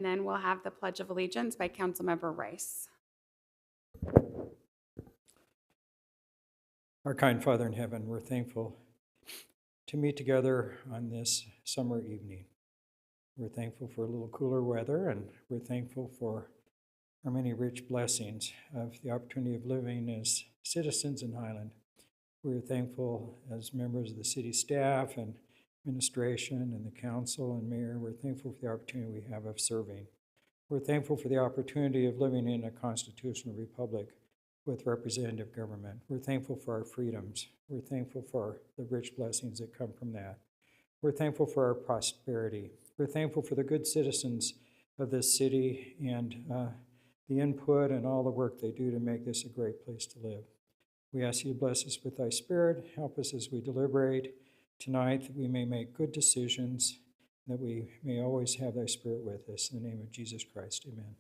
And then we'll have the Pledge of Allegiance by Councilmember Rice. Our kind Father in heaven, we're thankful to meet together on this summer evening. We're thankful for a little cooler weather, and we're thankful for our many rich blessings of the opportunity of living as citizens in Highland. We're thankful as members of the city staff and administration and the council and mayor. We're thankful for the opportunity we have of serving. We're thankful for the opportunity of living in a constitutional republic with representative government. We're thankful for our freedoms. We're thankful for the rich blessings that come from that. We're thankful for our prosperity. We're thankful for the good citizens of this city and the input and all the work they do to make this a great place to live. We ask you to bless us with thy spirit. Help us as we deliberate tonight, that we may make good decisions, that we may always have thy spirit with us. In the name of Jesus Christ, amen.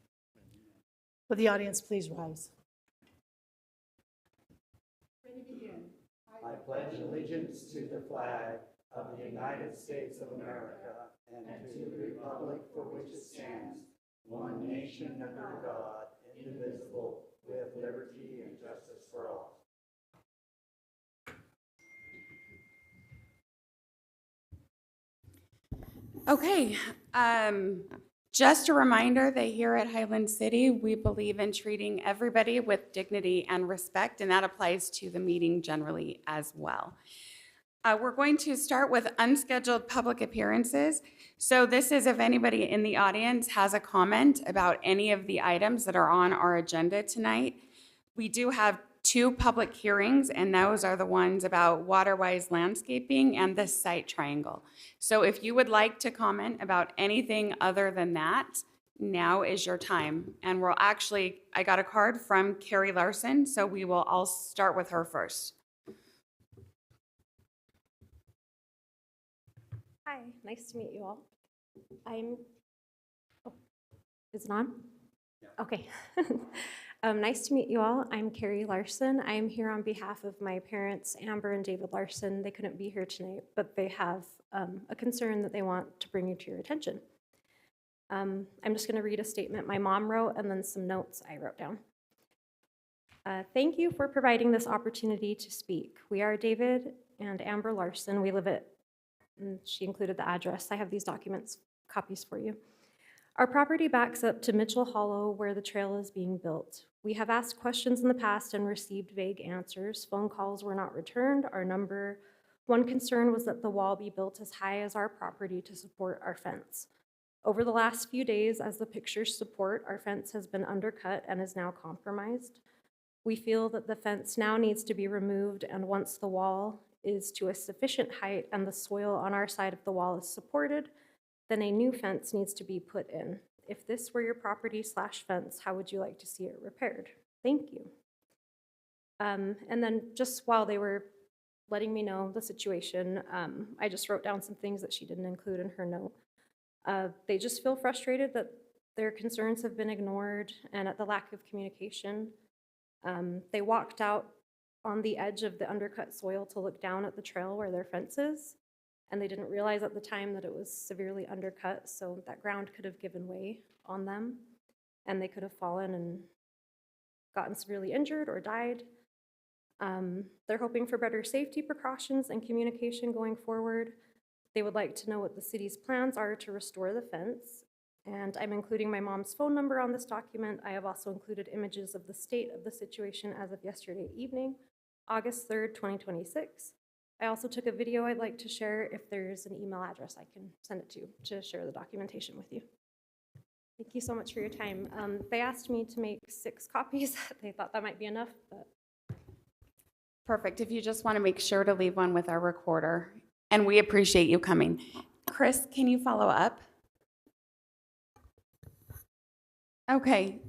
Will the audience please rise? I pledge allegiance to the flag of the United States of America and to the republic for which it stands, one nation under God, indivisible, with liberty and justice for all. Okay, just a reminder that here at Highland City, we believe in treating everybody with dignity and respect, and that applies to the meeting generally as well. We're going to start with unscheduled public appearances. So this is if anybody in the audience has a comment about any of the items that are on our agenda tonight. We do have 2 public hearings, and those are the ones about waterwise landscaping and the site triangle. So if you would like to comment about anything other than that, now is your time. And I got a card from Carrie Larson, so I'll start with her first. Hi, nice to meet you all. Is it on? Yeah. Okay. Nice to meet you all. I'm Carrie Larson. I'm here on behalf of my parents, Amber and David Larson. They couldn't be here tonight, but they have a concern that they want to bring you to your attention. I'm just going to read a statement my mom wrote and then some notes I wrote down. Thank you for providing this opportunity to speak. We are David and Amber Larson. We live at, and she included the address. I have these copies for you. Our property backs up to Mitchell Hollow, where the trail is being built. We have asked questions in the past and received vague answers. Phone calls were not returned. Our number 1 concern was that the wall be built as high as our property to support our fence. Over the last few days, as the pictures support, our fence has been undercut and is now compromised. We feel that the fence now needs to be removed, and once the wall is to a sufficient height and the soil on our side of the wall is supported, then a new fence needs to be put in. If this were your property/fence, how would you like to see it repaired? Thank you. And then just while they were letting me know the situation, I just wrote down some things that she didn't include in her note. They just feel frustrated that their concerns have been ignored and at the lack of communication. They walked out on the edge of the undercut soil to look down at the trail where their fence is, and they didn't realize at the time that it was severely undercut, so that ground could have given way on them, and they could have fallen and gotten severely injured or died. They're hoping for better safety precautions and communication going forward. They would like to know what the city's plans are to restore the fence, and I'm including my mom's phone number on this document. I have also included images of the state of the situation as of yesterday evening, August 3rd, 2026. I also took a video I'd like to share. If there's an email address I can send it to share the documentation with you. Thank you so much for your time. They asked me to make 6 copies. They thought that might be enough, but. Perfect. If you just want to make sure to leave one with our recorder, and we appreciate you coming. Chris, can you follow up? Okay.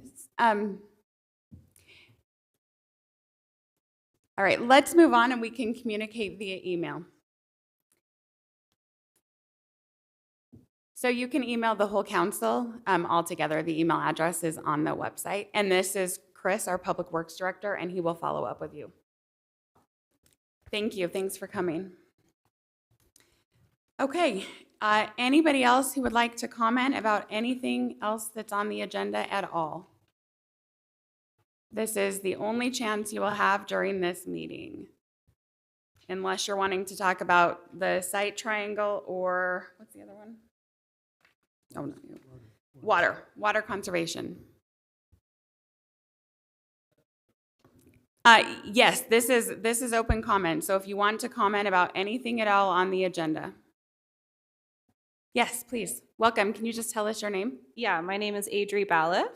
All right, let's move on and we can communicate via email. So you can email the whole council all together. The email address is on the website. And this is Chris, our Public Works Director, and he will follow up with you. Thank you. Thanks for coming. Okay, Anybody else who would like to comment about anything else that's on the agenda at all? This is the only chance you will have during this meeting. Unless you're wanting to talk about the site triangle or, what's the other one? Oh, no. Water conservation. Yes, this is open comment. So if you want to comment about anything at all on the agenda. Yes, please. Welcome. Can you just tell us your name? Yeah, my name is Adri Baliff.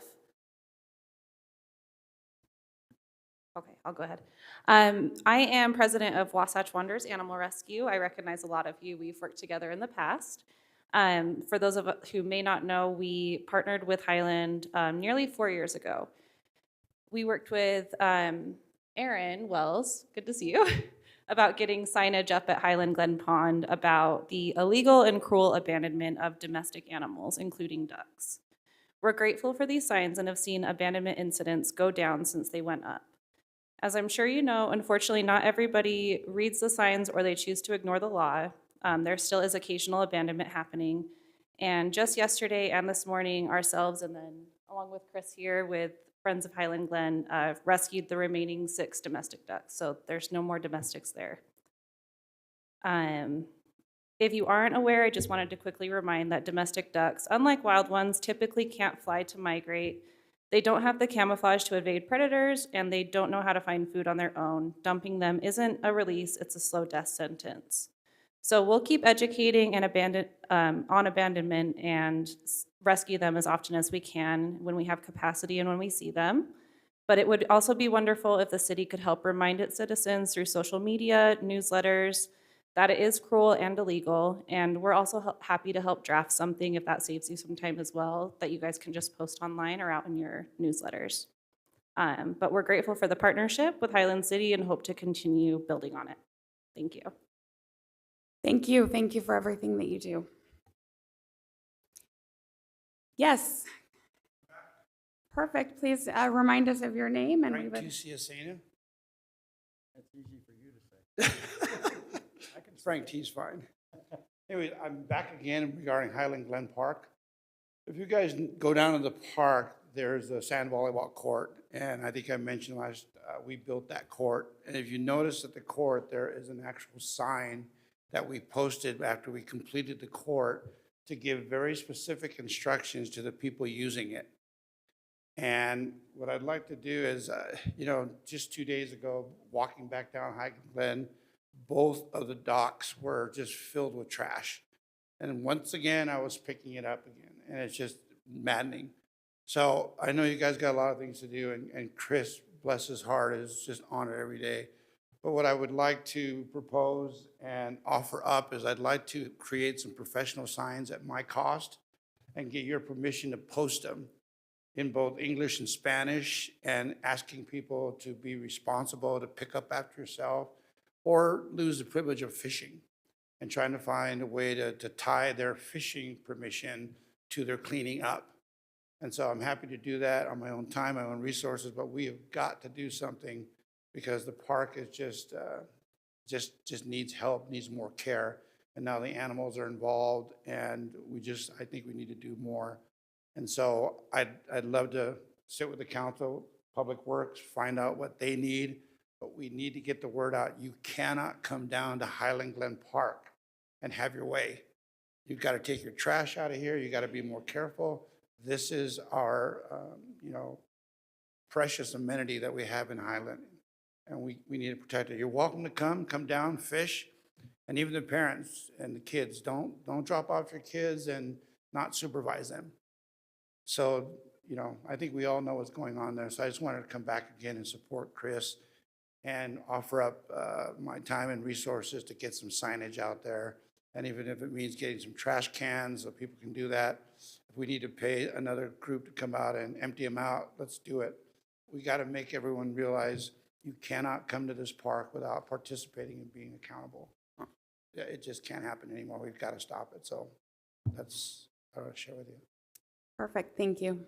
Okay, I'll go ahead. I am president of Wasatch Wonders Animal Rescue. I recognize a lot of you. We've worked together in the past. For those of us who may not know, we partnered with Highland nearly 4 years ago. We worked with Aaron Wells, good to see you, about getting signage up at Highland Glen Pond about the illegal and cruel abandonment of domestic animals, including ducks. We're grateful for these signs and have seen abandonment incidents go down since they went up. As I'm sure you know, unfortunately, not everybody reads the signs or they choose to ignore the law. There still is occasional abandonment happening. And just yesterday and this morning, ourselves and then along with Chris here with Friends of Highland Glen rescued the remaining 6 domestic ducks. So there's no more domestics there. If you aren't aware, I just wanted to quickly remind that domestic ducks, unlike wild ones, typically can't fly to migrate. They don't have the camouflage to evade predators, and they don't know how to find food on their own. Dumping them isn't a release, it's a slow death sentence. So we'll keep educating and on abandonment and rescue them as often as we can when we have capacity and when we see them. But it would also be wonderful if the city could help remind its citizens through social media, newsletters, that it is cruel and illegal. And we're also happy to help draft something if that saves you some time as well, that you guys can just post online or out in your newsletters. But we're grateful for the partnership with Highland City and hope to continue building on it. Thank you. Thank you. Thank you for everything that you do. Yes. Perfect. Please remind us of your name and we Frank would. T. That's easy for you to say. Frank T's fine. Anyway, I'm back again regarding Highland Glen Park. If you guys go down to the park, there's a sand volleyball court, and I think I mentioned we built that court. And if you notice at the court, there is an actual sign that we posted after we completed the court to give very specific instructions to the people using it. And what I'd like to do is, just 2 days ago, walking back down Highland Glen, both of the docks were just filled with trash. And once again, I was picking it up again, and it's just maddening. So I know you guys got a lot of things to do, and Chris, bless his heart, is just on it every day. But what I would like to propose and offer up is I'd like to create some professional signs at my cost and get your permission to post them in both English and Spanish, and asking people to be responsible, to pick up after yourself, or lose the privilege of fishing, and trying to find a way to tie their fishing permission to their cleaning up. And so I'm happy to do that on my own time, my own resources, but we have got to do something because the park is just needs help, needs more care. And now the animals are involved, and I think we need to do more. And so I'd love to sit with the council, Public Works, find out what they need, but we need to get the word out. You cannot come down to Highland Glen Park and have your way. You've got to take your trash out of here. You got to be more careful. This is our, precious amenity that we have in Highland, and we need to protect it. You're welcome to come down, fish, and even the parents and the kids, don't drop off your kids and not supervise them. So, I think we all know what's going on there. So I just wanted to come back again and support Chris and offer up my time and resources to get some signage out there. And even if it means getting some trash cans so people can do that. If we need to pay another group to come out and empty them out, let's do it. We got to make everyone realize you cannot come to this park without participating and being accountable. It just can't happen anymore. We've got to stop it. So that's what I want to share with you. Perfect. Thank you.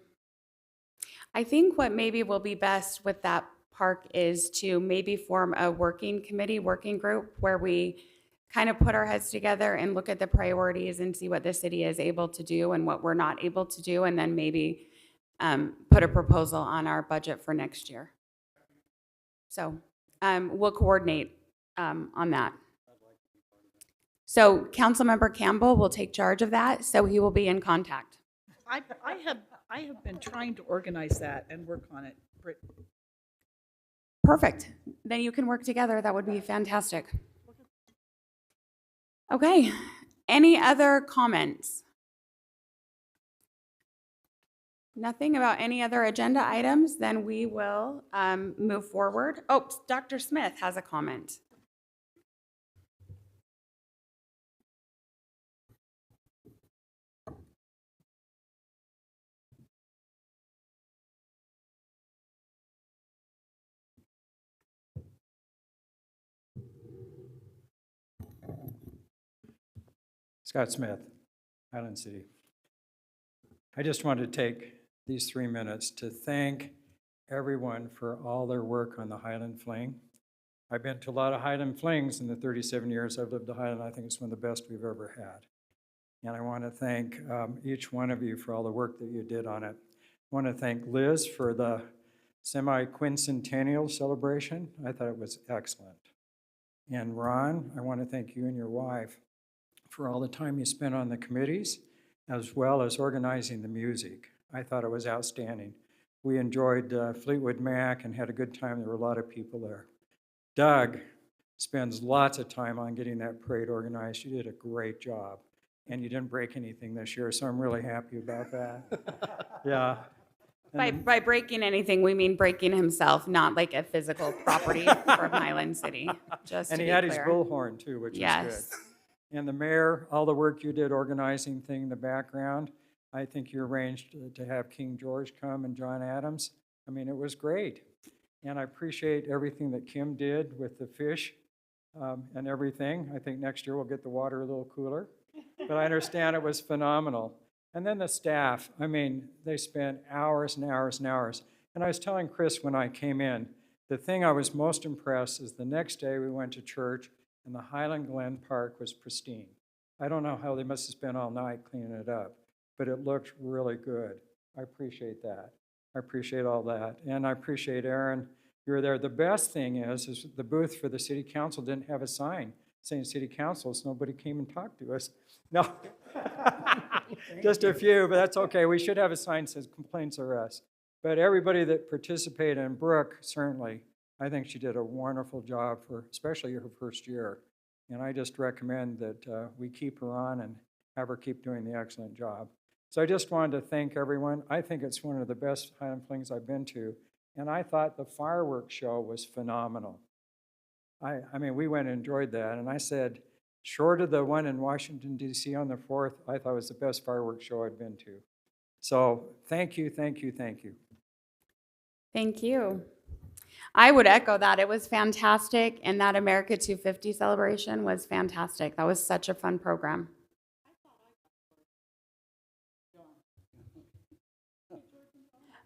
I think what maybe will be best with that park is to maybe form a working committee, working group where we kind of put our heads together and look at the priorities and see what the city is able to do and what we're not able to do, and then maybe put a proposal on our budget for next year. So we'll coordinate on that. So Councilmember Campbell will take charge of that, so he will be in contact. I have been trying to organize that and work on it. Perfect. Then you can work together. That would be fantastic. Okay. Any other comments? Nothing about any other agenda items? Then we will move forward. Oh, Dr. Smith has a comment. Scott Smith, Highland City. I just wanted to take these 3 minutes to thank everyone for all their work on the Highland Fling. I've been to a lot of Highland Flings in the 37 years I've lived in Highland. I think it's one of the best we've ever had. And I want to thank each one of you for all the work that you did on it. I want to thank Liz for the semi-quincentennial celebration. I thought it was excellent. And Ron, I want to thank you and your wife for all the time you spent on the committees, as well as organizing the music. I thought it was outstanding. We enjoyed Fleetwood Mac and had a good time. There were a lot of people there. Doug spends lots of time on getting that parade organized. You did a great job. And you didn't break anything this year, so I'm really happy about that. Yeah. By breaking anything, we mean breaking himself, not like a physical property from Highland City. Just And to he be had his clear. bullhorn too, which is Yes. good. And the mayor, all the work you did organizing thing in the background, I think you arranged to have King George come and John Adams. I mean, it was great. And I appreciate everything that Kim did with the fish and everything. I think next year we'll get the water a little cooler. But I understand it was phenomenal. And then the staff, I mean, they spent hours and hours and hours. And I was telling Chris when I came in, the thing I was most impressed is the next day we went to church and the Highland Glen Park was pristine. I don't know how they must have spent all night cleaning it up, but it looked really good. I appreciate that. I appreciate all that. And I appreciate Aaron, you were there. The best thing is the booth for the city council didn't have a sign saying city council, so nobody came and talked to us. No, just a few, but that's okay. We should have a sign that says complaints are us. But everybody that participated, and Brooke, certainly, I think she did a wonderful job for especially her first year. And I just recommend that we keep her on and have her keep doing the excellent job. So I just wanted to thank everyone. I think it's one of the best Highland Flings I've been to. And I thought the fireworks show was phenomenal. I mean, we went and enjoyed that. And I said, short of the one in Washington, D.C. on the 4th, I thought it was the best fireworks show I'd been to. So thank you, thank you, thank you. Thank you. I would echo that. It was fantastic, and that America 250 celebration was fantastic. That was such a fun program.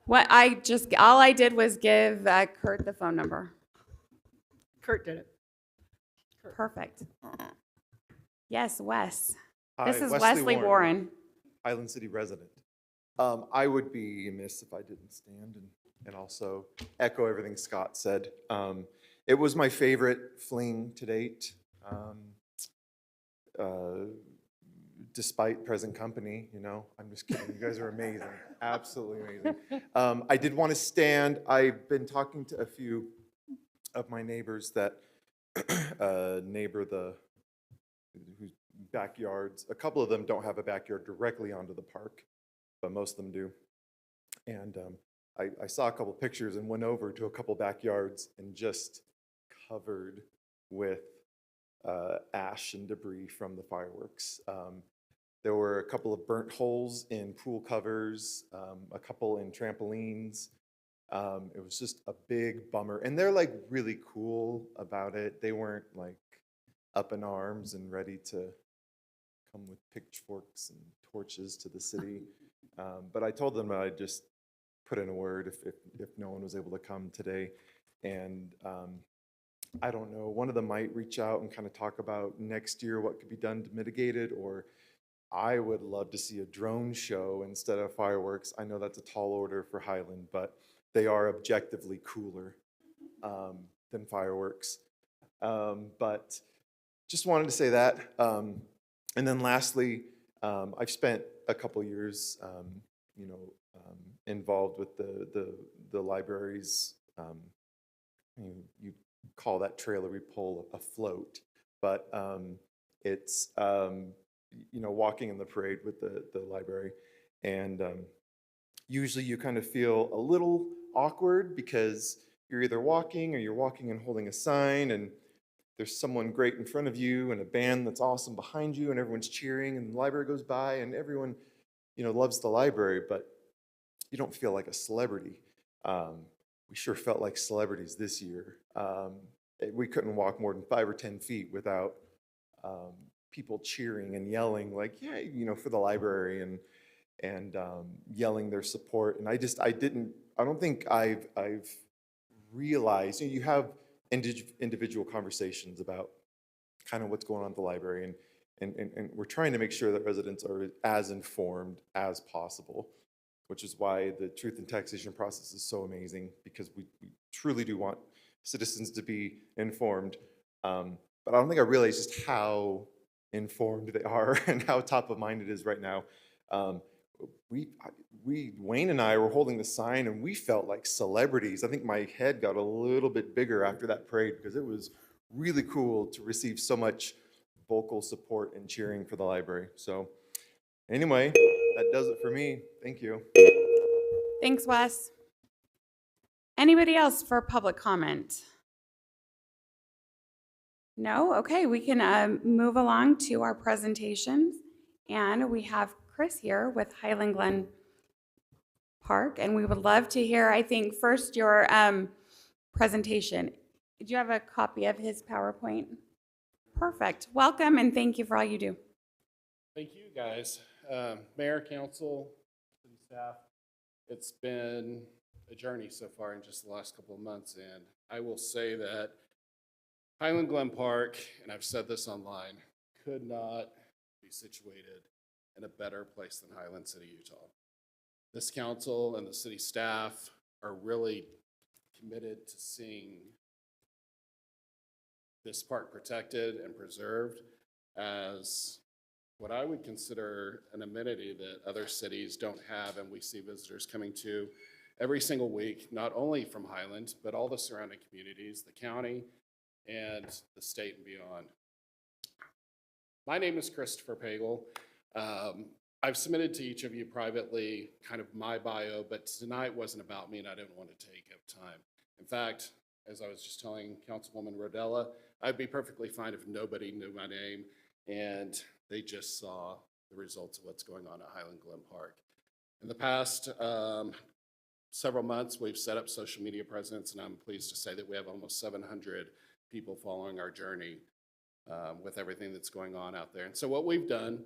All I did was give Kurt the phone number. Kurt did it. Perfect. Yes, Wes. Hi, This is Wesley Warren. Highland City resident. I would be amiss if I didn't stand and also echo everything Scott said. It was my favorite fling to date, despite present company, you know. I'm just kidding. You guys are amazing. Absolutely amazing. I did want to stand. I've been talking to a few of my neighbors that neighbor whose backyards. A couple of them don't have a backyard directly onto the park, but most of them do. And I saw a couple pictures and went over to a couple backyards and just covered with ash and debris from the fireworks. There were a couple of burnt holes in pool covers, a couple in trampolines. It was just a big bummer. And they're like really cool about it. They weren't like up in arms and ready to come with pitchforks and torches to the city. But I told them I'd just put in a word if no one was able to come today. And I don't know, one of them might reach out and kind of talk about next year what could be done to mitigate it, or I would love to see a drone show instead of fireworks. I know that's a tall order for Highland, but they are objectively cooler than fireworks. But just wanted to say that. And then lastly, I've spent a couple years, involved with the library's, you call that trailer we pull a float, but it's walking in the parade with the library, and usually you kind of feel a little awkward because you're either walking or you're walking and holding a sign, and there's someone great in front of you and a band that's awesome behind you, and everyone's cheering, and the library goes by, and everyone loves the library, but you don't feel like a celebrity. We sure felt like celebrities this year. We couldn't walk more than 5 or 10 feet without people cheering and yelling like, yeah, for the library, and yelling their support. And I don't think I've realized, you have individual conversations about kind of what's going on at the library, and we're trying to make sure that residents are as informed as possible, which is why the truth and taxation process is so amazing, because we truly do want citizens to be informed. But I don't think I realized just how informed they are and how top of mind it is right now. Wayne and I were holding the sign, and we felt like celebrities. I think my head got a little bit bigger after that parade, because it was really cool to receive so much vocal support and cheering for the library. So anyway, that does it for me. Thank you. Thanks, Wes. Anybody else for public comment? No? Okay, we can move along to our presentations. And we have Chris here with Highland Glen Park, and we would love to hear, I think, first your presentation. Do you have a copy of his PowerPoint? Perfect. Welcome, and thank you for all you do. Thank you, guys. Mayor, council, city staff, it's been a journey so far in just the last couple of months, and I will say that Highland Glen Park, and I've said this online, could not be situated in a better place than Highland City, Utah. This council and the city staff are really committed to seeing this park protected and preserved as what I would consider an amenity that other cities don't have, and we see visitors coming to every single week, not only from Highland, but all the surrounding communities, the county, and the state and beyond. My name is Christopher Pagel. I've submitted to each of you privately kind of my bio, but tonight wasn't about me, and I didn't want to take up time. In fact, as I was just telling Councilwoman Rodella, I'd be perfectly fine if nobody knew my name and they just saw the results of what's going on at Highland Glen Park. In the past several months, we've set up social media presence, and I'm pleased to say that we have almost 700 people following our journey with everything that's going on out there. And so what we've done,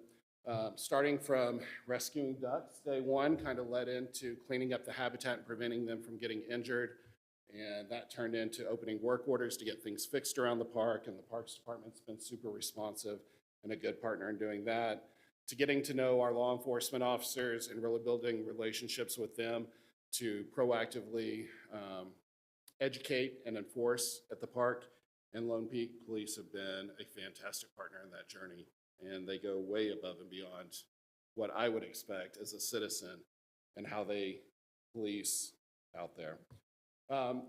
starting from rescuing ducks, day one kind of led into cleaning up the habitat and preventing them from getting injured. And that turned into opening work orders to get things fixed around the park, and the Parks Department's been super responsive and a good partner in doing that, to getting to know our law enforcement officers and really building relationships with them to proactively educate and enforce at the park. And Lone Peak Police have been a fantastic partner in that journey, and they go way above and beyond what I would expect as a citizen and how they police out there.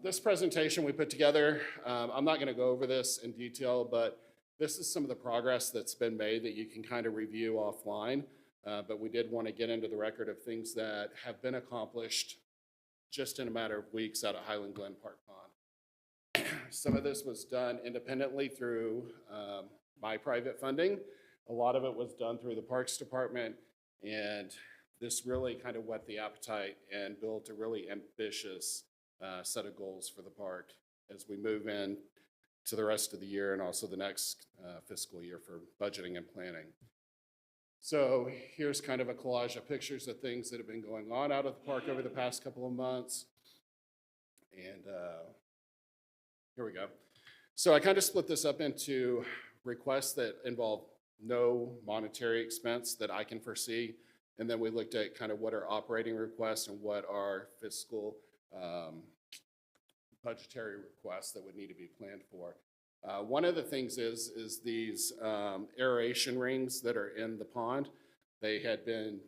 This presentation we put together, I'm not going to go over this in detail, but this is some of the progress that's been made that you can kind of review offline. But we did want to get into the record of things that have been accomplished just in a matter of weeks out at Highland Glen Park Pond. Some of this was done independently through my private funding. A lot of it was done through the Parks Department, and this really kind of whet the appetite and built a really ambitious set of goals for the park as we move in to the rest of the year and also the next fiscal year for budgeting and planning. So here's kind of a collage of pictures of things that have been going on out of the park over the past couple of months. And here we go. So I kind of split this up into requests that involve no monetary expense that I can foresee. And then we looked at kind of what are operating requests and what are fiscal budgetary requests that would need to be planned for. One of the things is these aeration rings that are in the pond. They had been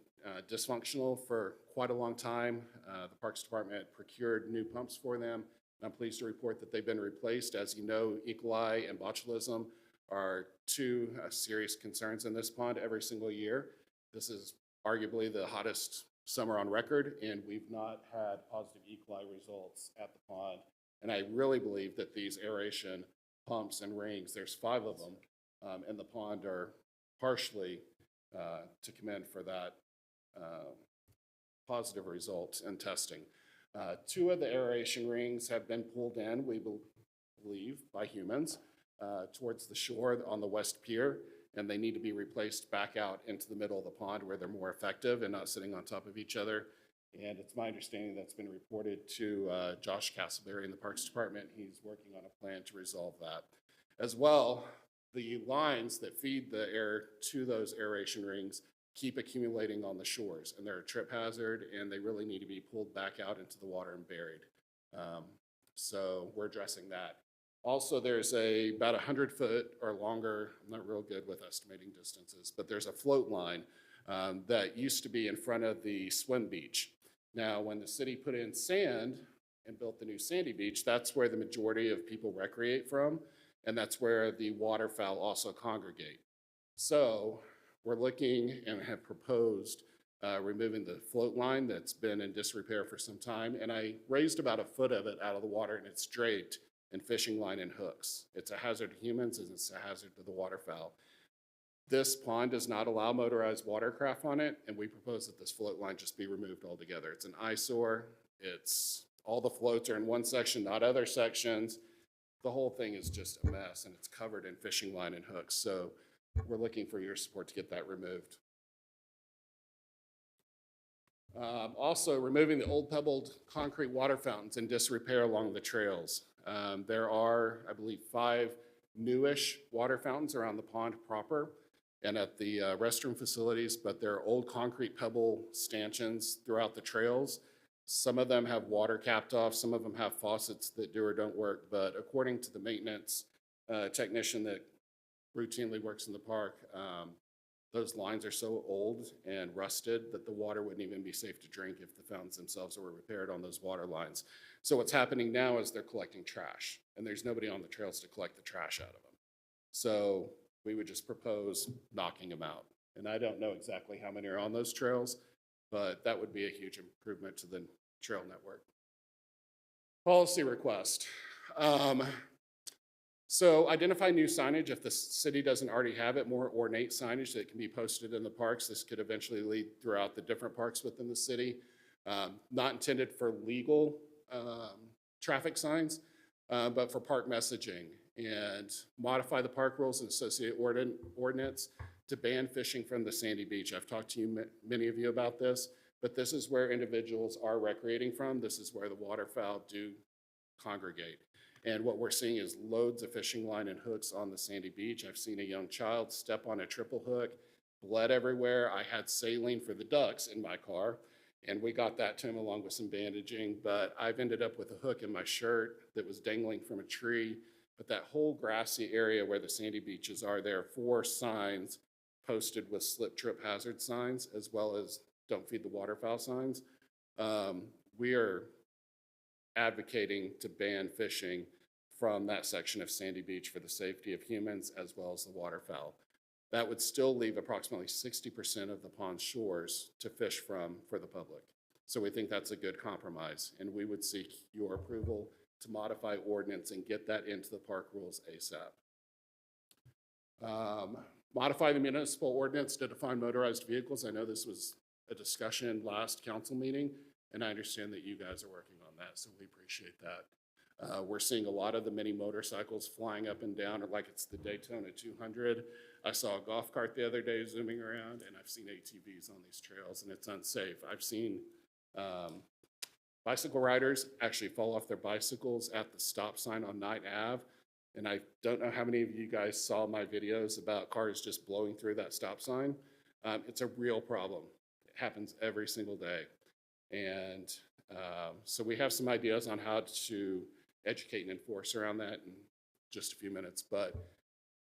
dysfunctional for quite a long time. The Parks Department procured new pumps for them. I'm pleased to report that they've been replaced. As you know, E. coli and botulism are two serious concerns in this pond every single year. This is arguably the hottest summer on record, and we've not had positive E. coli results at the pond. And I really believe that these aeration pumps and rings, there's 5 of them, in the pond are partially to commend for that positive result in testing. 2 of the aeration rings have been pulled in, we believe, by humans towards the shore on the west pier, and they need to be replaced back out into the middle of the pond where they're more effective and not sitting on top of each other. And it's my understanding that's been reported to Josh Castleberry in the Parks Department. He's working on a plan to resolve that. As well, the lines that feed the air to those aeration rings keep accumulating on the shores, and they're a trip hazard, and they really need to be pulled back out into the water and buried. So we're addressing that. Also, there's about 100-foot or longer, I'm not real good with estimating distances, but there's a float line that used to be in front of the swim beach. Now, when the city put in sand and built the new sandy beach, that's where the majority of people recreate from, and that's where the waterfowl also congregate. So we're looking and have proposed removing the float line that's been in disrepair for some time, and I raised about 1 foot of it out of the water, and it's draped in fishing line and hooks. It's a hazard to humans, and it's a hazard to the waterfowl. This pond does not allow motorized watercraft on it, and we propose that this float line just be removed altogether. It's an eyesore. It's all the floats are in one section, not other sections. The whole thing is just a mess, and it's covered in fishing line and hooks. So we're looking for your support to get that removed. Also, removing the old pebbled concrete water fountains in disrepair along the trails. There are, I believe, 5 newish water fountains around the pond proper and at the restroom facilities, but they're old concrete pebble stanchions throughout the trails. Some of them have water capped off, some of them have faucets that do or don't work, but according to the maintenance technician that routinely works in the park, those lines are so old and rusted that the water wouldn't even be safe to drink if the fountains themselves were repaired on those water lines. So what's happening now is they're collecting trash, and there's nobody on the trails to collect the trash out of them. So we would just propose knocking them out. And I don't know exactly how many are on those trails, but that would be a huge improvement to the trail network. Policy request. So identify new signage if the city doesn't already have it, more ornate signage that can be posted in the parks. This could eventually lead throughout the different parks within the city. Not intended for legal traffic signs, but for park messaging, and modify the park rules and associated ordinance to ban fishing from the sandy beach. I've talked to you, many of you about this, but this is where individuals are recreating from. This is where the waterfowl do congregate. And what we're seeing is loads of fishing line and hooks on the sandy beach. I've seen a young child step on a triple hook, blood everywhere. I had saline for the ducks in my car, and we got that to him along with some bandaging, but I've ended up with a hook in my shirt that was dangling from a tree. But that whole grassy area where the sandy beaches are, there are 4 signs posted with slip trip hazard signs, as well as don't feed the waterfowl signs. We are advocating to ban fishing from that section of sandy beach for the safety of humans as well as the waterfowl. That would still leave approximately 60% of the pond shores to fish from for the public. So we think that's a good compromise, and we would seek your approval to modify ordinance and get that into the park rules ASAP. Modify the municipal ordinance to define motorized vehicles. I know this was a discussion last council meeting, and I understand that you guys are working on that, so we appreciate that. We're seeing a lot of the mini motorcycles flying up and down, like it's the Daytona 200. I saw a golf cart the other day zooming around, and I've seen ATVs on these trails, and it's unsafe. I've seen bicycle riders actually fall off their bicycles at the stop sign on Knight Ave. And I don't know how many of you guys saw my videos about cars just blowing through that stop sign. It's a real problem. It happens every single day. And so we have some ideas on how to educate and enforce around that in just a few minutes. But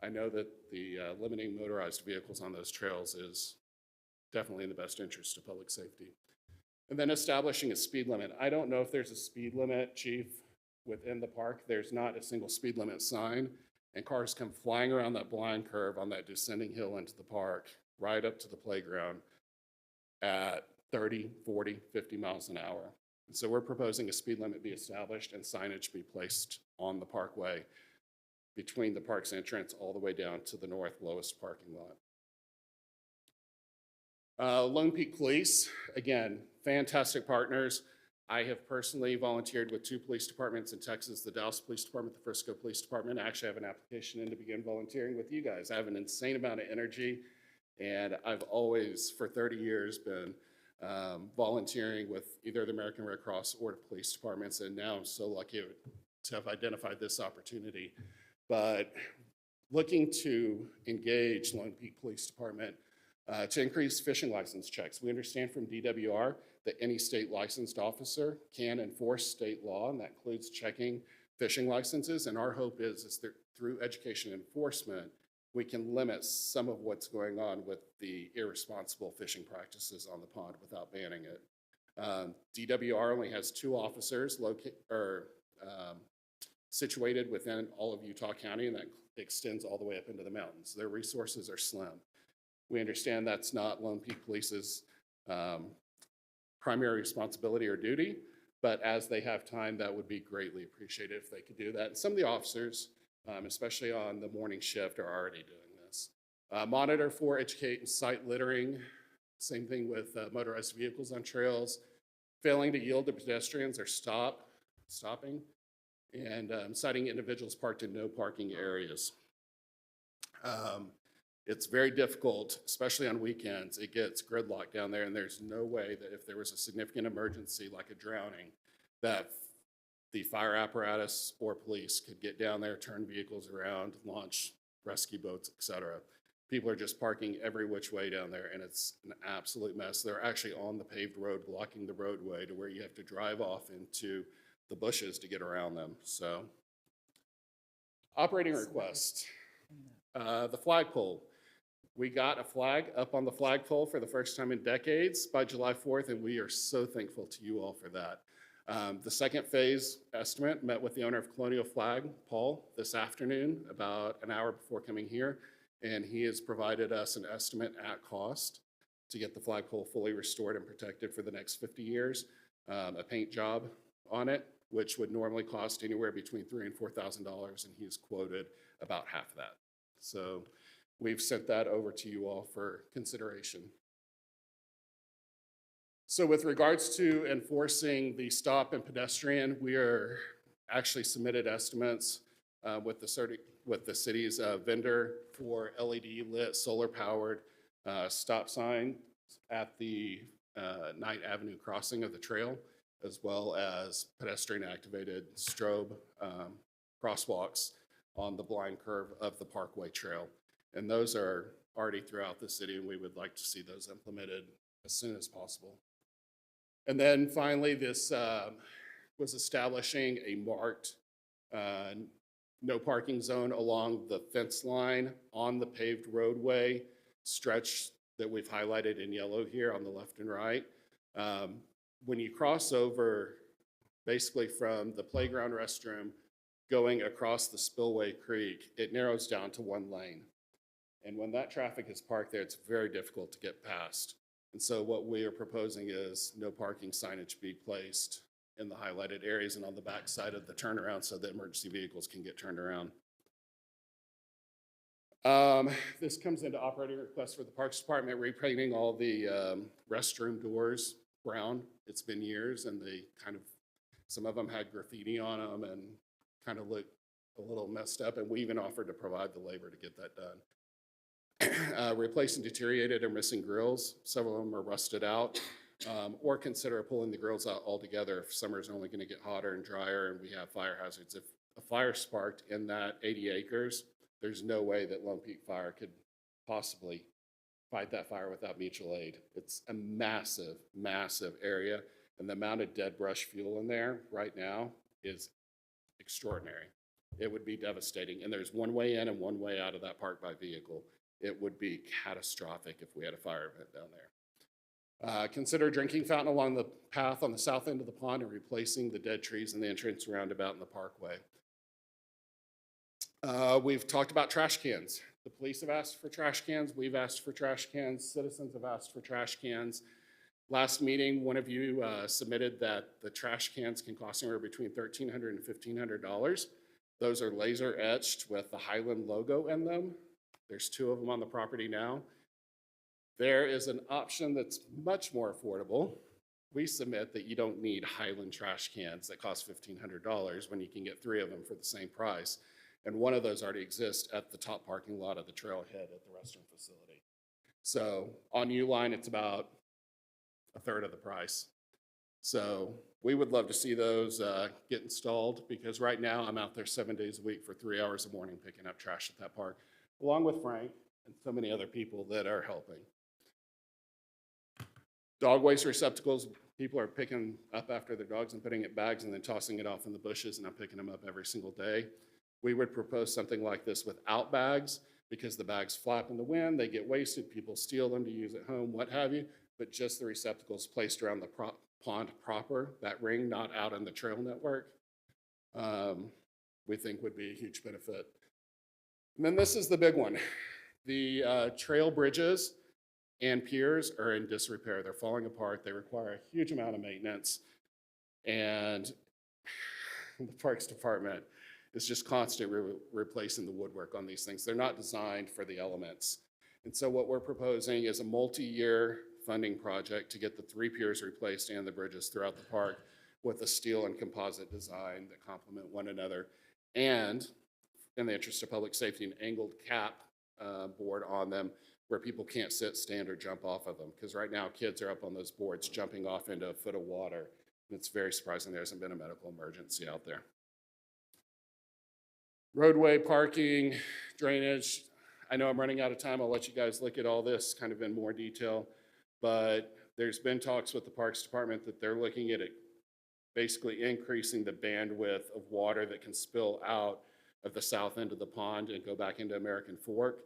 I know that the limiting motorized vehicles on those trails is definitely in the best interest of public safety. And then establishing a speed limit. I don't know if there's a speed limit, Chief, within the park. There's not a single speed limit sign, and cars come flying around that blind curve on that descending hill into the park, right up to the playground at 30, 40, 50 miles an hour. And so we're proposing a speed limit be established and signage be placed on the parkway between the park's entrance all the way down to the north lowest parking lot. Lone Peak Police, again, fantastic partners. I have personally volunteered with 2 police departments in Texas, the Dallas Police Department, the Frisco Police Department. I actually have an application in to begin volunteering with you guys. I have an insane amount of energy, and I've always, for 30 years, been volunteering with either the American Red Cross or the police departments, and now I'm so lucky to have identified this opportunity. But looking to engage Lone Peak Police Department to increase fishing license checks. We understand from DWR that any state licensed officer can enforce state law, and that includes checking fishing licenses. And our hope is that through education and enforcement, we can limit some of what's going on with the irresponsible fishing practices on the pond without banning it. DWR only has 2 officers situated within all of Utah County, and that extends all the way up into the mountains. Their resources are slim. We understand that's not Lone Peak Police's primary responsibility or duty, but as they have time, that would be greatly appreciated if they could do that. And some of the officers, especially on the morning shift, are already doing this. Monitor for, educate, and cite littering. Same thing with motorized vehicles on trails. Failing to yield to pedestrians or stopping, and citing individuals parked in no parking areas. It's very difficult, especially on weekends. It gets gridlocked down there, and there's no way that if there was a significant emergency like a drowning, that the fire apparatus or police could get down there, turn vehicles around, launch rescue boats, etc. People are just parking every which way down there, and it's an absolute mess. They're actually on the paved road, blocking the roadway to where you have to drive off into the bushes to get around them. So, operating request. The flagpole. We got a flag up on the flagpole for the first time in decades by July 4th, and we are so thankful to you all for that. The second phase estimate met with the owner of Colonial Flag, Paul, this afternoon, about an hour before coming here, and he has provided us an estimate at cost to get the flagpole fully restored and protected for the next 50 years, a paint job on it, which would normally cost anywhere between $3,000 and $4,000, and he's quoted about half of that. So we've sent that over to you all for consideration. So with regards to enforcing the stop and pedestrian, we are actually submitted estimates with the city's vendor for LED lit solar powered stop sign at the Knight Avenue crossing of the trail, as well as pedestrian activated strobe crosswalks on the blind curve of the Parkway Trail. And those are already throughout the city, and we would like to see those implemented as soon as possible. And then finally, this was establishing a marked no parking zone along the fence line on the paved roadway stretch that we've highlighted in yellow here on the left and right. When you cross over basically from the playground restroom going across the Spillway Creek, it narrows down to 1 lane. And when that traffic is parked there, it's very difficult to get past. And so what we are proposing is no parking signage be placed in the highlighted areas and on the back side of the turnaround so that emergency vehicles can get turned around. This comes into operating requests for the Parks Department, repainting all the restroom doors brown. It's been years, and they some of them had graffiti on them and kind of look a little messed up, and we even offered to provide the labor to get that done. Replacing deteriorated or missing grills. Several of them are rusted out. Or consider pulling the grills out altogether if summer is only going to get hotter and drier and we have fire hazards. If a fire sparked in that 80 acres, there's no way that Lone Peak Fire could possibly fight that fire without mutual aid. It's a massive, massive area, and the amount of dead brush fuel in there right now is extraordinary. It would be devastating, and there's one way in and one way out of that park by vehicle. It would be catastrophic if we had a fire event down there. Consider a drinking fountain along the path on the south end of the pond and replacing the dead trees in the entrance roundabout in the parkway. We've talked about trash cans. The police have asked for trash cans. We've asked for trash cans. Citizens have asked for trash cans. Last meeting, one of you submitted that the trash cans can cost anywhere between $1,300 and $1,500. Those are laser etched with the Highland logo in them. There's 2 of them on the property now. There is an option that's much more affordable. We submit that you don't need Highland trash cans that cost $1,500 when you can get 3 of them for the same price. And one of those already exists at the top parking lot of the trailhead at the restaurant facility. So on Uline, it's about a third of the price. So we would love to see those get installed, because right now I'm out there 7 days a week for 3 hours a morning picking up trash at that park, along with Frank and so many other people that are helping. Dog waste receptacles, people are picking up after their dogs and putting it in bags and then tossing it off in the bushes, and I'm picking them up every single day. We would propose something like this without bags, because the bags flap in the wind, they get wasted, people steal them to use at home, what have you, but just the receptacles placed around the pond proper, that ring, not out in the trail network, we think would be a huge benefit. And then this is the big one. The trail bridges and piers are in disrepair. They're falling apart. They require a huge amount of maintenance. And the Parks Department is just constantly replacing the woodwork on these things. They're not designed for the elements. And so what we're proposing is a multi-year funding project to get the 3 piers replaced and the bridges throughout the park with a steel and composite design that complement one another. And in the interest of public safety, an angled cap board on them where people can't sit, stand, or jump off of them. Because right now kids are up on those boards jumping off into a foot of water. And it's very surprising there hasn't been a medical emergency out there. Roadway, parking, drainage. I know I'm running out of time. I'll let you guys look at all this kind of in more detail. But there's been talks with the Parks Department that they're looking at it basically increasing the bandwidth of water that can spill out of the south end of the pond and go back into American Fork.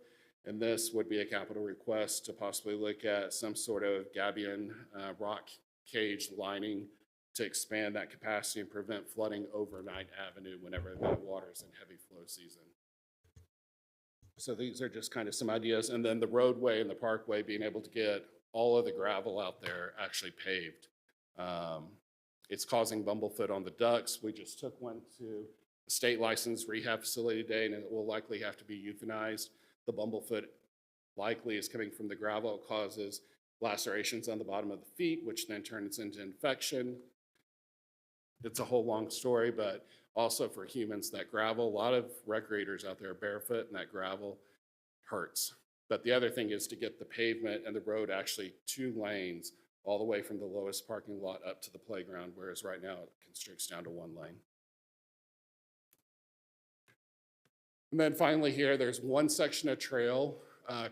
And this would be a capital request to possibly look at some sort of gabion rock cage lining to expand that capacity and prevent flooding over 9th Avenue whenever that water is in heavy flow season. So these are just kind of some ideas. And then the roadway and the parkway, being able to get all of the gravel out there actually paved. It's causing bumblefoot on the ducks. We just took one to a state licensed rehab facility today, and it will likely have to be euthanized. The bumblefoot likely is coming from the gravel. It causes lacerations on the bottom of the feet, which then turns into infection. It's a whole long story, but also for humans, that gravel, a lot of recreators out there are barefoot, and that gravel hurts. But the other thing is to get the pavement and the road actually 2 lanes all the way from the lowest parking lot up to the playground, whereas right now it constricts down to 1 lane. And then finally here, there's one section of trail.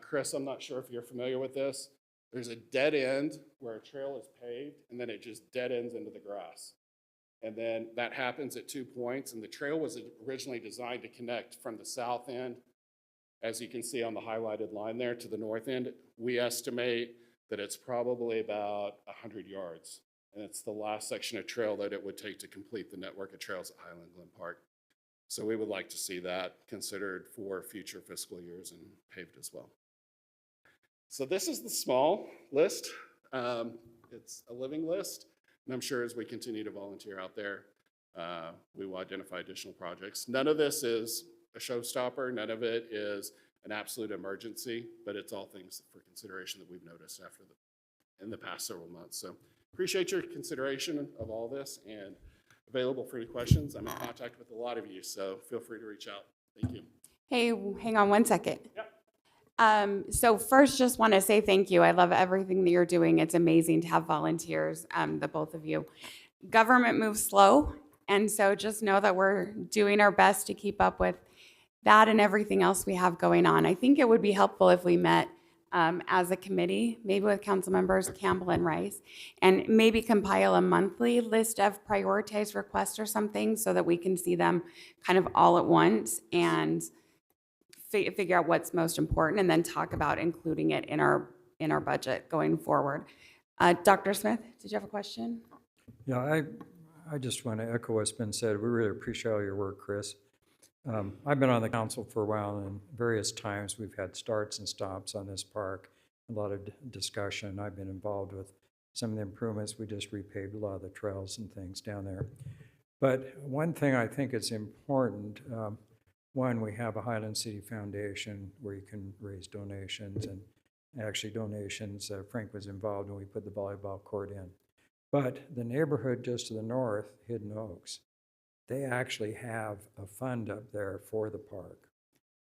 Chris, I'm not sure if you're familiar with this. There's a dead end where a trail is paved, and then it just dead ends into the grass. And then that happens at 2 points, and the trail was originally designed to connect from the south end, as you can see on the highlighted line there, to the north end. We estimate that it's probably about 100 yards. And it's the last section of trail that it would take to complete the network of trails at Highland Glen Park. So we would like to see that considered for future fiscal years and paved as well. So this is the small list. It's a living list. And I'm sure as we continue to volunteer out there, we will identify additional projects. None of this is a showstopper. None of it is an absolute emergency, but it's all things for consideration that we've noticed in the past several months. So appreciate your consideration of all this, and available for any questions. I'm in contact with a lot of you, so feel free to reach out. Thank you. Hey, hang on one second. Yep. So first, just want to say thank you. I love everything that you're doing. It's amazing to have volunteers, the both of you. Government moves slow, And so just know that we're doing our best to keep up with that and everything else we have going on. I think it would be helpful if we met as a committee, maybe with council members Campbell and Rice, and maybe compile a monthly list of prioritized requests or something so that we can see them kind of all at once and figure out what's most important and then talk about including it in our budget going forward. Dr. Smith, did you have a question? Yeah, I just want to echo what's been said. We really appreciate all your work, Chris. I've been on the council for a while, and various times we've had starts and stops on this park, a lot of discussion. I've been involved with some of the improvements. We just repaved a lot of the trails and things down there. But one thing I think is important, one, we have a Highland City Foundation where you can raise donations, and actually donations, Frank was involved when we put the volleyball court in. But the neighborhood just to the north, Hidden Oaks, they actually have a fund up there for the park.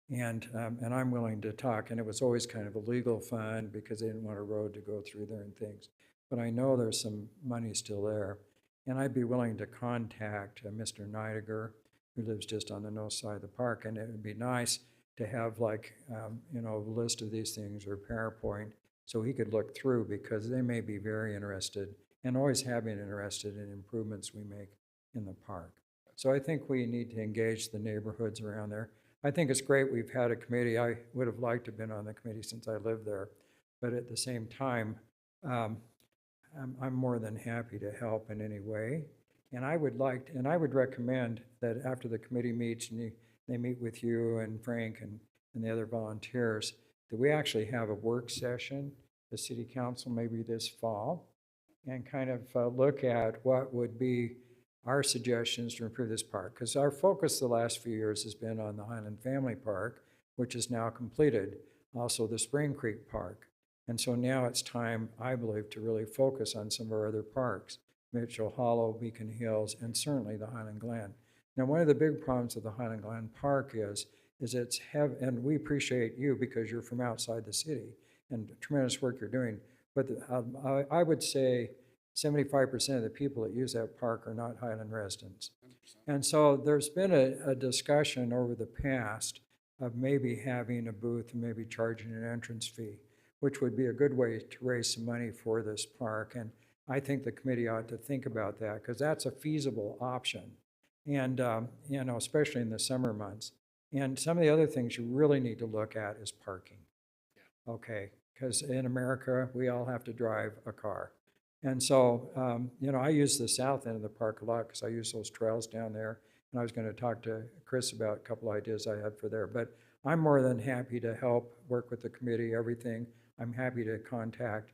And I'm willing to talk, and it was always kind of a legal fund because they didn't want a road to go through there and things. But I know there's some money still there. And I'd be willing to contact Mr. Neidiger, who lives just on the north side of the park. And it would be nice to have like, a list of these things or PowerPoint so he could look through, because they may be very interested and always have been interested in improvements we make in the park. So I think we need to engage the neighborhoods around there. I think it's great we've had a committee. I would have liked to have been on the committee since I lived there. But at the same time, I'm more than happy to help in any way. And I would recommend that after the committee meets and they meet with you and Frank and the other volunteers, that we actually have a work session, the city council, maybe this fall, and kind of look at what would be our suggestions to improve this park. Because our focus the last few years has been on the Highland Family Park, which is now completed, also the Spring Creek Park. And so now it's time, I believe, to really focus on some of our other parks, Mitchell Hollow, Beacon Hills, and certainly the Highland Glen. Now, one of the big problems with the Highland Glen Park is it's heavy, and we appreciate you because you're from outside the city and tremendous work you're doing. But I would say 75% of the people that use that park are not Highland residents. 100%. And so there's been a discussion over the past of maybe having a booth and maybe charging an entrance fee, which would be a good way to raise some money for this park. And I think the committee ought to think about that because that's a feasible option. And, especially in the summer months. And some of the other things you really need to look at is parking. Yeah. Okay, because in America, we all have to drive a car. And so, I use the south end of the park a lot because I use those trails down there. And I was going to talk to Chris about a couple ideas I had for there. But I'm more than happy to help work with the committee, everything. I'm happy to contact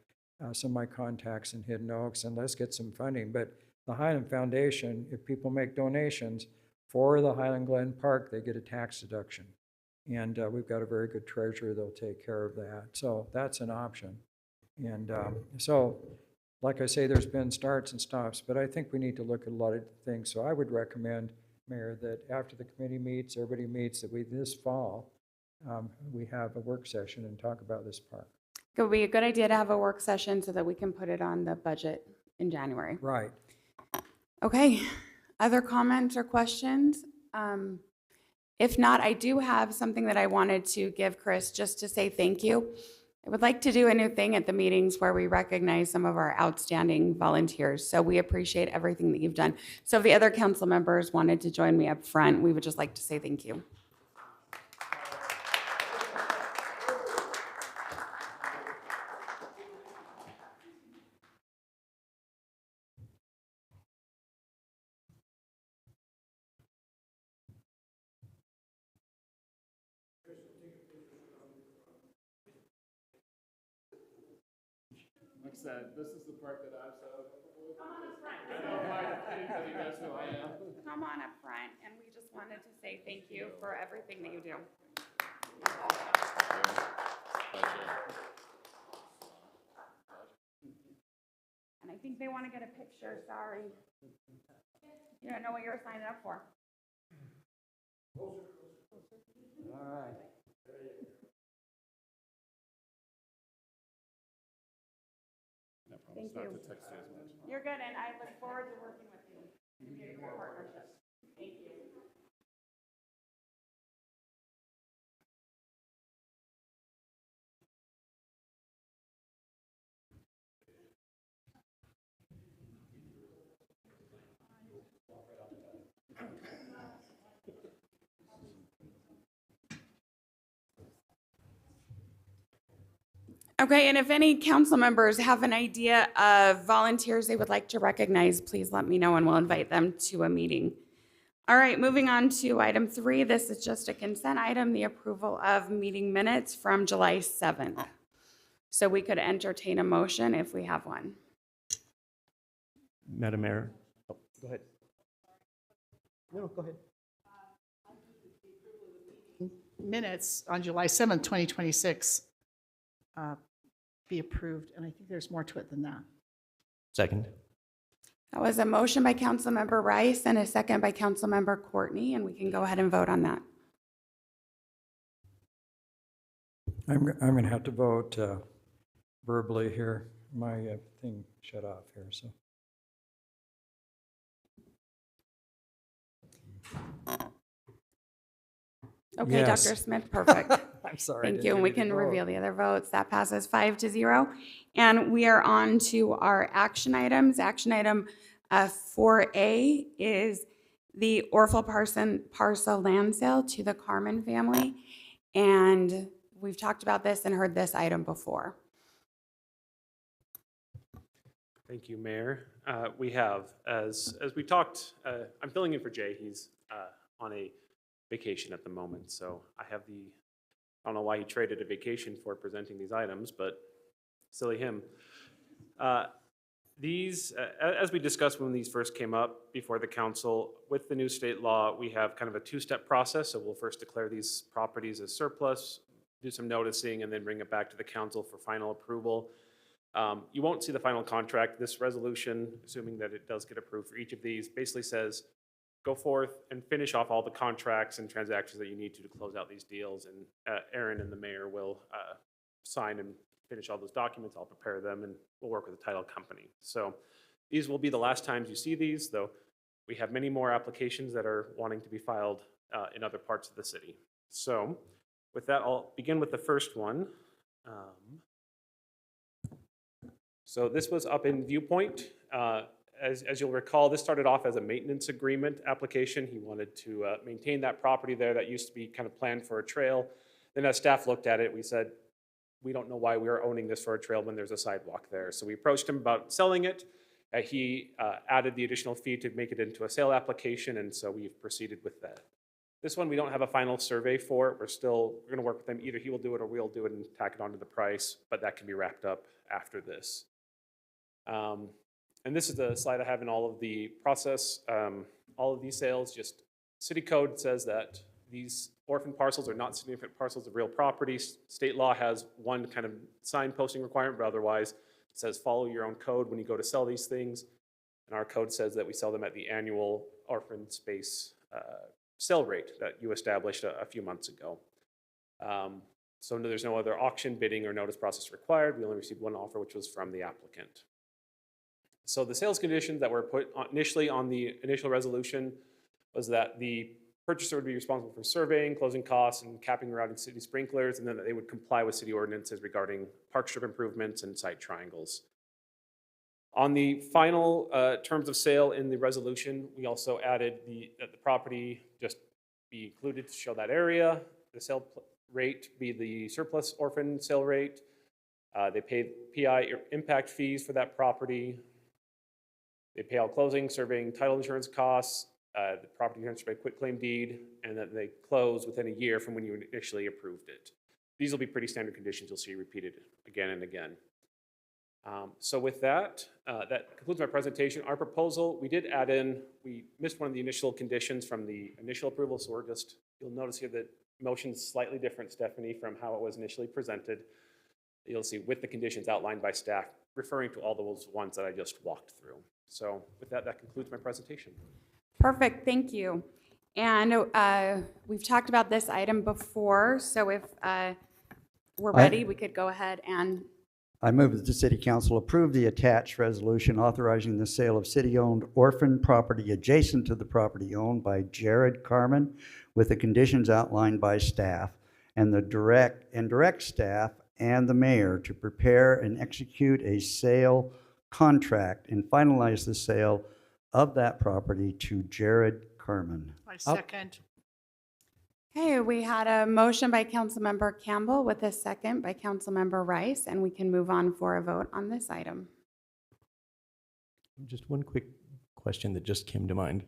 some of my contacts in Hidden Oaks, and let's get some funding. But the Highland Foundation, if people make donations for the Highland Glen Park, they get a tax deduction. And we've got a very good treasurer that'll take care of that. So that's an option. And so, like I say, there's been starts and stops, but I think we need to look at a lot of things. So I would recommend, Mayor, that after the committee meets, everybody meets, that this fall, we have a work session and talk about this park. It would be a good idea to have a work session so that we can put it on the budget in January. Right. Okay, other comments or questions? If not, I do have something that I wanted to give Chris just to say thank you. I would like to do a new thing at the meetings where we recognize some of our outstanding volunteers. So we appreciate everything that you've done. So if the other council members wanted to join me up front, we would just like to say thank you. Like I said, this is the part that I'm so comfortable with. Come on up front. I don't mind if anybody knows who I am. Come on up front, and we just wanted to say thank you for everything that you do. And I think they want to get a picture, sorry. You don't know what you're signing up for. All right. I promise Thank not you. to text you as much. You're good, and I look forward to working with you. Your partnership. Okay, and if any council members have an idea of volunteers they would like to recognize, please let me know and we'll invite them to a meeting. All right, moving on to item 3. This is just a consent item, the approval of meeting minutes from July 7th. So we could entertain a motion if we have one. Madam Mayor. Oh, go ahead. No, go ahead. Minutes on July 7th, 2026 be approved, and I think there's more to it than that. Second. That was a motion by Councilmember Rice and a second by Councilmember Courtney, and we can go ahead and vote on that. I'm going to have to vote verbally here. My thing shut off here, so. Okay, Yes. Dr. Smith, perfect. I'm sorry. I Thank didn't you, and give we the can vote. reveal the other votes. That passes 5-0. And we are on to our action items. Action item 4A is the Orfel parcel land sale to the Carmen family. And we've talked about this and heard this item before. Thank you, Mayor. We have, as we talked, I'm filling in for Jay. He's on a vacation at the moment, so I don't know why he traded a vacation for presenting these items, but silly him. These, as we discussed when these first came up before the council, with the new state law, we have kind of a two-step process. So we'll first declare these properties as surplus, do some noticing, and then bring it back to the council for final approval. You won't see the final contract. This resolution, assuming that it does get approved for each of these, basically says, go forth and finish off all the contracts and transactions that you need to close out these deals. And Aaron and the mayor will sign and finish all those documents. I'll prepare them and we'll work with the title company. So these will be the last times you see these, though we have many more applications that are wanting to be filed in other parts of the city. So with that, I'll begin with the first one. So this was up in Viewpoint. As you'll recall, this started off as a maintenance agreement application. He wanted to maintain that property there that used to be kind of planned for a trail. Then as staff looked at it, we said, we don't know why we are owning this for a trail when there's a sidewalk there. So we approached him about selling it. He added the additional fee to make it into a sale application, and so we've proceeded with that. This one we don't have a final survey for. We're going to work with him. Either he will do it or we'll do it and tack it onto the price, but that can be wrapped up after this. And this is the slide I have in all of the process. All of these sales, just city code says that these orphan parcels are not significant parcels of real property. State law has one kind of sign posting requirement, but otherwise it says follow your own code when you go to sell these things. And our code says that we sell them at the annual orphan space sale rate that you established a few months ago. So there's no other auction, bidding, or notice process required. We only received one offer, which was from the applicant. So the sales conditions that were put initially on the initial resolution was that the purchaser would be responsible for surveying, closing costs, and capping routing city sprinklers, and then that they would comply with city ordinances regarding park strip improvements and site triangles. On the final terms of sale in the resolution, we also added that the property just be included to show that area, the sale rate be the surplus orphan sale rate. They paid PI impact fees for that property. They pay all closing, surveying, title insurance costs, the property transferred by quitclaim deed, and that they close within a year from when you initially approved it. These will be pretty standard conditions you'll see repeated again and again. So with that, that concludes my presentation. Our proposal, we did add in, we missed one of the initial conditions from the initial approval, so you'll notice here that motion's slightly different, Stephanie, from how it was initially presented. You'll see with the conditions outlined by staff, referring to all those ones that I just walked through. So with that, that concludes my presentation. Perfect, thank you. And we've talked about this item before, so if we're ready, we could go ahead and. I move that the City Council approve the attached resolution authorizing the sale of city-owned orphan property adjacent to the property owned by Jared Carmen with the conditions outlined by staff and direct staff and the mayor to prepare and execute a sale contract and finalize the sale of that property to Jared Carmen. I second. Okay, we had a motion by Councilmember Campbell with a second by Councilmember Rice, and we can move on for a vote on this item. Just one quick question that just came to mind.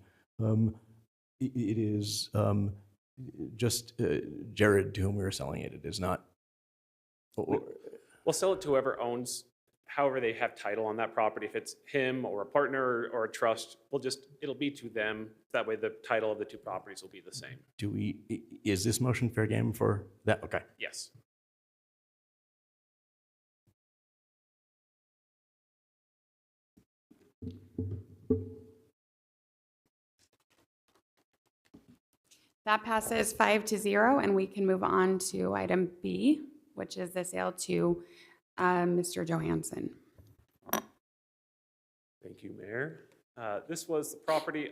It is just Jared to whom we were selling it. It is not. We'll sell it to whoever owns, however they have title on that property. If it's him or a partner or a trust, it'll be to them. That way the title of the two properties will be the same. Is this motion fair game for that? Okay. Yes. That passes 5-0, and we can move on to item B, which is the sale to Mr. Johansson. Thank you, Mayor. This was the property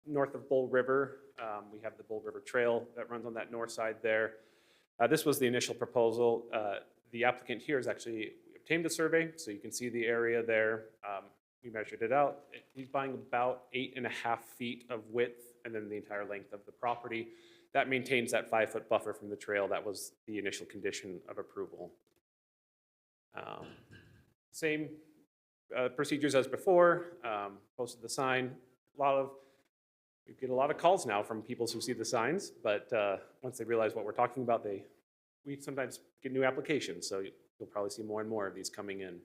north of Bull River. We have the Bull River Trail that runs on that north side there. This was the initial proposal. The applicant here has actually obtained a survey, so you can see the area there. We measured it out. He's buying about 8.5 feet of width and then the entire length of the property. That maintains that 5-foot buffer from the trail. That was the initial condition of approval. Same procedures as before. Posted the sign. We get a lot of calls now from people who see the signs, but once they realize what we're talking about, we sometimes get new applications, so you'll probably see more and more of these coming in.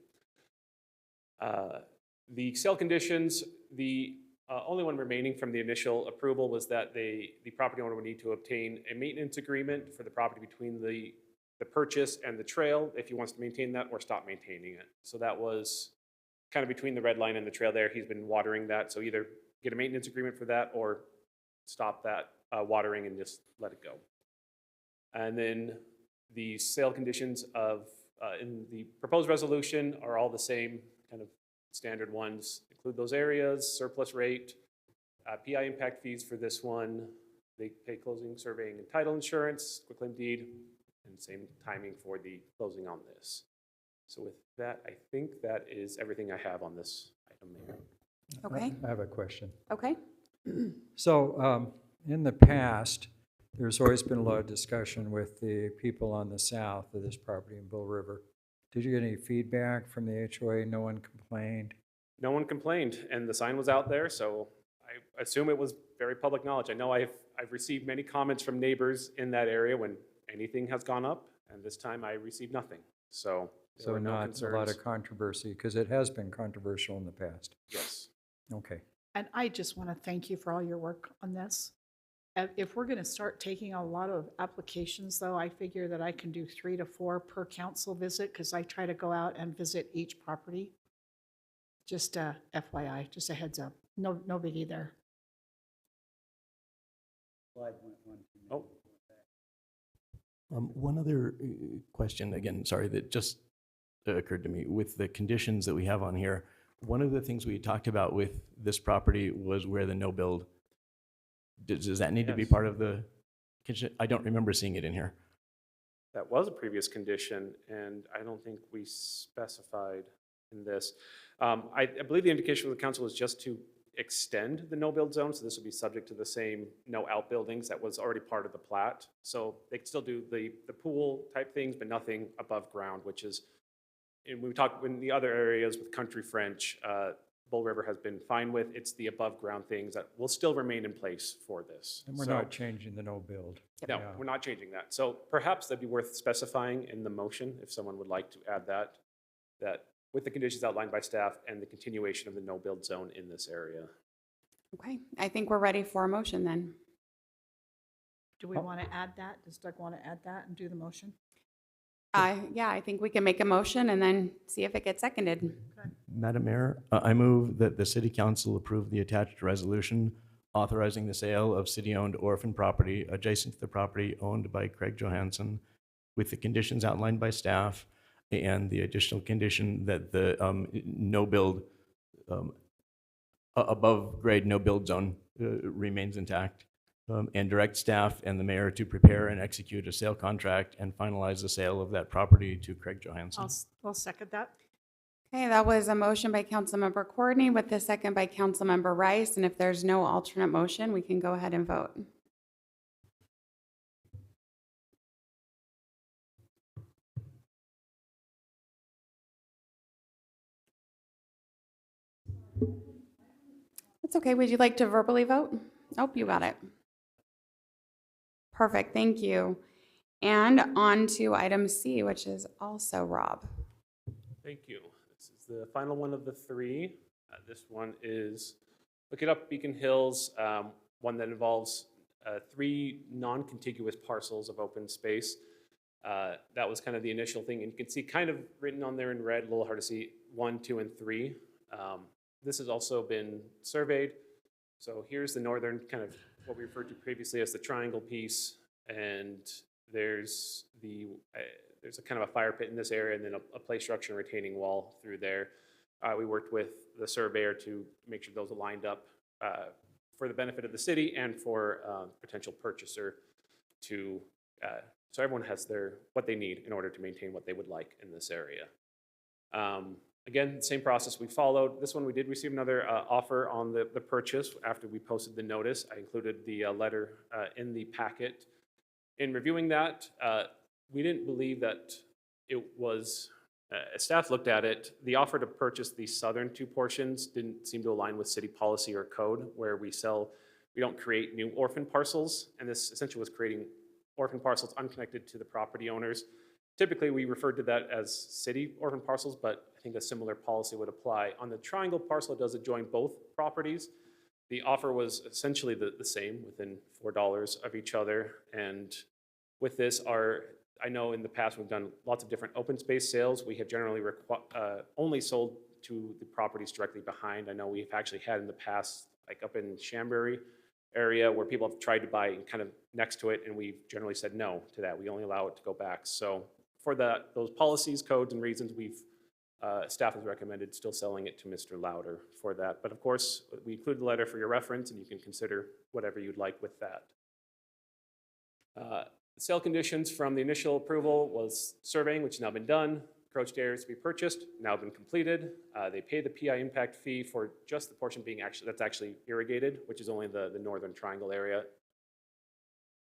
The sale conditions, the only one remaining from the initial approval was that the property owner would need to obtain a maintenance agreement for the property between the purchase and the trail, if he wants to maintain that or stop maintaining it. So that was kind of between the red line and the trail there. He's been watering that, so either get a maintenance agreement for that or stop that watering and just let it go. And then the sale conditions in the proposed resolution are all the same, kind of standard ones. Include those areas, surplus rate, PI impact fees for this one. They pay closing, surveying, and title insurance, quitclaim deed, and same timing for the closing on this. So with that, I think that is everything I have on this item, Mayor. Okay. I have a question. Okay. So in the past, there's always been a lot of discussion with the people on the south of this property in Bull River. Did you get any feedback from the HOA? No one complained? No one complained, and the sign was out there, so I assume it was very public knowledge. I know I've received many comments from neighbors in that area when anything has gone up, and this time I received nothing. So there were no not concerns. a lot of controversy, because it has been controversial in the past. Yes. Okay. And I just want to thank you for all your work on this. If we're going to start taking a lot of applications, though, I figure that I can do 3 to 4 per council visit, because I try to go out and visit each property. Just FYI, just a heads up. No biggie there. Oh. One other question, again, sorry, that just occurred to me. With the conditions that we have on here, one of the things we talked about with this property was where the no build. Does that need to be Yes. part of the condition? I don't remember seeing it in here. That was a previous condition, and I don't think we specified in this. I believe the indication from the council was just to extend the no-build zone, so this would be subject to the same no outbuildings that was already part of the plat. So they could still do the pool type things, but nothing above ground, which is, and we talked in the other areas with Country French, Bull River has been fine with. It's the above ground things that will still remain in place for this. And we're So- not changing the no build. No, Yeah. we're not changing that. So perhaps that'd be worth specifying in the motion if someone would like to add that with the conditions outlined by staff and the continuation of the no-build zone in this area. Okay. I think we're ready for a motion then. Do we want to add that? Does Doug want to add that and do the motion? Yeah, I think we can make a motion and then see if it gets seconded. Madam Mayor, I move that the City Council approve the attached resolution authorizing the sale of city-owned orphan property adjacent to the property owned by Craig Johansson with the conditions outlined by staff and the additional condition that the no-build, above-grade no-build zone remains intact, and direct staff and the mayor to prepare and execute a sale contract and finalize the sale of that property to Craig Johansson. I'll second that. Okay, that was a motion by Councilmember Courtney with a second by Councilmember Rice. And if there's no alternate motion, we can go ahead and vote. It's okay. Would you like to verbally vote? Nope, you got it. Perfect, thank you. And on to item C, which is also Rob. Thank you. This is the final one of the three. This one is, look it up, Beacon Hills, one that involves 3 non-contiguous parcels of open space. That was kind of the initial thing, and you can see kind of written on there in red, a little hard to see, 1, 2, and 3. This has also been surveyed. So here's the northern, kind of what we referred to previously as the triangle piece, and there's there's a kind of a fire pit in this area, and then a play structure and retaining wall through there. We worked with the surveyor to make sure those aligned up for the benefit of the city and for potential purchaser to, so everyone has what they need in order to maintain what they would like in this area. Again, same process we followed. This one we did receive another offer on the purchase after we posted the notice. I included the letter in the packet. In reviewing that, we didn't believe that it was, as staff looked at it, the offer to purchase the southern 2 portions didn't seem to align with city policy or code, where we don't create new orphan parcels, and this essentially was creating orphan parcels unconnected to the property owners. Typically, we referred to that as city orphan parcels, but I think a similar policy would apply. On the triangle parcel, it does adjoin both properties. The offer was essentially the same, within $4 of each other, and with this, I know in the past we've done lots of different open space sales. We have generally only sold to the properties directly behind. I know we've actually had in the past, like up in Chambéry area, where people have tried to buy kind of next to it, and we've generally said no to that. We only allow it to go back. So for those policies, codes, and reasons, staff has recommended still selling it to Mr. Louder for that. But of course, we include the letter for your reference, and you can consider whatever you'd like with that. The sale conditions from the initial approval was surveying, which has now been done. Approached areas to be purchased, now been completed. They pay the PI impact fee for just the portion that's actually irrigated, which is only the northern triangle area.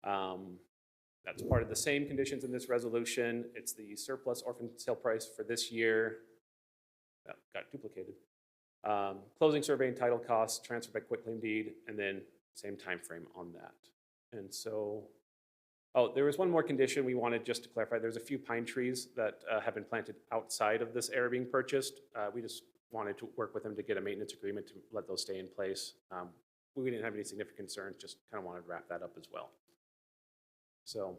That's part of the same conditions in this resolution. It's the surplus orphan sale price for this year. That got duplicated. Closing survey and title costs, transfer by quitclaim deed, and then same time frame on that. And so, there was one more condition we wanted just to clarify. There's a few pine trees that have been planted outside of this area being purchased. We just wanted to work with them to get a maintenance agreement to let those stay in place. We didn't have any significant concerns, just kind of wanted to wrap that up as well. So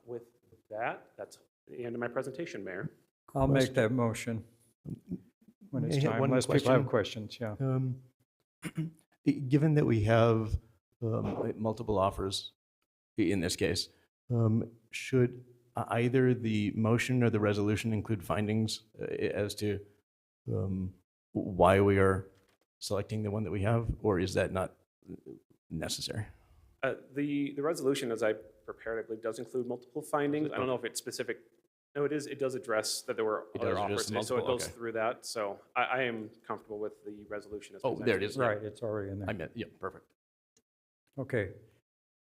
with that, that's the end of my presentation, Mayor. I'll make that motion when it's time, unless people have questions, yeah. Given that we have multiple offers in this case, should either the motion or the resolution include findings as to why we are selecting the one that we have, or is that not necessary? The resolution, as I prepared, I believe, does include multiple findings. I don't know if it's specific. No, it is. It does address that there were other offers, so it goes through that. So I am comfortable with the resolution as presented. There it is. Right, it's already in there. I meant, yeah, perfect. Okay.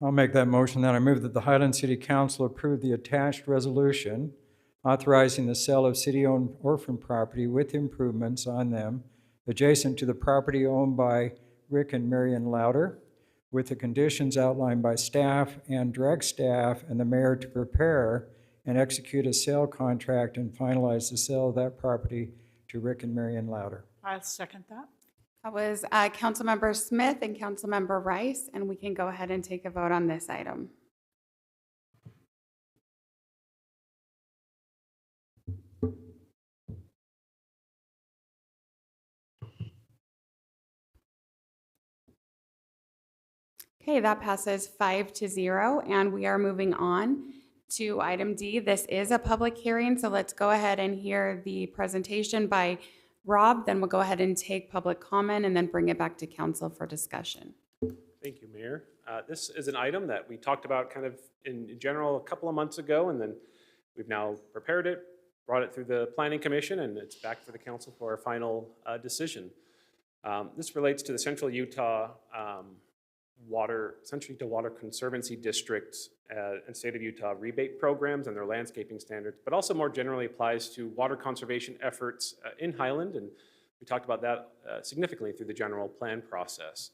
I'll make that motion. Then I move that the Highland City Council approve the attached resolution authorizing the sale of city-owned orphan property with improvements on them adjacent to the property owned by Rick and Marion Louder, with the conditions outlined by staff and direct staff and the mayor to prepare and execute a sale contract and finalize the sale of that property to Rick and Marion Louder. I'll second that. That was Councilmember Smith and Councilmember Rice, and we can go ahead and take a vote on this item. Okay, that passes 5-0, and we are moving on to item D. This is a public hearing, so let's go ahead and hear the presentation by Rob, then we'll go ahead and take public comment and then bring it back to council for discussion. Thank you, Mayor. This is an item that we talked about kind of in general a couple of months ago, and then we've now prepared it, brought it through the Planning Commission, and it's back for the council for a final decision. This relates to the Central Utah Water Conservancy District and State of Utah rebate programs and their landscaping standards, but also more generally applies to water conservation efforts in Highland, and we talked about that significantly through the general plan process.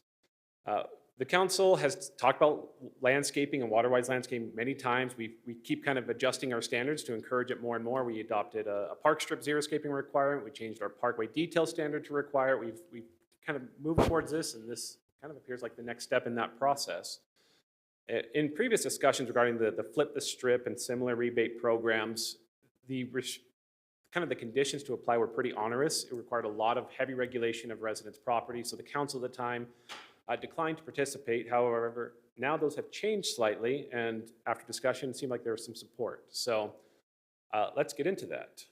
The council has talked about landscaping and water-wise landscaping many times. We keep kind of adjusting our standards to encourage it more and more. We adopted a park strip xeriscaping requirement. We changed our parkway detail standard to require it. We've kind of moved towards this, and this kind of appears like the next step in that process. In previous discussions regarding the flip the strip and similar rebate programs, kind of the conditions to apply were pretty onerous. It required a lot of heavy regulation of residents' property, so the council at the time declined to participate. However, now those have changed slightly, and after discussion, it seemed like there was some support. So let's get into that.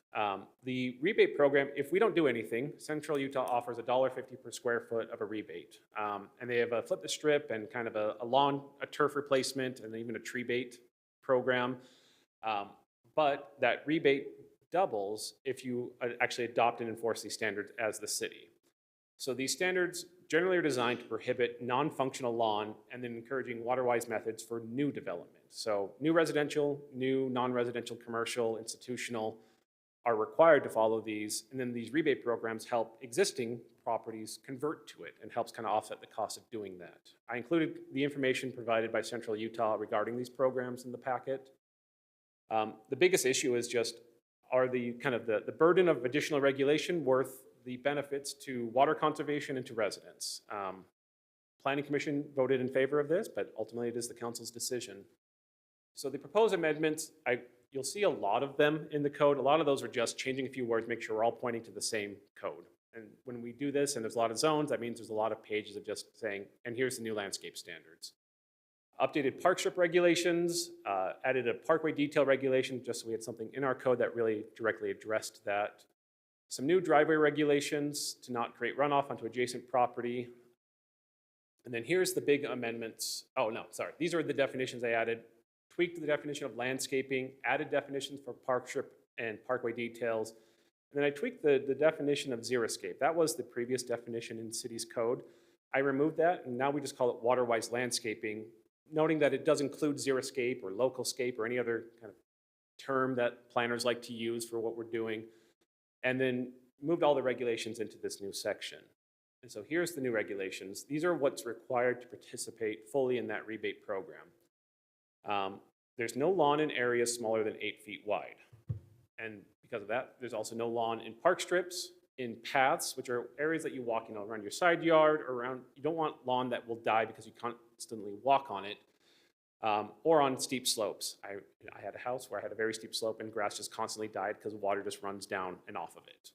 The rebate program, if we don't do anything, Central Utah offers $1.50 per square foot of a rebate. And they have a flip the strip and kind of a lawn, a turf replacement, and even a tree bait program. But that rebate doubles if you actually adopt and enforce these standards as the city. So these standards generally are designed to prohibit non-functional lawn and then encouraging water-wise methods for new development. So new residential, new non-residential, commercial, institutional are required to follow these, and then these rebate programs help existing properties convert to it and helps kind of offset the cost of doing that. I included the information provided by Central Utah regarding these programs in the packet. The biggest issue is just, are the burden of additional regulation worth the benefits to water conservation and to residents? Planning Commission voted in favor of this, but ultimately it is the council's decision. So the proposed amendments, you'll see a lot of them in the code. A lot of those are just changing a few words, make sure we're all pointing to the same code. And when we do this, and there's a lot of zones, that means there's a lot of pages of just saying, and here's the new landscape standards. Updated park strip regulations, added a parkway detail regulation, just so we had something in our code that really directly addressed that. Some new driveway regulations to not create runoff onto adjacent property. And then here's the big amendments. Oh, no, sorry. These are the definitions I added. Tweaked the definition of landscaping, added definitions for park strip and parkway details. And then I tweaked the definition of xeriscape. That was the previous definition in city's code. I removed that, and now we just call it water-wise landscaping, noting that it does include xeriscape or localscape or any other kind of term that planners like to use for what we're doing, and then moved all the regulations into this new section. And so here's the new regulations. These are what's required to participate fully in that rebate program. There's no lawn in areas smaller than 8 feet wide. And because of that, there's also no lawn in park strips, in paths, which are areas that you walk, around your side yard, or around, you don't want lawn that will die because you constantly walk on it, or on steep slopes. I had a house where I had a very steep slope and grass just constantly died because water just runs down and off of it.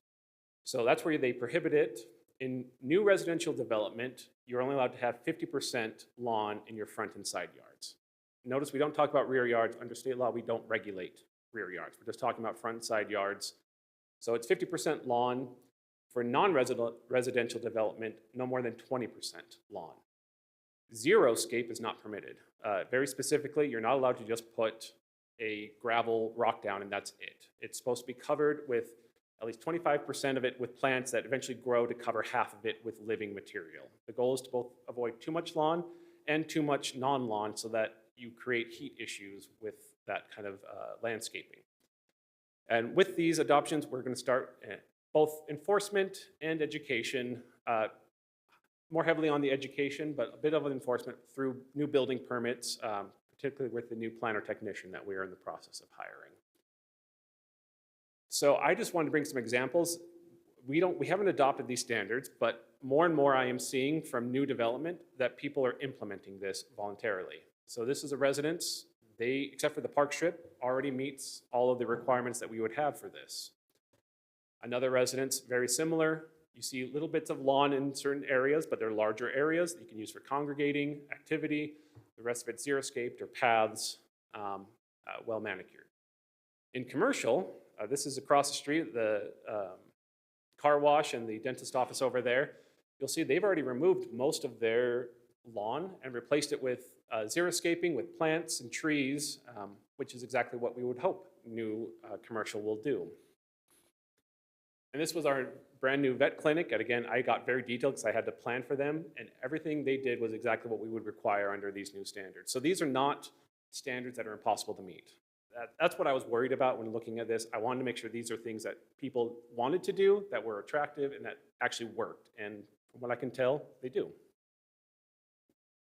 So that's where they prohibit it. In new residential development, you're only allowed to have 50% lawn in your front and side yards. Notice we don't talk about rear yards. Under state law, we don't regulate rear yards. We're just talking about front and side yards. So it's 50% lawn. For non-residential development, no more than 20% lawn. Xeriscape is not permitted. Very specifically, you're not allowed to just put a gravel rock down and that's it. It's supposed to be covered with at least 25% of it with plants that eventually grow to cover half of it with living material. The goal is to both avoid too much lawn and too much non-lawn so that you create heat issues with that kind of landscaping. And with these adoptions, we're going to start both enforcement and education, more heavily on the education, but a bit of an enforcement through new building permits, particularly with the new planner technician that we are in the process of hiring. So I just wanted to bring some examples. We haven't adopted these standards, but more and more I am seeing from new development that people are implementing this voluntarily. So this is a residence. They, except for the park strip, already meets all of the requirements that we would have for this. Another residence, very similar. You see little bits of lawn in certain areas, but they're larger areas that you can use for congregating, activity. The rest of it's xeriscaped or paths, well manicured. In commercial, this is across the street, the car wash and the dentist office over there. You'll see they've already removed most of their lawn and replaced it with xeriscaping with plants and trees, which is exactly what we would hope new commercial will do. And this was our brand new vet clinic. And again, I got very detailed because I had to plan for them. And everything they did was exactly what we would require under these new standards. So these are not standards that are impossible to meet. That's what I was worried about when looking at this. I wanted to make sure these are things that people wanted to do, that were attractive, and that actually worked. And from what I can tell, they do.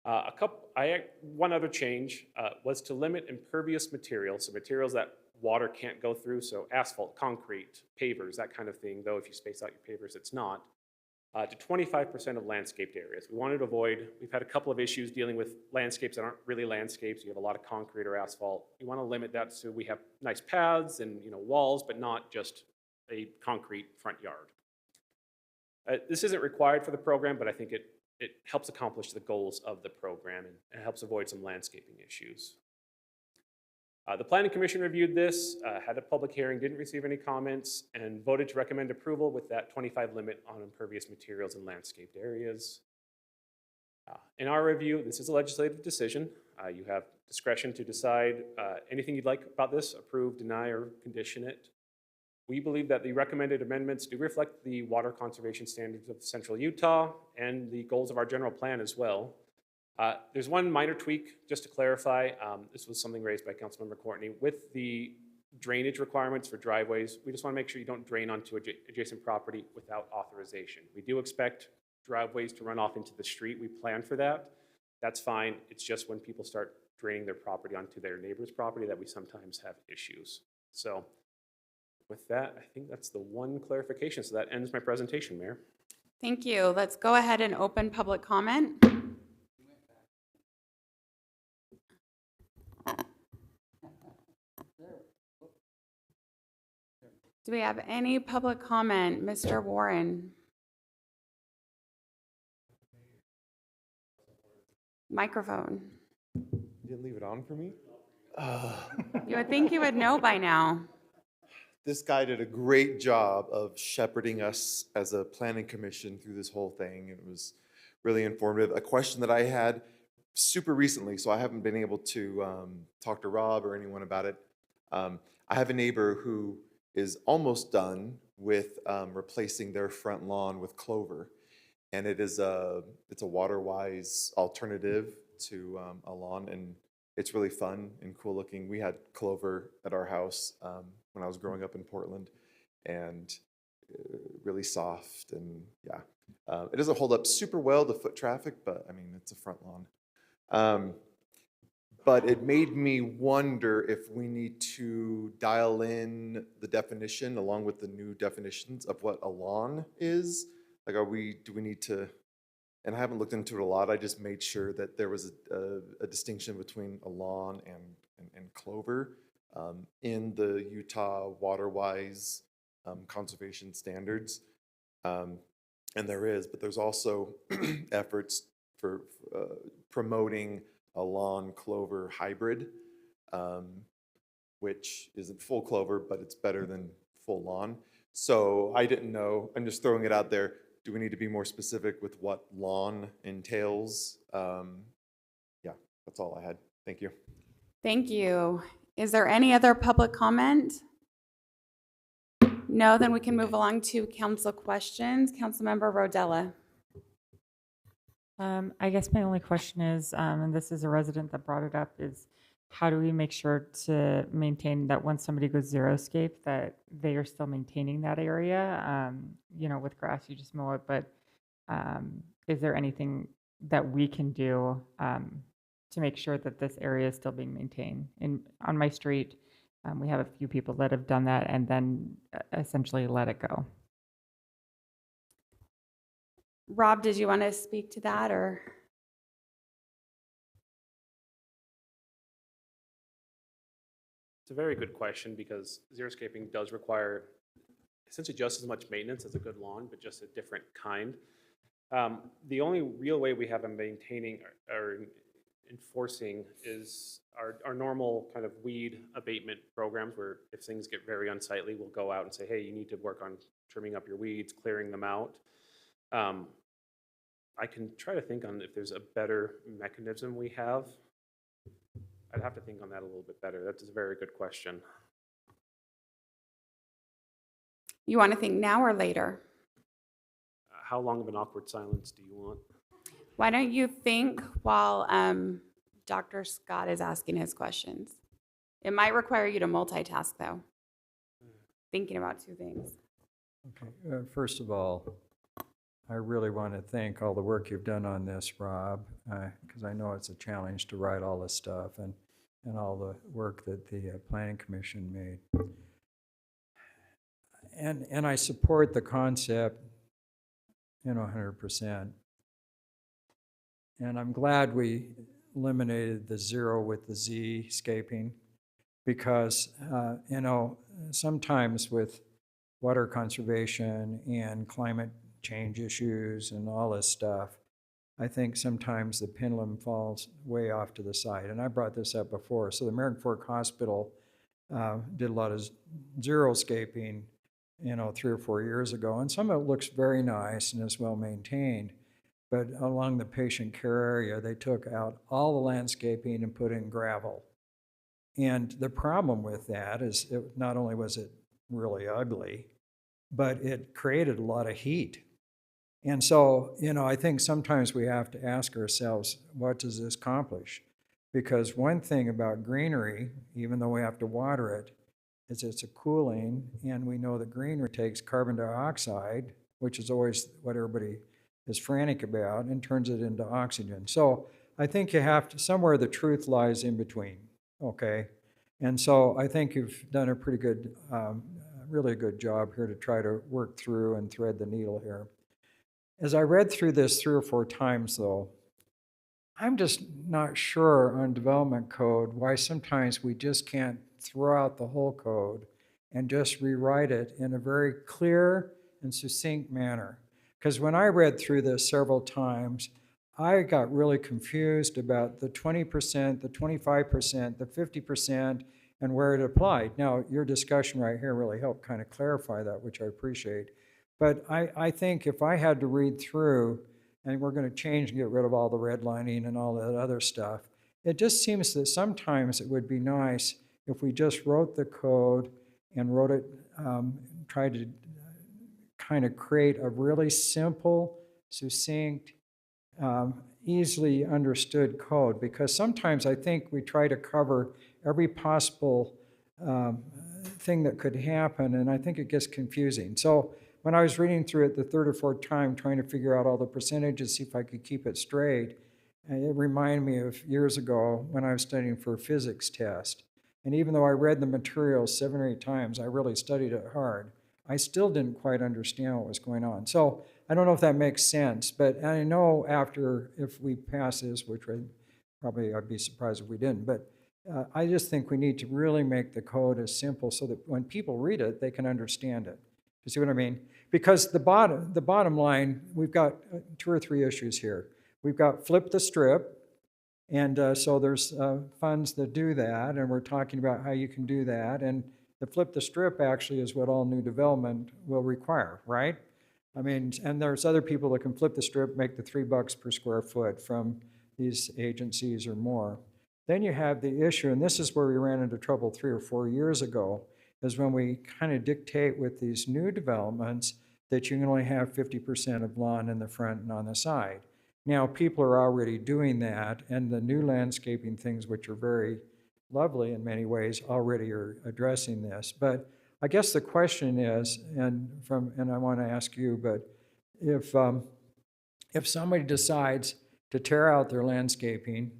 One other change was to limit impervious materials, so materials that water can't go through, so asphalt, concrete, pavers, that kind of thing, though if you space out your pavers, it's not, to 25% of landscaped areas. We wanted to avoid, we've had a couple of issues dealing with landscapes that aren't really landscapes. You have a lot of concrete or asphalt. You want to limit that so we have nice paths and walls, but not just a concrete front yard. This isn't required for the program, but I think it helps accomplish the goals of the program and helps avoid some landscaping issues. The Planning Commission reviewed this, had a public hearing, didn't receive any comments, and voted to recommend approval with that 25 limit on impervious materials in landscaped areas. In our review, this is a legislative decision. You have discretion to decide anything you'd like about this, approve, deny, or condition it. We believe that the recommended amendments do reflect the water conservation standards of Central Utah and the goals of our general plan as well. There's one minor tweak, just to clarify. This was something raised by Councilmember Courtney. With the drainage requirements for driveways, we just want to make sure you don't drain onto adjacent property without authorization. We do expect driveways to run off into the street. We plan for that. That's fine. It's just when people start draining their property onto their neighbor's property that we sometimes have issues. So with that, I think that's the one clarification. So that ends my presentation, Mayor. Thank you. Let's go ahead and open public comment. Do we have any public comment? Mr. Warren? Microphone. You didn't leave it on for me? You would think you would know by now. This guy did a great job of shepherding us as a planning commission through this whole thing. It was really informative. A question that I had super recently, so I haven't been able to talk to Rob or anyone about it. I have a neighbor who is almost done with replacing their front lawn with clover. And it's a water-wise alternative to a lawn, and it's really fun and cool looking. We had clover at our house when I was growing up in Portland, and really soft, and yeah. It doesn't hold up super well to foot traffic, but I mean, it's a front lawn. But it made me wonder if we need to dial in the definition along with the new definitions of what a lawn is. Like, do we need to, and I haven't looked into it a lot, I just made sure that there was a distinction between a lawn and clover in the Utah water-wise conservation standards. And there is, but there's also efforts for promoting a lawn clover hybrid, which isn't full clover, but it's better than full lawn. So I didn't know, I'm just throwing it out there. Do we need to be more specific with what lawn entails? Yeah, that's all I had. Thank you. Thank you. Is there any other public comment? No, then we can move along to council questions. Councilmember Rodella. I guess my only question is, and this is a resident that brought it up, is how do we make sure to maintain that when somebody goes xeriscape, that they are still maintaining that area? With grass, you just mow it, but is there anything that we can do to make sure that this area is still being maintained? On my street, we have a few people that have done that and then essentially let it go. Rob, did you want to speak to that, or? It's a very good question because xeriscaping does require essentially just as much maintenance as a good lawn, but just a different kind. The only real way we have in maintaining or enforcing is our normal kind of weed abatement programs, where if things get very unsightly, we'll go out and say, hey, you need to work on trimming up your weeds, clearing them out. I can try to think on if there's a better mechanism we have. I'd have to think on that a little bit better. That's a very good question. You want to think now or later? How long of an awkward silence do you want? Why don't you think while Dr. Scott is asking his questions? It might require you to multitask, though. Thinking about two things. Okay, first of all, I really want to thank all the work you've done on this, Rob, because I know it's a challenge to write all this stuff and all the work that the Planning Commission made. And I support the concept, 100%. And I'm glad we eliminated the zero with the Z scaping because, sometimes with water conservation and climate change issues and all this stuff, I think sometimes the pendulum falls way off to the side. And I brought this up before. So the American Fork Hospital did a lot of zero-scaping, 3 or 4 years ago. And some of it looks very nice and is well maintained. But along the patient care area, they took out all the landscaping and put in gravel. And the problem with that is not only was it really ugly, but it created a lot of heat. And so, I think sometimes we have to ask ourselves, what does this accomplish? Because one thing about greenery, even though we have to water it, is it's a cooling, and we know that greenery takes carbon dioxide, which is always what everybody is frantic about, and turns it into oxygen. So I think you have to, somewhere the truth lies in between, okay? And so I think you've done a pretty good, really good job here to try to work through and thread the needle here. As I read through this 3 or 4 times, though, I'm just not sure on development code why sometimes we just can't throw out the whole code and just rewrite it in a very clear and succinct manner. Because when I read through this several times, I got really confused about the 20%, the 25%, the 50%, and where it applied. Now, your discussion right here really helped kind of clarify that, which I appreciate. But I think if I had to read through, and we're going to change and get rid of all the redlining and all that other stuff, it just seems that sometimes it would be nice if we just wrote the code and wrote it, tried to kind of create a really simple, succinct, easily understood code. Because sometimes I think we try to cover every possible thing that could happen, and I think it gets confusing. So when I was reading through it the 3rd or 4th time, trying to figure out all the percentages, see if I could keep it straight, it reminded me of years ago when I was studying for a physics test. And even though I read the material 7 or 8 times, I really studied it hard, I still didn't quite understand what was going on. So I don't know if that makes sense, but I know after, if we pass this, which I'd be surprised if we didn't, but I just think we need to really make the code as simple so that when people read it, they can understand it. You see what I mean? Because the bottom line, we've got 2 or 3 issues here. We've got flip the strip, and so there's funds that do that, and we're talking about how you can do that. And the flip the strip actually is what all new development will require, right? I mean, and there's other people that can flip the strip, make the $3 per square foot from these agencies or more. Then you have the issue, and this is where we ran into trouble 3 or 4 years ago, is when we kind of dictate with these new developments that you can only have 50% of lawn in the front and on the side. Now, people are already doing that, and the new landscaping things, which are very lovely in many ways, already are addressing this. But I guess the question is, and I want to ask you, but if somebody decides to tear out their landscaping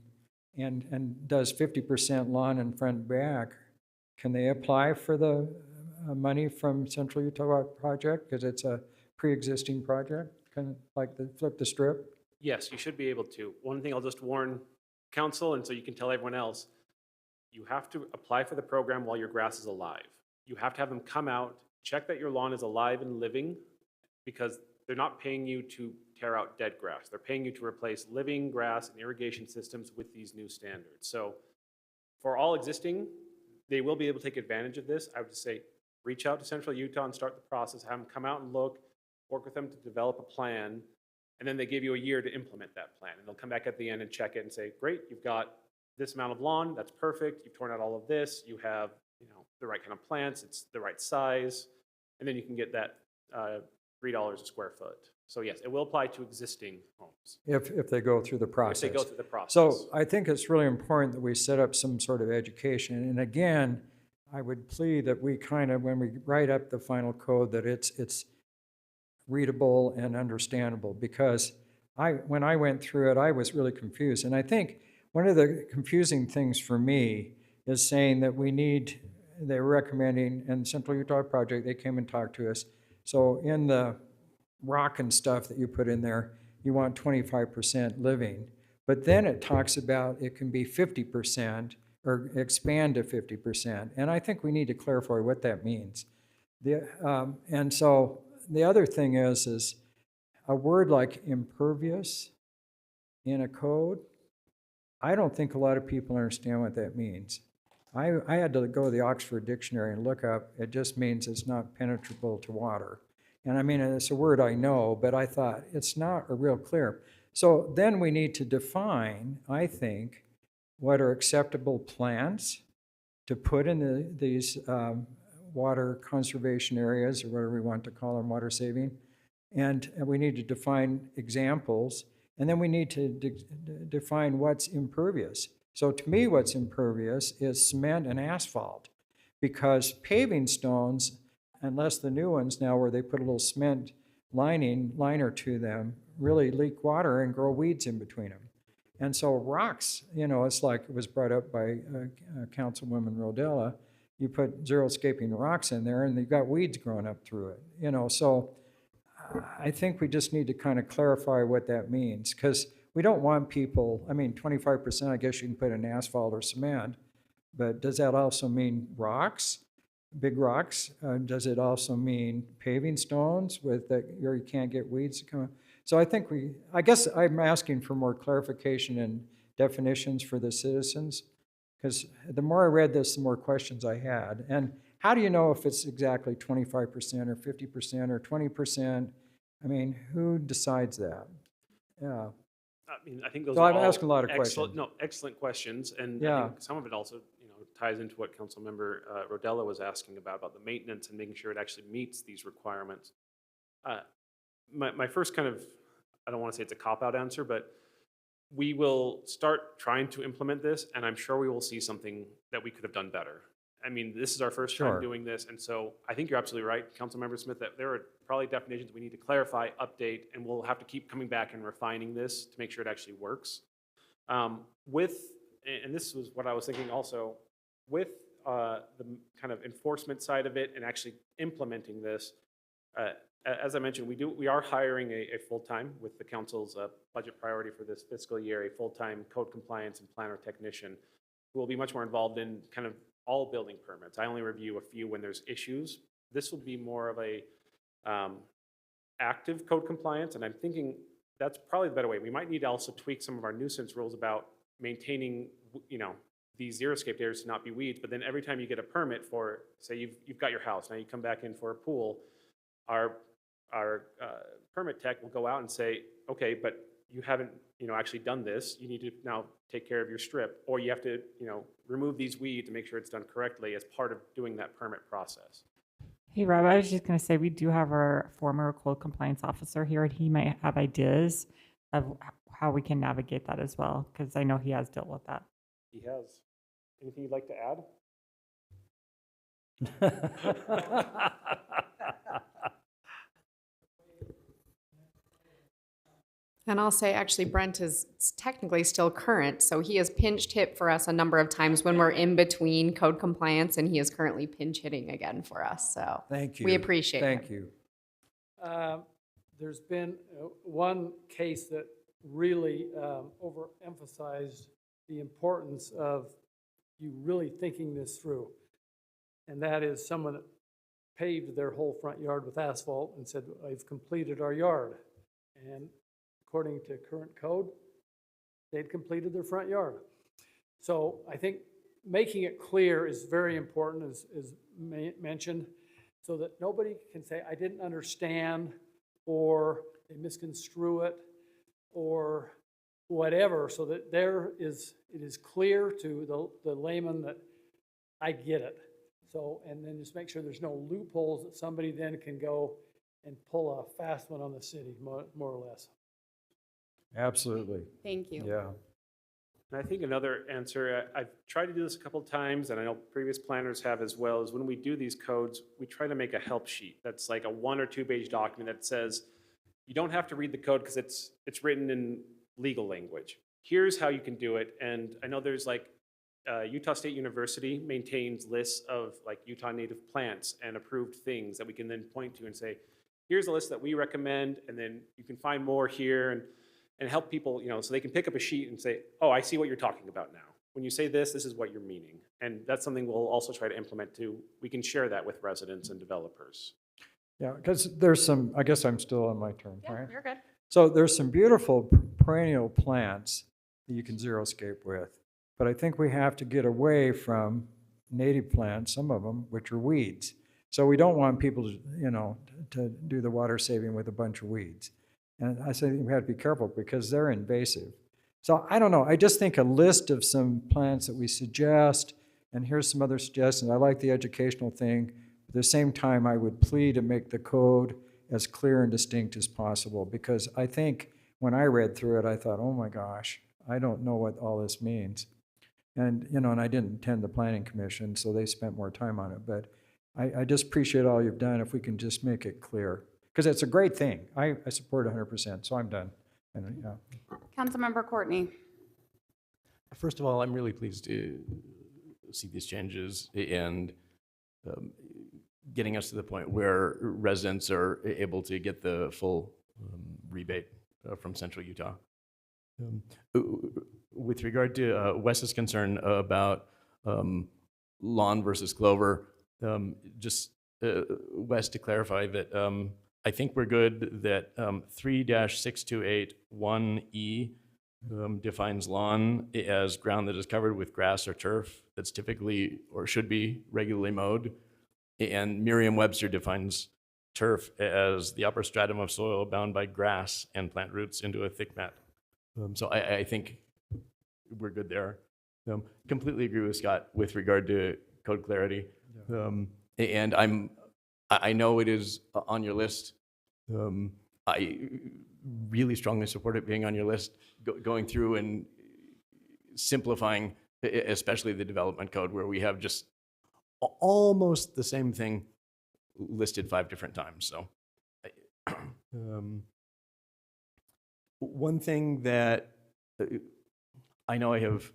and does 50% lawn in front and back, can they apply for the money from Central Utah Project because it's a pre-existing project, kind of like the flip the strip? Yes, you should be able to. One thing I'll just warn council, and so you can tell everyone else, you have to apply for the program while your grass is alive. You have to have them come out, check that your lawn is alive and living, because they're not paying you to tear out dead grass. They're paying you to replace living grass and irrigation systems with these new standards. So for all existing, they will be able to take advantage of this. I would just say, reach out to Central Utah and start the process, have them come out and look, work with them to develop a plan, and then they give you a year to implement that plan. And they'll come back at the end and check it and say, great, you've got this amount of lawn, that's perfect, you've torn out all of this, you have the right kind of plants, it's the right size, and then you can get that $3 a square foot. So yes, it will apply to existing homes. If they go through the process. If they go through the process. So I think it's really important that we set up some sort of education. And again, I would plead that we kind of, when we write up the final code, that it's readable and understandable, because when I went through it, I was really confused. And I think one of the confusing things for me is saying that they're recommending, in Central Utah Project, they came and talked to us. So in the rock and stuff that you put in there, you want 25% living. But then it talks about it can be 50% or expand to 50%. And I think we need to clarify what that means. And so the other thing is a word like impervious in a code, I don't think a lot of people understand what that means. I had to go to the Oxford Dictionary and look up, it just means it's not penetrable to water. And I mean, it's a word I know, but I thought it's not real clear. So then we need to define, I think, what are acceptable plants to put in these water conservation areas, or whatever we want to call them, water saving. And we need to define examples, and then we need to define what's impervious. So to me, what's impervious is cement and asphalt, because paving stones, unless the new ones now where they put a little cement liner to them, really leak water and grow weeds in between them. And so rocks, it's like it was brought up by Councilwoman Rodella, you put zero-scaping rocks in there and you've got weeds growing up through it. So I think we just need to kind of clarify what that means, because we don't want people, 25%, I guess you can put in asphalt or cement, but does that also mean rocks, big rocks? Does it also mean paving stones with that where you can't get weeds to come up? So I guess I'm asking for more clarification and definitions for the citizens, because the more I read this, the more questions I had. And how do you know if it's exactly 25% or 50% or 20%? Who decides that? Yeah. I think those So are I'm all asking a lot of excellent, questions. excellent questions. And Yeah. I think some of it also, ties into what Councilmember Rodella was asking about the maintenance and making sure it actually meets these requirements. My first kind of, I don't want to say it's a cop-out answer, but we will start trying to implement this, and I'm sure we will see something that we could have done better. This is our first time Sure. doing this, and so I think you're absolutely right, Councilmember Smith, that there are probably definitions we need to clarify, update, and we'll have to keep coming back and refining this to make sure it actually works. And this was what I was thinking also, with the kind of enforcement side of it and actually implementing this, as I mentioned, we are hiring a full-time, with the council's budget priority for this fiscal year, a full-time code compliance and planner technician who will be much more involved in kind of all building permits. I only review a few when there's issues. This will be more of a active code compliance, and I'm thinking that's probably the better way. We might need to also tweak some of our nuisance rules about maintaining, these zero-scaped areas to not be weeds, but then every time you get a permit for, say you've got your house, now you come back in for a pool, our permit tech will go out and say, okay, but you haven't, actually done this. You need to now take care of your strip, or you have to, remove these weeds to make sure it's done correctly as part of doing that permit process. Hey, Rob, I was just going to say, we do have our former code compliance officer here, and he might have ideas of how we can navigate that as well, because I know he has dealt with that. He has. Anything you'd like to add? And I'll say, actually, Brent is technically still current, so he has pinch hit for us a number of times when we're in between code compliance, and he is currently pinch hitting again for us, so. Thank you. We appreciate it. Thank you. There's been one case that really overemphasized the importance of you really thinking this through. And that is someone that paved their whole front yard with asphalt and said, I've completed our yard. And according to current code, they'd completed their front yard. So I think making it clear is very important, as mentioned, so that nobody can say, I didn't understand, or they misconstrue it, or whatever, so that it is clear to the layman that I get it. So, and then just make sure there's no loopholes that somebody then can go and pull a fast one on the city, more or less. Absolutely. Thank you. Yeah. And I think another answer, I've tried to do this a couple of times, and I know previous planners have as well, is when we do these codes, we try to make a help sheet that's like a 1 or 2 page document that says, you don't have to read the code because it's written in legal language. Here's how you can do it. And I know there's like Utah State University maintains lists of like Utah native plants and approved things that we can then point to and say, here's a list that we recommend, and then you can find more here and help people, you know, so they can pick up a sheet and say, oh, I see what you're talking about now. When you say this is what you're meaning. And that's something we'll also try to implement too. We can share that with residents and developers. Yeah, because there's some, I guess I'm still on my turn, right? You're good. So there's some beautiful perennial plants that you can xeriscape with. But I think we have to get away from native plants, some of them, which are weeds. So we don't want people to, you know, to do the water saving with a bunch of weeds. And I say we have to be careful because they're invasive. So I don't know, I just think a list of some plants that we suggest, and here's some other suggestions. I like the educational thing. At the same time, I would plead to make the code as clear and distinct as possible, because I think when I read through it, I thought, oh my gosh, I don't know what all this means. And, you know, and I didn't attend the planning commission, so they spent more time on it. But I just appreciate all you've done if we can just make it clear. Because it's a great thing. I support 100%, so I'm done. And, yeah. Councilmember Courtney. First of all, I'm really pleased to see these changes and getting us to the point where residents are able to get the full rebate from Central Utah. With regard to Wes's concern about lawn versus clover, just Wes, to clarify that I think we're good that 3-6281E defines lawn as ground that is covered with grass or turf that's typically or should be regularly mowed. And Merriam-Webster defines turf as the upper stratum of soil bound by grass and plant roots into a thick mat. So I think we're good there. Completely agree with Scott with regard to code clarity. And I know it is on your list. I really strongly support it being on your list, going through and simplifying, especially the development code, where we have just almost the same thing listed 5 different times. So one thing that I know I have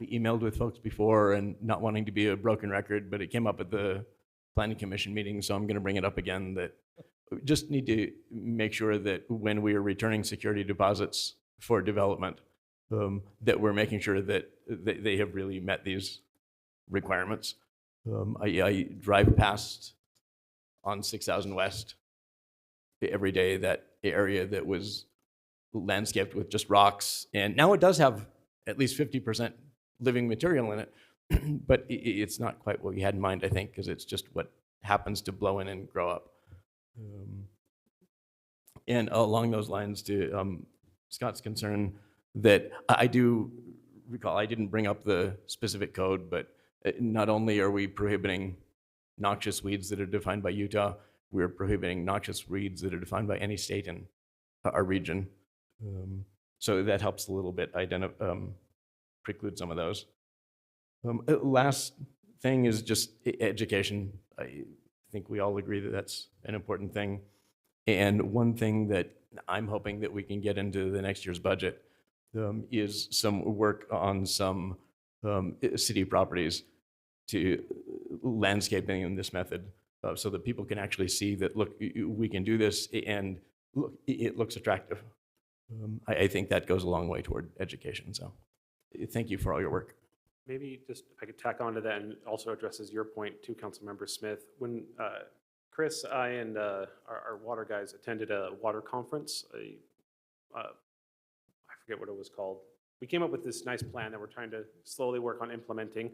emailed with folks before, and not wanting to be a broken record, but it came up at the planning commission meeting, so I'm going to bring it up again, that we just need to make sure that when we are returning security deposits for development, that we're making sure that they have really met these requirements. I drive past on 6000 West every day, that area that was landscaped with just rocks, and now it does have at least 50% living material in it, but it's not quite what we had in mind, I think, because it's just what happens to blow in and grow up. And along those lines, to Scott's concern, that I do recall, I didn't bring up the specific code, but not only are we prohibiting noxious weeds that are defined by Utah, we're prohibiting noxious weeds that are defined by any state in our region. So that helps a little bit preclude some of those. Last thing is just education. I think we all agree that that's an important thing. And one thing that I'm hoping that we can get into the next year's budget is some work on some city properties to landscaping in this method, so that people can actually see that, look, we can do this, and look, it looks attractive. I think that goes a long way toward education. So thank you for all your work. Maybe just I could tack on to that and also addresses your point too, Councilmember Smith. When Chris, I, and our water guys attended a water conference, I forget what it was called. We came up with this nice plan that we're trying to slowly work on implementing.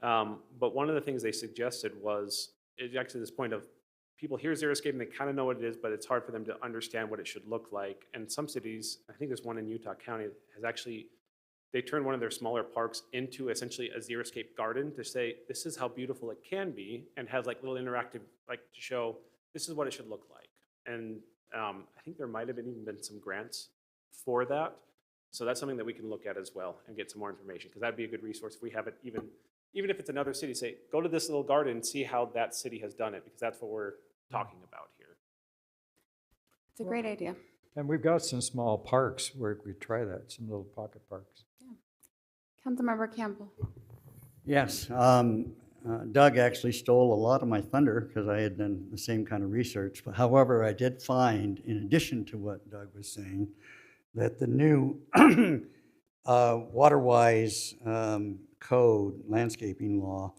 But one of the things they suggested was, actually this point of people hear xeriscape and they kind of know what it is, but it's hard for them to understand what it should look like. And some cities, I think there's one in Utah County, has actually, they turned one of their smaller parks into essentially a xeriscape garden to say, this is how beautiful it can be, and has like little interactive, like to show, this is what it should look like. And I think there might have even been some grants for that. So that's something that we can look at as well and get some more information, because that'd be a good resource if we have it, even if it's another city, say, go to this little garden and see how that city has done it, because that's what we're talking about here. It's a great idea. And we've got some small parks where we try that, some little pocket parks. Councilmember Campbell. Yes, Doug actually stole a lot of my thunder because I had done the same kind of research. But however, I did find, in addition to what Doug was saying, that the new water-wise code, landscaping law,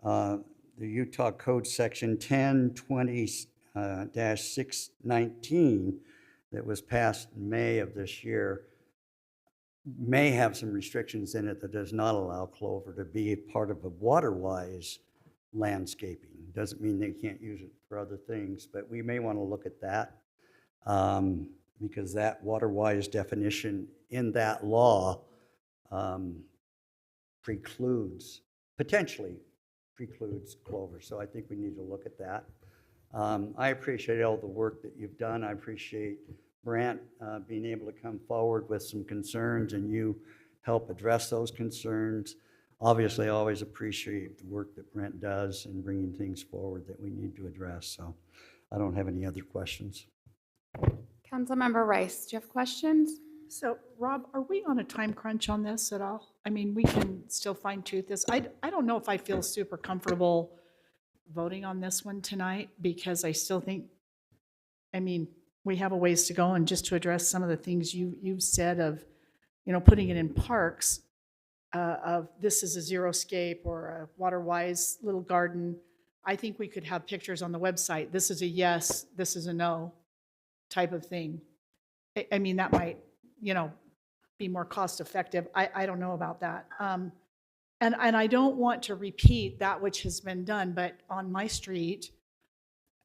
the Utah Code Section 1020-619 that was passed in May of this year may have some restrictions in it that does not allow clover to be part of a water-wise landscaping. Doesn't mean they can't use it for other things, but we may want to look at that because that water-wise definition in that law potentially precludes clover. So I think we need to look at that. I appreciate all the work that you've done. I appreciate Brent being able to come forward with some concerns and you help address those concerns. Obviously, I always appreciate the work that Brent does in bringing things forward that we need to address. So I don't have any other questions. Councilmember Rice, do you have questions? So Rob, are we on a time crunch on this at all? I mean, we can still fine tooth this. I don't know if I feel super comfortable voting on this one tonight because I still think, I mean, we have a ways to go, and just to address some of the things you've said of, you know, putting it in parks, of this is a xeriscape or a water-wise little garden. I think we could have pictures on the website. This is a yes, this is a no type of thing. I mean, that might, you know, be more cost effective. I don't know about that. And I don't want to repeat that which has been done, but on my street,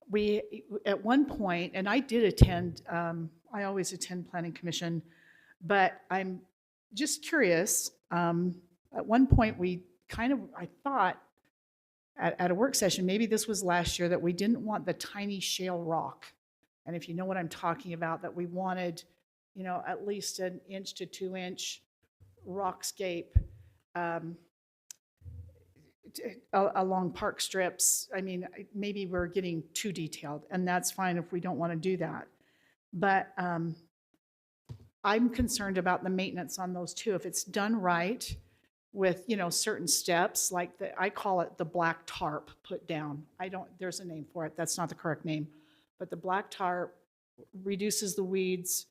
we, at one point, and I did attend, I always attend Planning Commission, but I'm just curious. At one point, we kind of, I thought, at a work session, maybe this was last year, that we didn't want the tiny shale rock. And if you know what I'm talking about, that we wanted, you know, at least an 1 to 2 inch rockscape along park strips. I mean, maybe we're getting too detailed, and that's fine if we don't want to do that. But I'm concerned about the maintenance on those too. If it's done right with, you know, certain steps, like I call it the black tarp put down. There's a name for it. That's not the correct name. But the black tarp reduces the weeds,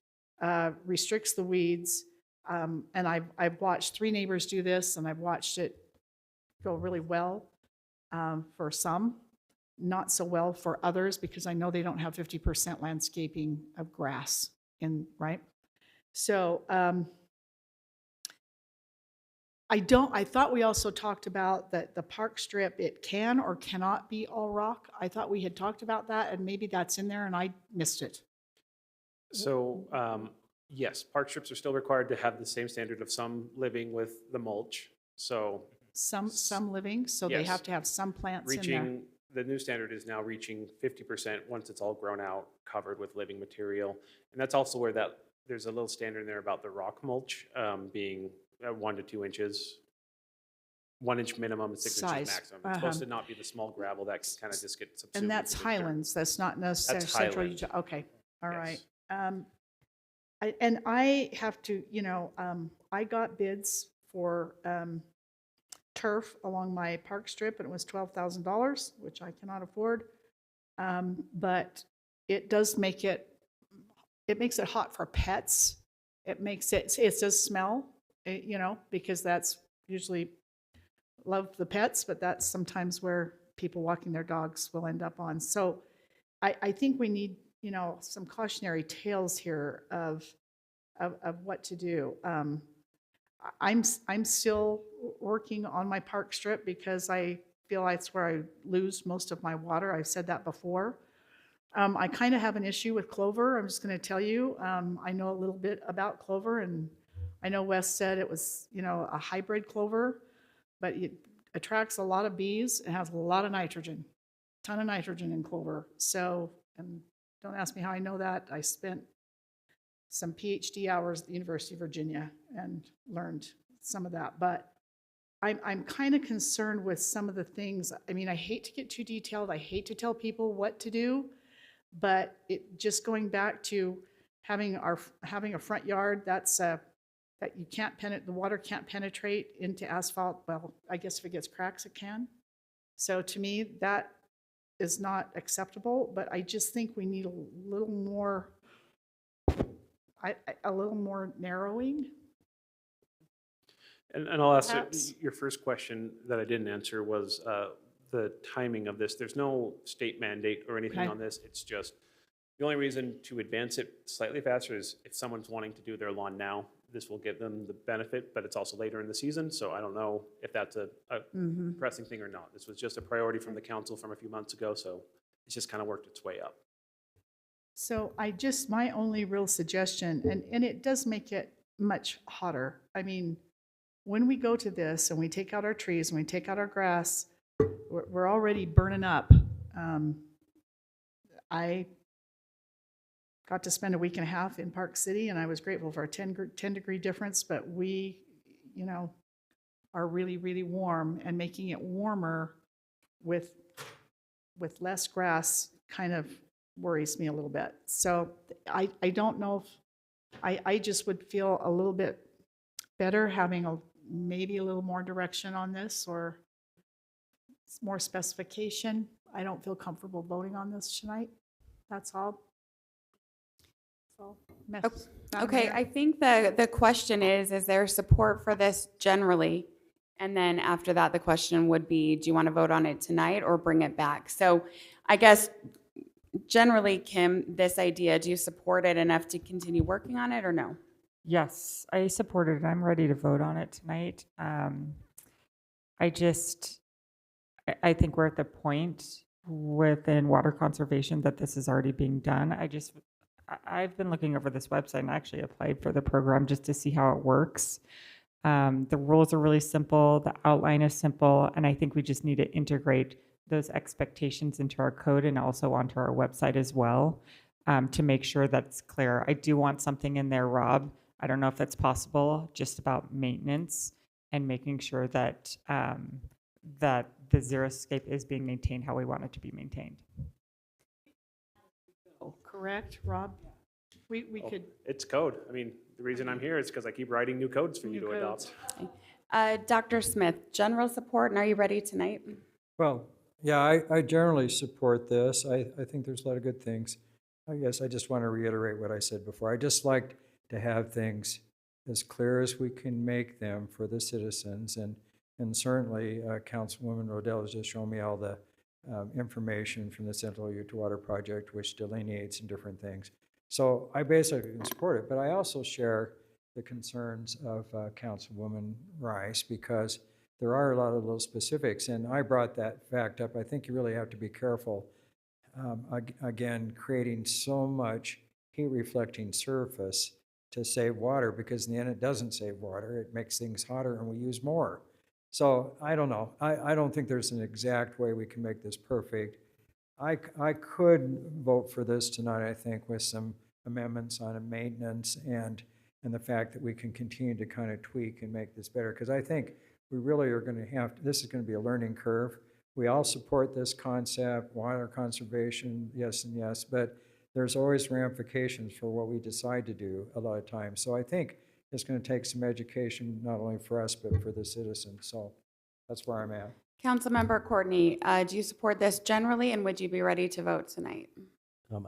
restricts the weeds. And I've watched 3 neighbors do this, and I've watched it go really well for some, not so well for others, because I know they don't have 50% landscaping of grass in, right? So I thought we also talked about that the park strip, it can or cannot be all rock. I thought we had talked about that, and maybe that's in there and I missed it. So yes, park strips are still required to have the same standard of some living with the mulch. So Some living, so they Yes. have to have some plants in there. reaching, the new standard is now reaching 50% once it's all grown out, covered with living material. And that's also where there's a little standard in there about the rock mulch being 1 to 2 inches. 1 inch minimum and 6 Size. inches maximum. It's supposed to not be the small gravel that can kind of just get subsumed. And that's into the dirt. Highlands, that's not necessarily Central Highland. Utah. Okay, all right. Yes. And I have to, you know, I got bids for turf along my park strip, and it was $12,000, which I cannot afford. But it does make it makes it hot for pets. It does smell, you know, because that's usually, love the pets, but that's sometimes where people walking their dogs will end up on. So I think we need, you know, some cautionary tales here of what to do. I'm still working on my park strip because I feel that's where I lose most of my water. I've said that before. I kind of have an issue with clover. I'm just going to tell you. I know a little bit about clover, and I know Wes said it was, you know, a hybrid clover, but it attracts a lot of bees and has a lot of nitrogen, ton of nitrogen in clover. So, and don't ask me how I know that. I spent some PhD hours at the University of Virginia and learned some of that. But I'm kind of concerned with some of the things. I mean, I hate to get too detailed. I hate to tell people what to do, but it just going back to having a front yard that's that you can't the water can't penetrate into asphalt. Well, I guess if it gets cracks, it can. So to me, that is not acceptable. But I just think we need a little more, a little more narrowing. And I'll ask Perhaps. your first question that I didn't answer was the timing of this. There's no state mandate or anything Okay. on this. It's just, the only reason to advance it slightly faster is if someone's wanting to do their lawn now, this will give them the benefit, but it's also later in the season. So I don't know if that's a pressing thing or not. This was just a priority from the council from a few months ago. So it's just kind of worked its way up. So my only real suggestion, and it does make it much hotter. I mean, when we go to this and we take out our trees and we take out our grass, we're already burning up. I got to spend a week and a half in Park City, and I was grateful for a 10-degree difference, but we, are really, really warm, and making it warmer with less grass kind of worries me a little bit. So I don't know if, I just would feel a little bit better having maybe a little more direction on this, or more specification. I don't feel comfortable voting on this tonight. That's all. So, Madam Okay, Mayor. I think the question is there support for this generally? And then after that, the question would be, do you want to vote on it tonight or bring it back? So I guess generally, Kim, this idea, do you support it enough to continue working on it or no? Yes, I support it. I'm ready to vote on it tonight. I think we're at the point within water conservation that this is already being done. I've been looking over this website and actually applied for the program just to see how it works. The rules are really simple, the outline is simple, and I think we just need to integrate those expectations into our code and also onto our website as well, to make sure that's clear. I do want something in there, Rob. I don't know if that's possible, just about maintenance and making sure that that the xeriscape is being maintained how we want it to be maintained. Correct, Rob? We could. It's code. I mean, the reason I'm here is because I keep writing new codes for you to codes. adopt. Dr. Smith, general support, and are you ready tonight? Well, yeah, I generally support this. I think there's a lot of good things. I guess I just want to reiterate what I said before. I just like to have things as clear as we can make them for the citizens. And certainly, Councilwoman Rodell has just shown me all the information from the Central Utah Water Project, which delineates some different things. So I basically can support it, but I also share the concerns of Councilwoman Rice, because there are a lot of little specifics, and I brought that fact up. I think you really have to be careful, again, creating so much heat reflecting surface to save water, because in the end it doesn't save water. It makes things hotter and we use more. So I don't know. I don't think there's an exact way we can make this perfect. I could vote for this tonight, I think, with some amendments on maintenance and the fact that we can continue to kind of tweak and make this better. Because I think we really are going to have to, this is going to be a learning curve. We all support this concept, water conservation, yes and yes, but there's always ramifications for what we decide to do a lot of times. So I think it's going to take some education, not only for us, but for the citizens. So that's where I'm at. Councilmember Courtney, do you support this generally, and would you be ready to vote tonight?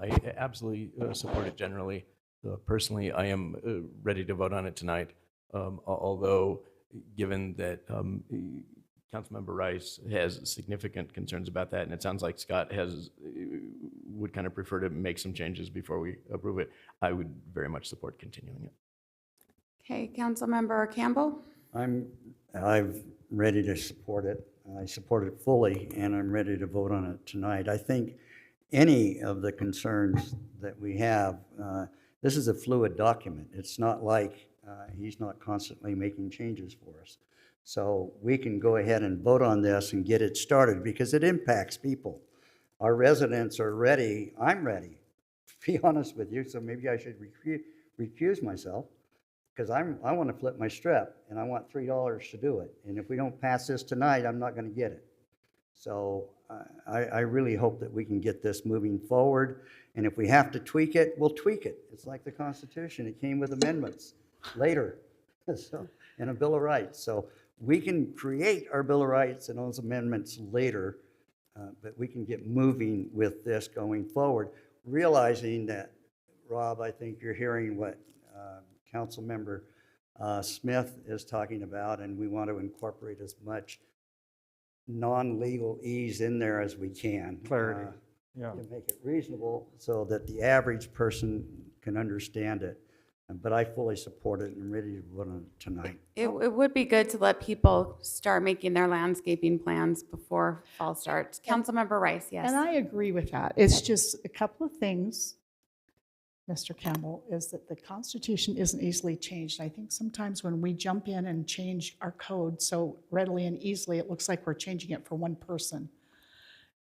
I absolutely support it generally. Personally, I am ready to vote on it tonight, although given that Councilmember Rice has significant concerns about that, and it sounds like Scott would kind of prefer to make some changes before we approve it, I would very much support continuing it. Okay, Councilmember Campbell? I'm ready to support it. I support it fully, and I'm ready to vote on it tonight. I think any of the concerns that we have, this is a fluid document. It's not like he's not constantly making changes for us. So we can go ahead and vote on this and get it started, because it impacts people. Our residents are ready. I'm ready, to be honest with you, so maybe I should recuse myself because I want to flip my strip and I want $3 to do it. And if we don't pass this tonight, I'm not going to get it. So I really hope that we can get this moving forward. And if we have to tweak it, we'll tweak it. It's like the Constitution. It came with amendments later, so, and a Bill of Rights. So we can create our Bill of Rights and those amendments later, but we can get moving with this going forward, realizing that, Rob, I think you're hearing what Councilmember Smith is talking about, and we want to incorporate as much non-legal ease in there as we can. Clarity, yeah. To make it reasonable so that the average person can understand it. But I fully support it and I'm ready to vote on it tonight. It would be good to let people start making their landscaping plans before fall starts. Councilmember Rice, yes. And I agree with that. It's just a couple of things, Mr. Campbell, is that the Constitution isn't easily changed. I think sometimes when we jump in and change our code so readily and easily, it looks like we're changing it for one person.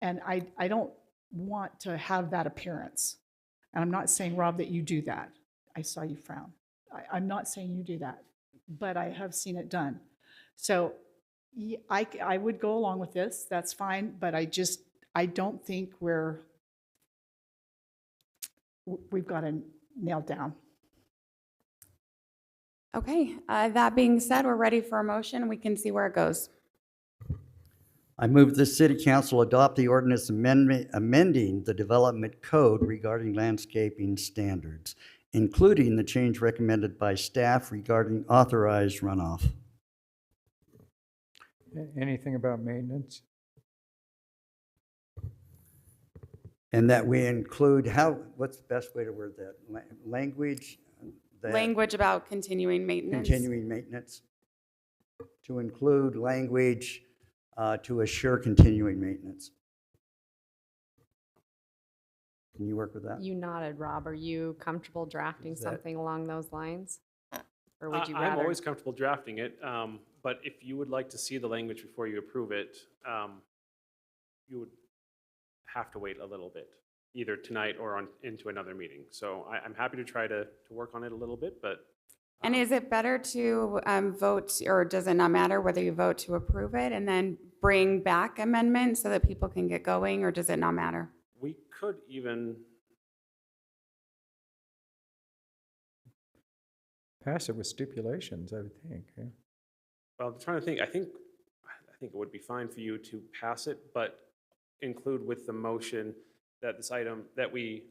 And I don't want to have that appearance. And I'm not saying, Rob, that you do that. I saw you frown. I'm not saying you do that, but I have seen it done. So I would go along with this. That's fine, but I don't think we've got it nailed down. Okay, that being said, we're ready for a motion. We can see where it goes. I move the City Council adopt the ordinance amending the development code regarding landscaping standards, including the change recommended by staff regarding authorized runoff. Anything about maintenance? And that we include what's the best way to word that? Language? Language about continuing maintenance. Continuing maintenance. To include language to assure continuing maintenance. Can you work with that? You nodded, Rob. Are you comfortable drafting something along those lines? Or would you rather? I'm always comfortable drafting it, but if you would like to see the language before you approve it, you would have to wait a little bit, either tonight or into another meeting. So I'm happy to try to work on it a little bit, but. And is it better to vote, or does it not matter whether you vote to approve it and then bring back amendments so that people can get going, or does it not matter? We could even. Pass it with stipulations, I would think. Yeah. Well, I'm trying to think. I think it would be fine for you to pass it, but include with the motion that this item, that we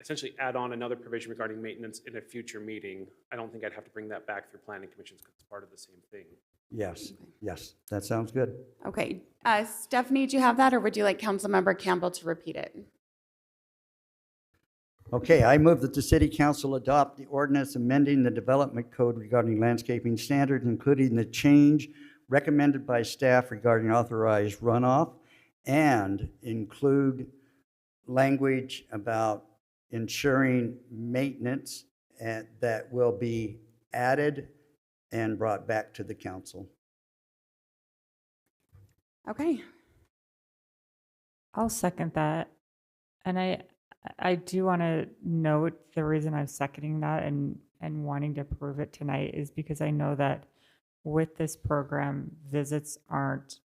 essentially add on another provision regarding maintenance in a future meeting. I don't think I'd have to bring that back through planning commissions because it's part of the same thing. Yes, yes, that sounds good. Okay, Stephanie, do you have that, or would you like Councilmember Campbell to repeat it? Okay, I move that the City Council adopt the ordinance amending the development code regarding landscaping standards, including the change recommended by staff regarding authorized runoff, and include language about ensuring maintenance that will be added and brought back to the council. Okay. I'll second that. And I do want to note the reason I'm seconding that and wanting to approve it tonight is because I know that with this program, visits aren't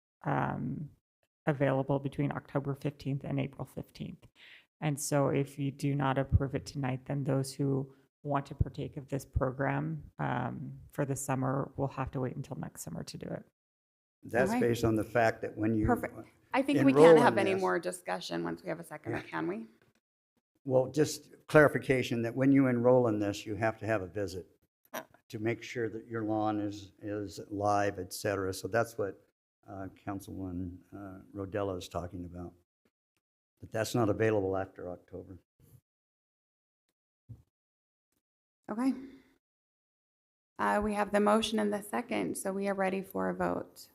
available between October 15th and April 15th. And so if you do not approve it tonight, then those who want to partake of this program for the summer will have to wait until next summer to do it. That's Okay. based on the fact that when you Perfect. I think we enroll can't in have any this- more discussion once we have a second, can we? Well, just clarification that when you enroll in this, you have to have a visit to make sure that your lawn is live, et cetera. So that's what Councilwoman Rodella is talking about. But that's not available after October. Okay. We have the motion and the second, so we are ready for a vote.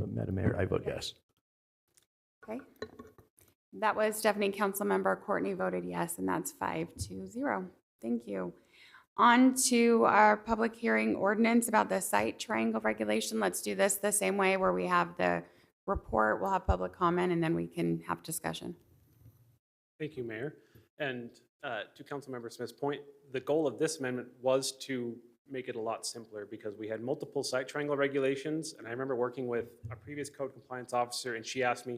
Madam Mayor, I vote yes. Okay. That was Stephanie. Councilmember Courtney voted yes, and that's 5-0. Thank you. On to our public hearing ordinance about the site triangle regulation. Let's do this the same way where we have the report, we'll have public comment, and then we can have discussion. Thank you, Mayor. And to Councilmember Smith's point, the goal of this amendment was to make it a lot simpler because we had multiple site triangle regulations. And I remember working with a previous code compliance officer and she asked me,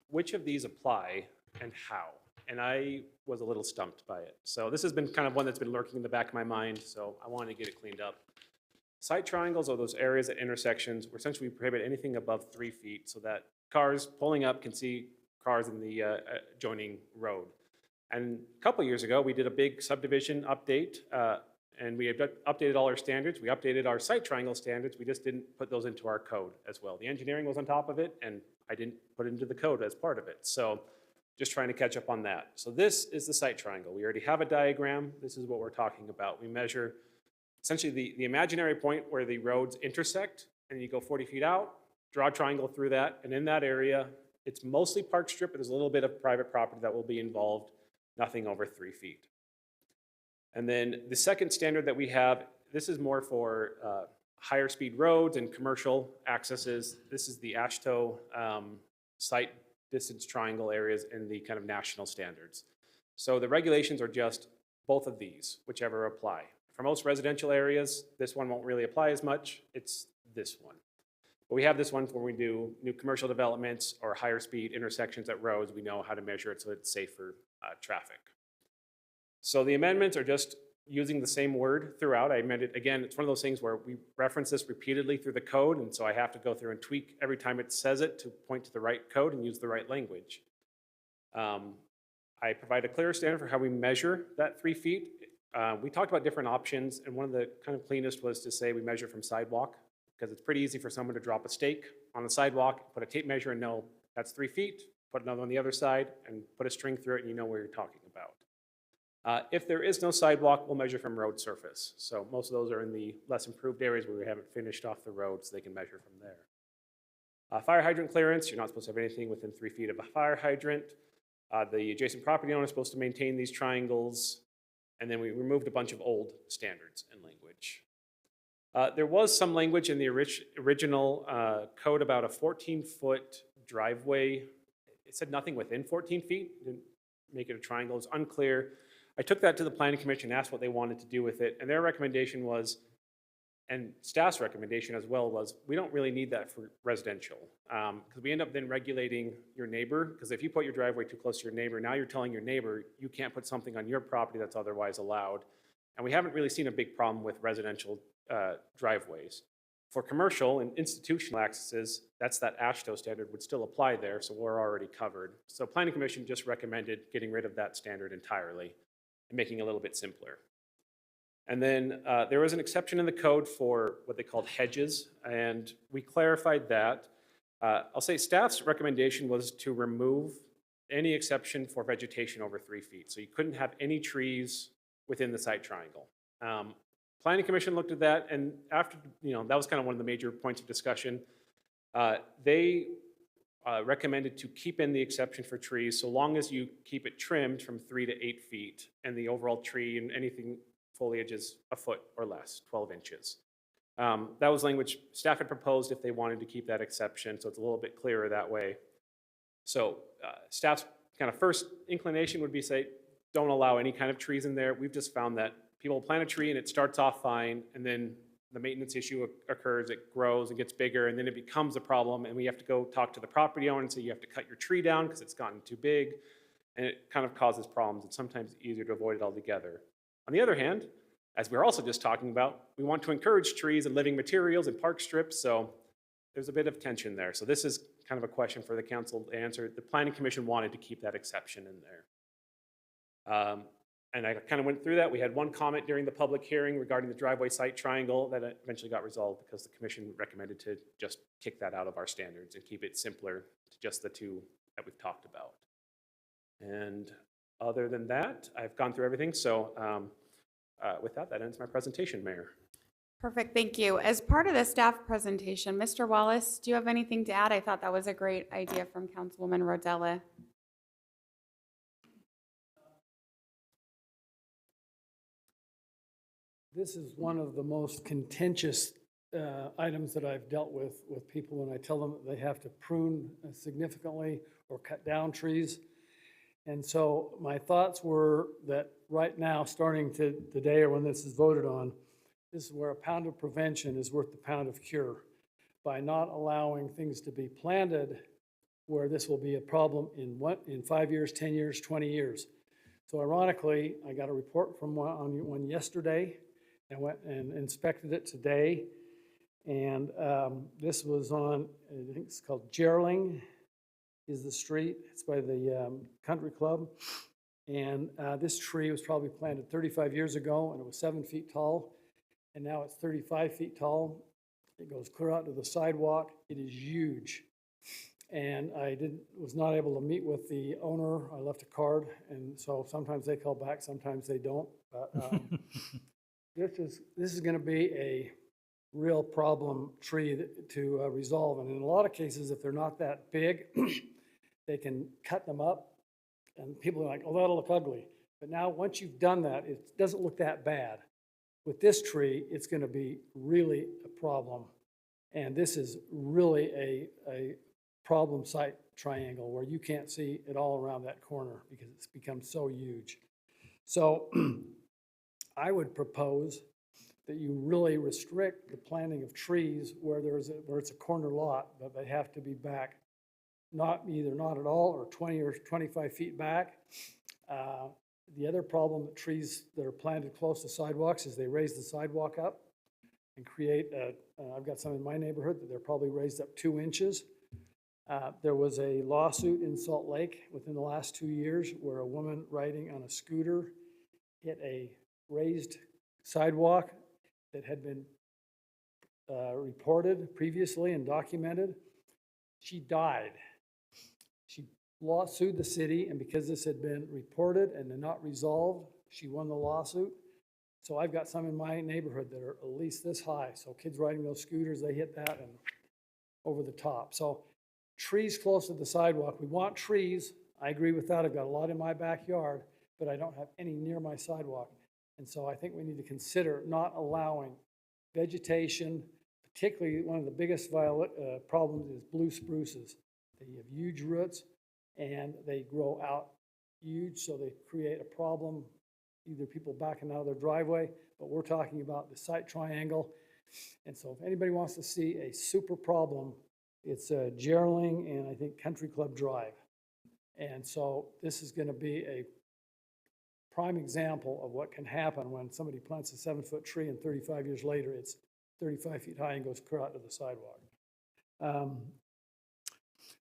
which of these apply and how? And I was a little stumped by it. So this has been kind of one that's been lurking in the back of my mind. So I wanted to get it cleaned up. Site triangles are those areas at intersections where essentially we prohibit anything above 3 feet so that cars pulling up can see cars in the adjoining road. And a couple of years ago, we did a big subdivision update, and we updated all our standards. We updated our site triangle standards. We just didn't put those into our code as well. The engineering was on top of it, and I didn't put it into the code as part of it. So just trying to catch up on that. So this is the site triangle. We already have a diagram. This is what we're talking about. We measure essentially the imaginary point where the roads intersect, and you go 40 feet out, draw a triangle through that, and in that area, it's mostly park strip, but there's a little bit of private property that will be involved, nothing over 3 feet. And then the second standard that we have, this is more for higher speed roads and commercial accesses. This is the AASHTO site distance triangle areas and the kind of national standards. So the regulations are just both of these, whichever apply. For most residential areas, this one won't really apply as much. It's this one. But we have this one for when we do new commercial developments or higher speed intersections at roads. We know how to measure it so it's safe for traffic. So the amendments are just using the same word throughout. I amended, again, it's one of those things where we reference this repeatedly through the code, and so I have to go through and tweak every time it says it to point to the right code and use the right language. I provide a clearer standard for how we measure that 3 feet. We talked about different options, and one of the kind of cleanest was to say we measure from sidewalk, because it's pretty easy for someone to drop a stake on the sidewalk, put a tape measure and know that's 3 feet, put another on the other side, and put a string through it, and you know where you're talking about. If there is no sidewalk, we'll measure from road surface. So most of those are in the less improved areas where we haven't finished off the road, so they can measure from there. Fire hydrant clearance, you're not supposed to have anything within 3 feet of a fire hydrant. The adjacent property owner is supposed to maintain these triangles. And then we removed a bunch of old standards and language. There was some language in the original code about a 14-foot driveway. It said nothing within 14 feet, didn't make it a triangle, it was unclear. I took that to the Planning Commission, asked what they wanted to do with it, and their recommendation was, and staff's recommendation as well was, we don't really need that for residential. Because we end up then regulating your neighbor, because if you put your driveway too close to your neighbor, now you're telling your neighbor you can't put something on your property that's otherwise allowed. And we haven't really seen a big problem with residential driveways. For commercial and institutional accesses, that's that AASHTO standard would still apply there, so we're already covered. So Planning Commission just recommended getting rid of that standard entirely and making it a little bit simpler. And then there was an exception in the code for what they called hedges, and we clarified that. I'll say staff's recommendation was to remove any exception for vegetation over 3 feet. So you couldn't have any trees within the site triangle. Planning Commission looked at that, and after, that was kind of one of the major points of discussion. They recommended to keep in the exception for trees so long as you keep it trimmed from 3 to 8 feet, and the overall tree and anything foliage is a foot or less, 12 inches. That was language staff had proposed if they wanted to keep that exception, so it's a little bit clearer that way. So staff's kind of first inclination would be say, don't allow any kind of trees in there. We've just found that people plant a tree and it starts off fine, and then the maintenance issue occurs, it grows and gets bigger, and then it becomes a problem, and we have to go talk to the property owner and say you have to cut your tree down because it's gotten too big, and it kind of causes problems. It's sometimes easier to avoid it altogether. On the other hand, as we're also just talking about, we want to encourage trees and living materials and park strips, so there's a bit of tension there. So this is kind of a question for the council to answer. The Planning Commission wanted to keep that exception in there. And I kind of went through that. We had one comment during the public hearing regarding the driveway site triangle that eventually got resolved because the commission recommended to just kick that out of our standards and keep it simpler to just the two that we've talked about. And other than that, I've gone through everything. So with that, that ends my presentation, Mayor. Perfect, thank you. As part of the staff presentation, Mr. Wallace, do you have anything to add? I thought that was a great idea from Councilwoman Rodella. this is one of the most contentious items that I've dealt with people when I tell them that they have to prune significantly or cut down trees. And so my thoughts were that right now, starting today or when this is voted on, this is where a pound of prevention is worth the pound of cure, by not allowing things to be planted where this will be a problem in 5 years, 10 years, 20 years. So ironically, I got a report from one yesterday and went and inspected it today. And this was on, I think it's called Gerling is the street. It's by the country club. And this tree was probably planted 35 years ago, and it was 7 feet tall. And now it's 35 feet tall. It goes clear out to the sidewalk. It is huge. And I was not able to meet with the owner. I left a card, and so sometimes they call back, sometimes they don't. But this is going to be a real problem tree to resolve. And in a lot of cases, if they're not that big, they can cut them up, and people are like, oh, that'll look ugly. But now, once you've done that, it doesn't look that bad. With this tree, it's going to be really a problem. And this is really a problem site triangle where you can't see it all around that corner because it's become so huge. So I would propose that you really restrict the planting of trees where it's a corner lot, but they have to be back, either not at all or 20 or 25 feet back. The other problem with trees that are planted close to sidewalks is they raise the sidewalk up and create I've got some in my neighborhood that they're probably raised up 2 inches. There was a lawsuit in Salt Lake within the last 2 years where a woman riding on a scooter hit a raised sidewalk that had been reported previously and documented. She died. She sued the city, and because this had been reported and not resolved, she won the lawsuit. So I've got some in my neighborhood that are at least this high. So kids riding those scooters, they hit that and over the top. So trees close to the sidewalk. We want trees. I agree with that. I've got a lot in my backyard, but I don't have any near my sidewalk. And so I think we need to consider not allowing vegetation, particularly one of the biggest problems is blue spruces. They have huge roots and they grow out huge, so they create a problem, either people backing out of their driveway, but we're talking about the site triangle. And so if anybody wants to see a super problem, it's Gerling and I think Country Club Drive. And so this is going to be a prime example of what can happen when somebody plants a 7-foot tree and 35 years later it's 35 feet high and goes clear out to the sidewalk.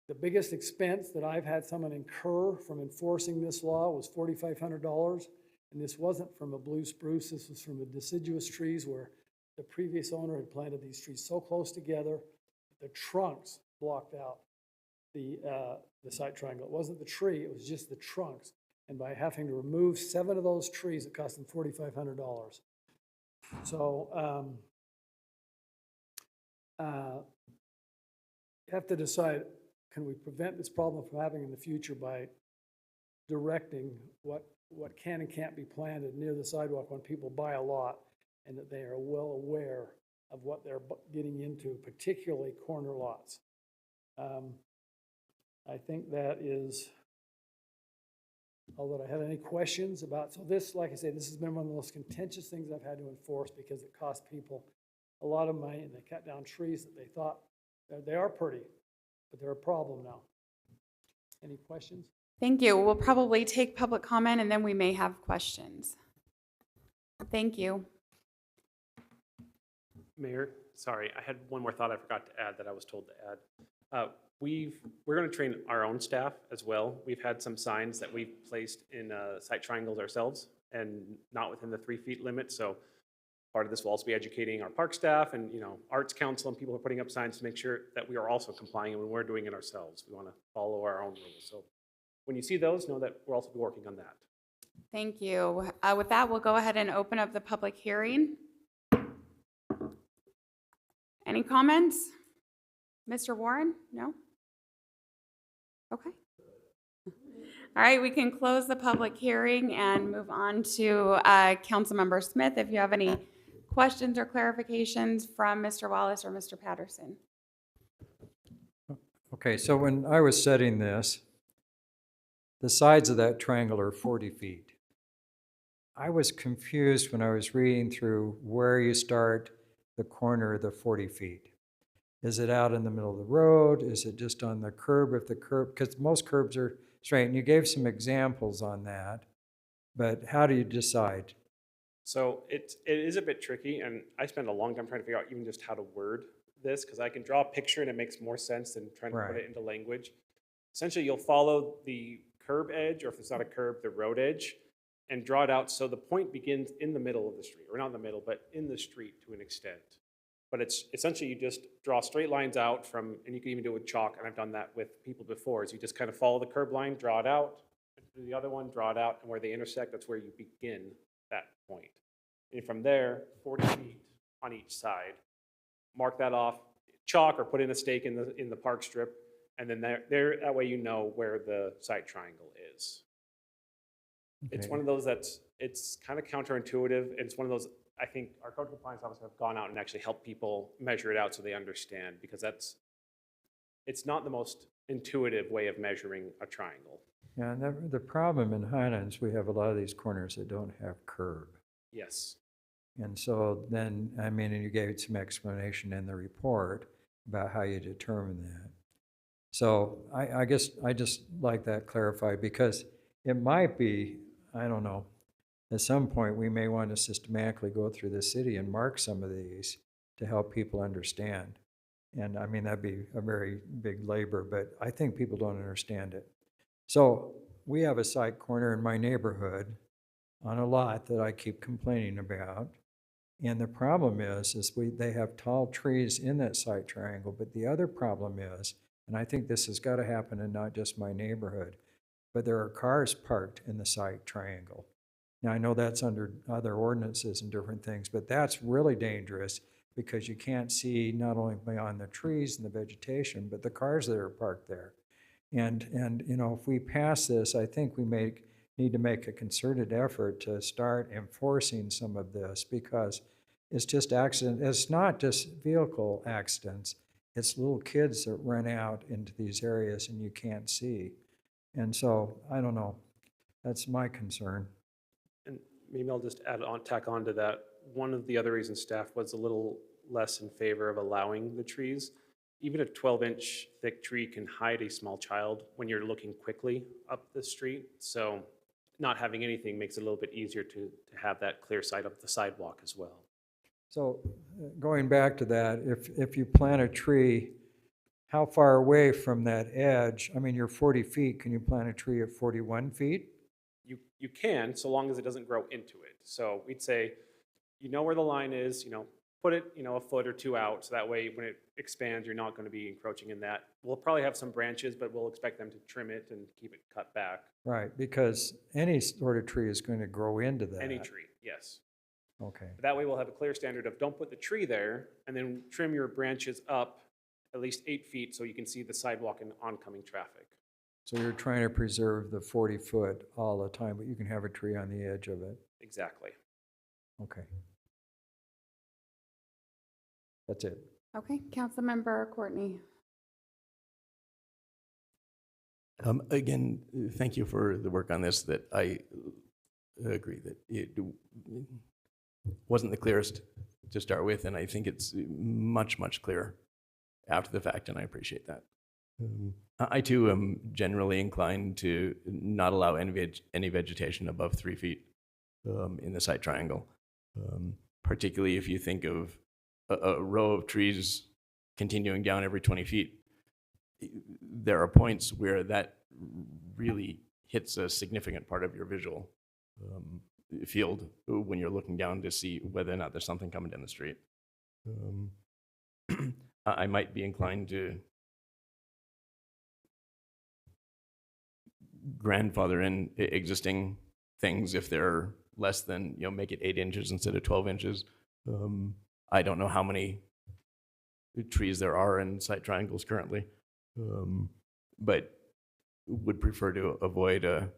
The biggest expense that I've had someone incur from enforcing this law was $4,500. And this wasn't from a blue spruce, this was from the deciduous trees where the previous owner had planted these trees so close together, the trunks blocked out the site triangle. It wasn't the tree, it was just the trunks. And by having to remove 7 of those trees, it cost them $4,500. So you have to decide, can we prevent this problem from happening in the future by directing what can and can't be planted near the sidewalk when people buy a lot, and that they are well aware of what they're getting into, particularly corner lots. I think that is all that I had. Any questions about, so this, like I say, this has been one of the most contentious things I've had to enforce because it costs people a lot of money and they cut down trees that they thought, they are pretty, but they're a problem now. Any questions? Thank you. We'll probably take public comment and then we may have questions. Thank you. Mayor, sorry, I had one more thought I forgot to add that I was told to add. We're going to train our own staff as well. We've had some signs that we've placed in site triangles ourselves and not within the 3 feet limit. So part of this will also be educating our park staff and Arts Council and people are putting up signs to make sure that we are also complying when we're doing it ourselves. We want to follow our own rules. So when you see those, know that we'll also be working on that. Thank you. With that, we'll go ahead and open up the public hearing. Any comments? Mr. Warren? No? Okay. All right, we can close the public hearing and move on to Councilmember Smith. If you have any questions or clarifications from Mr. Wallace or Mr. Patterson? Okay, so when I was setting this, the sides of that triangle are 40 feet. I was confused when I was reading through where you start the corner of the 40 feet. Is it out in the middle of the road? Is it just on the curb? If the curb, because most curbs are straight, and you gave some examples on that, but how do you decide? So it is a bit tricky, and I spent a long time trying to figure out even just how to word this, because I can draw a picture and it makes more sense than trying to put Right. it into language. Essentially, you'll follow the curb edge, or if it's not a curb, the road edge, and draw it out so the point begins in the middle of the street, or not in the middle, but in the street to an extent. But it's essentially you just draw straight lines out from, and you can even do it with chalk, and I've done that with people before, is you just kind of follow the curb line, draw it out, do the other one, draw it out, and where they intersect, that's where you begin that point. And from there, 40 feet on each side, mark that off, chalk or put in a stake in the park strip, and then there that way you know where the site triangle is. It's Okay. one of those it's kind of counterintuitive. It's one of those, I think our code compliance officers have gone out and actually helped people measure it out so they understand, because it's not the most intuitive way of measuring a triangle. Yeah, and the problem in Highlands, we have a lot of these corners that don't have curb. Yes. And so then, I mean, and you gave some explanation in the report about how you determine that. So I guess I just like that clarified, because it might be, I don't know, at some point we may want to systematically go through the city and mark some of these to help people understand. And I mean, that'd be a very big labor, but I think people don't understand it. So we have a site corner in my neighborhood on a lot that I keep complaining about. And the problem is they have tall trees in that site triangle, but the other problem is, and I think this has got to happen in not just my neighborhood, but there are cars parked in the site triangle. Now, I know that's under other ordinances and different things, but that's really dangerous because you can't see not only beyond the trees and the vegetation, but the cars that are parked there. And you know, if we pass this, I think we need to make a concerted effort to start enforcing some of this, because it's just it's not just vehicle accidents, it's little kids that run out into these areas and you can't see. And so, I don't know, that's my concern. And maybe I'll just tack on to that. One of the other reasons staff was a little less in favor of allowing the trees. Even a 12-inch thick tree can hide a small child when you're looking quickly up the street. So not having anything makes it a little bit easier to have that clear sight of the sidewalk as well. So going back to that, if you plant a tree, how far away from that edge, I mean, you're 40 feet, can you plant a tree at 41 feet? You can, so long as it doesn't grow into it. So we'd say, you know where the line is, you know, put it, you know, a foot or two out, so that way when it expands, you're not going to be encroaching in that. We'll probably have some branches, but we'll expect them to trim it and keep it cut back. Right, because any sort of tree is going to grow into that. Any tree, yes. Okay. But that way we'll have a clear standard of don't put the tree there, and then trim your branches up at least 8 feet so you can see the sidewalk and oncoming traffic. So you're trying to preserve the 40 foot all the time, but you can have a tree on the edge of it. Exactly. Okay. That's it. Okay, Councilmember Courtney. Again, thank you for the work on this. That I agree that it wasn't the clearest to start with, and I think it's much, much clearer after the fact, and I appreciate that. I too am generally inclined to not allow any vegetation above 3 feet in the site triangle, particularly if you think of a row of trees continuing down every 20 feet. There are points where that really hits a significant part of your visual field when you're looking down to see whether or not there's something coming down the street. I might be inclined to grandfather in existing things if they're less than, you know, make it 8 inches instead of 12 inches. I don't know how many trees there are in site triangles currently, but would prefer to avoid a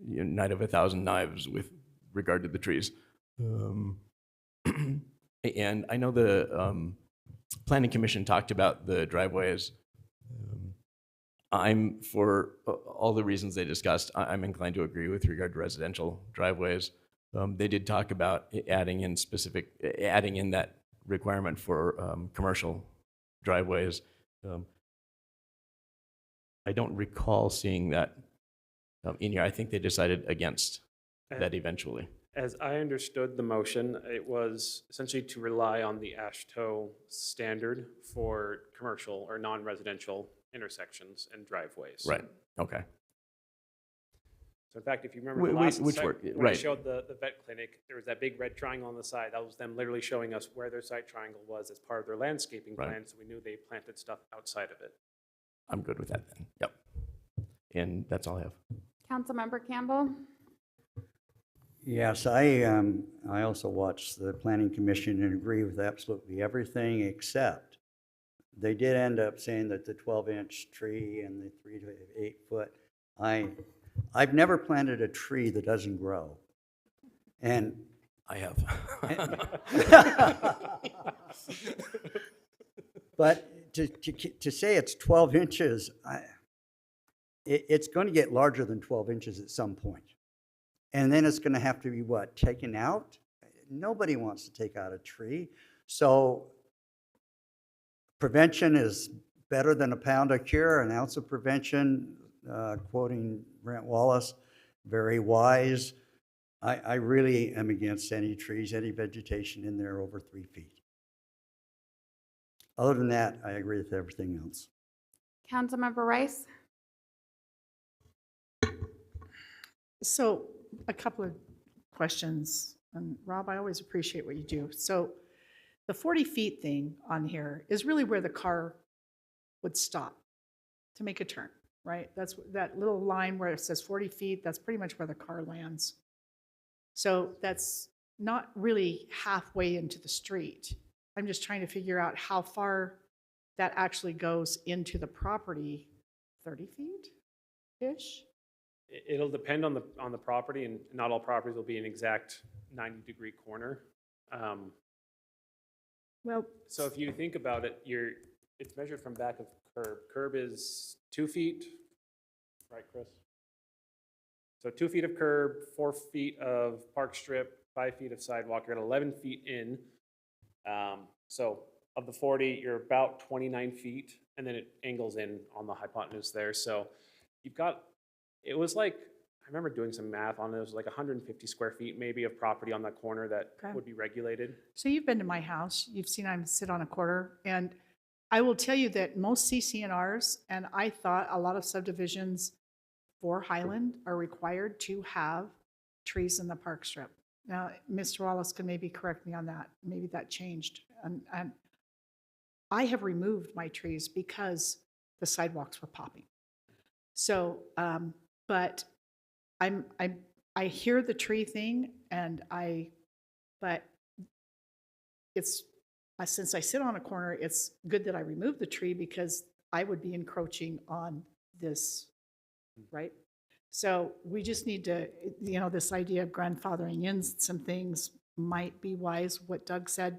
night of 1,000 knives with regard to the trees. And I know the Planning Commission talked about the driveways. I'm, for all the reasons they discussed, I'm inclined to agree with regard to residential driveways. They did talk about adding in that requirement for commercial driveways. I don't recall seeing that in here. I think they decided against that eventually. As I understood the motion, it was essentially to rely on the AASHTO standard for commercial or non-residential intersections and driveways. Right, okay. So in fact, if you remember the last Which site, work, when I right. showed the vet clinic, there was that big red triangle on the side. That was them literally showing us where their site triangle was as part of their landscaping Right. plan, so we knew they planted stuff outside of it. I'm good with that then, yep. And that's all I have. Councilmember Campbell? Yes, I also watched the Planning Commission and agree with absolutely everything, except they did end up saying that the 12-inch tree and the 3 to 8 foot, I've never planted a tree that doesn't grow. And I have. But to say it's 12 inches, it's going to get larger than 12 inches at some point. And then it's going to have to be what, taken out? Nobody wants to take out a tree. So prevention is better than a pound of cure, an ounce of prevention, quoting Brent Wallace, very wise. I really am against any trees, any vegetation in there over 3 feet. Other than that, I agree with everything else. Councilmember Rice? So a couple of questions. And Rob, I always appreciate what you do. So the 40 feet thing on here is really where the car would stop to make a turn, right? That's that little line where it says 40 feet, that's pretty much where the car lands. So that's not really halfway into the street. I'm just trying to figure out how far that actually goes into the property. 30 feet-ish? It'll depend on the property, and not all properties will be an exact 90-degree corner. Well, so if you think about it, it's measured from back of curb. Curb is 2 feet, right, Chris? So 2 feet of curb, 4 feet of park strip, 5 feet of sidewalk. You're at 11 feet in. So of the 40, you're about 29 feet, and then it angles in on the hypotenuse there. So you've got, it was like, I remember doing some math on it. It was like 150 square feet maybe of property on that corner that would be regulated. So you've been to my house, you've seen I sit on a quarter, and I will tell you that most CCNRs, and I thought a lot of subdivisions for Highland are required to have trees in the park strip. Now, Mr. Wallace can maybe correct me on that. Maybe that changed. And I have removed my trees because the sidewalks were popping. So, but I hear the tree thing, and but it's, since I sit on a corner, it's good that I removed the tree because I would be encroaching on this, right? So we just need to, this idea of grandfathering in some things might be wise, what Doug said.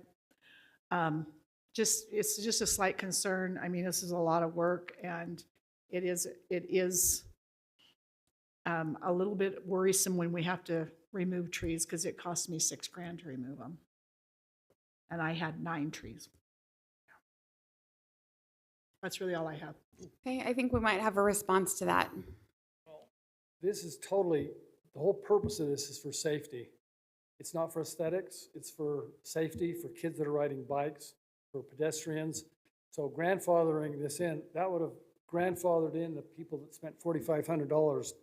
It's just a slight concern. I mean, this is a lot of work, and it is a little bit worrisome when we have to remove trees because it costs me $6,000 to remove them. And I had 9 trees. That's really all I have. Okay, I think we might have a response to that. This is totally, the whole purpose of this is for safety. It's not for aesthetics, it's for safety, for kids that are riding bikes, for pedestrians. So grandfathering this in, that would have grandfathered in the people that spent $4,500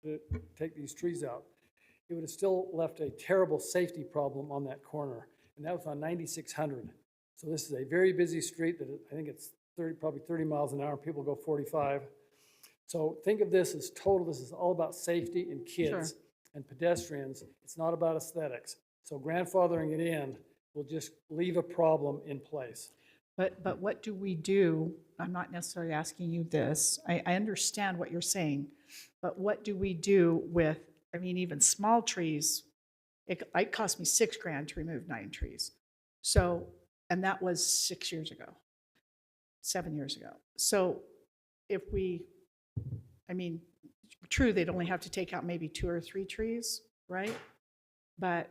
to take these trees out. It would have still left a terrible safety problem on that corner. And that was on 9600. So this is a very busy street that I think it's probably 30 miles an hour. People go 45. So think of this as total, this is all about safety and kids and pedestrians. It's not about aesthetics. So grandfathering it in will just leave a problem in place. But what do we do? I'm not necessarily asking you this. I understand what you're saying, but what do we do with, I mean, even small trees? It cost me $6,000 to remove 9 trees. So, and that was 6 years ago, 7 years ago. So if we, I mean, true, they'd only have to take out maybe 2 or 3 trees, right? But,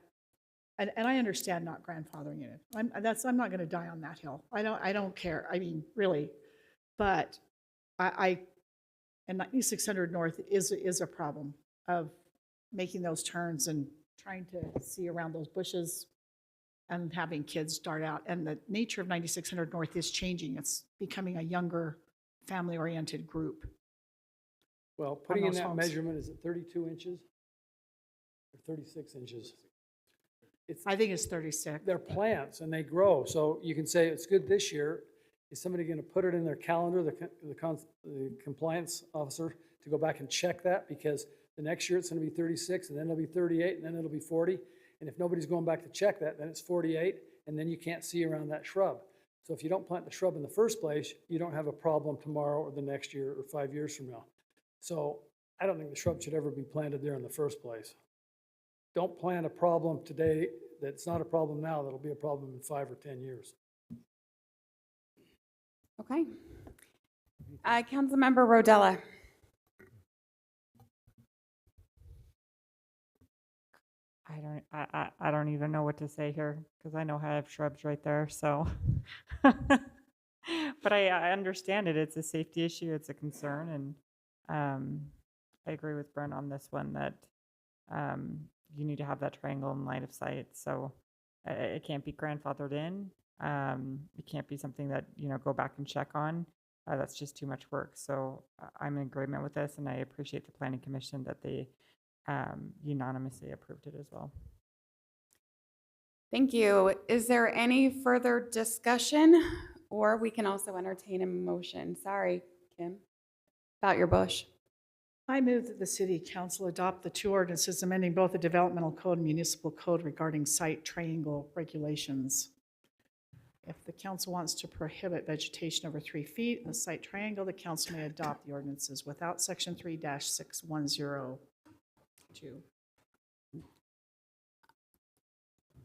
and I understand not grandfathering it. I'm not gonna die on that hill. I don't care, I mean, really. But and 9600 North is a problem of making those turns and trying to see around those bushes and having kids start out. And the nature of 9600 North is changing. It's becoming a younger, family-oriented group. Well, putting in those that homes. measurement, is it 32 inches? Or 36 inches? I think it's 36. They're plants and they grow, so you can say it's good this year. Is somebody gonna put it in their calendar, the compliance officer, to go back and check that? Because the next year it's gonna be 36, and then it'll be 38, and then it'll be 40. And if nobody's going back to check that, then it's 48, and then you can't see around that shrub. So if you don't plant the shrub in the first place, you don't have a problem tomorrow or the next year or 5 years from now. So I don't think the shrub should ever be planted there in the first place. Don't plant a problem today that's not a problem now, that'll be a problem in 5 or 10 years. Okay. Councilmember Rodella. I don't even know what to say here because I know I have shrubs right there, so. But I understand it. It's a safety issue. It's a concern. And I agree with Brent on this one that you need to have that triangle in line of sight. So it can't be grandfathered in. It can't be something that, go back and check on. That's just too much work. So I'm in agreement with this, and I appreciate the Planning Commission that they unanimously approved it as well. Thank you. Is there any further discussion? Or we can also entertain a motion. Sorry, Kim, about your bush. I move that the city council adopt the 2 ordinances amending both the developmental code and municipal code regarding site triangle regulations. If the council wants to prohibit vegetation over 3 feet in the site triangle, the council may adopt the ordinances without section 3-6102.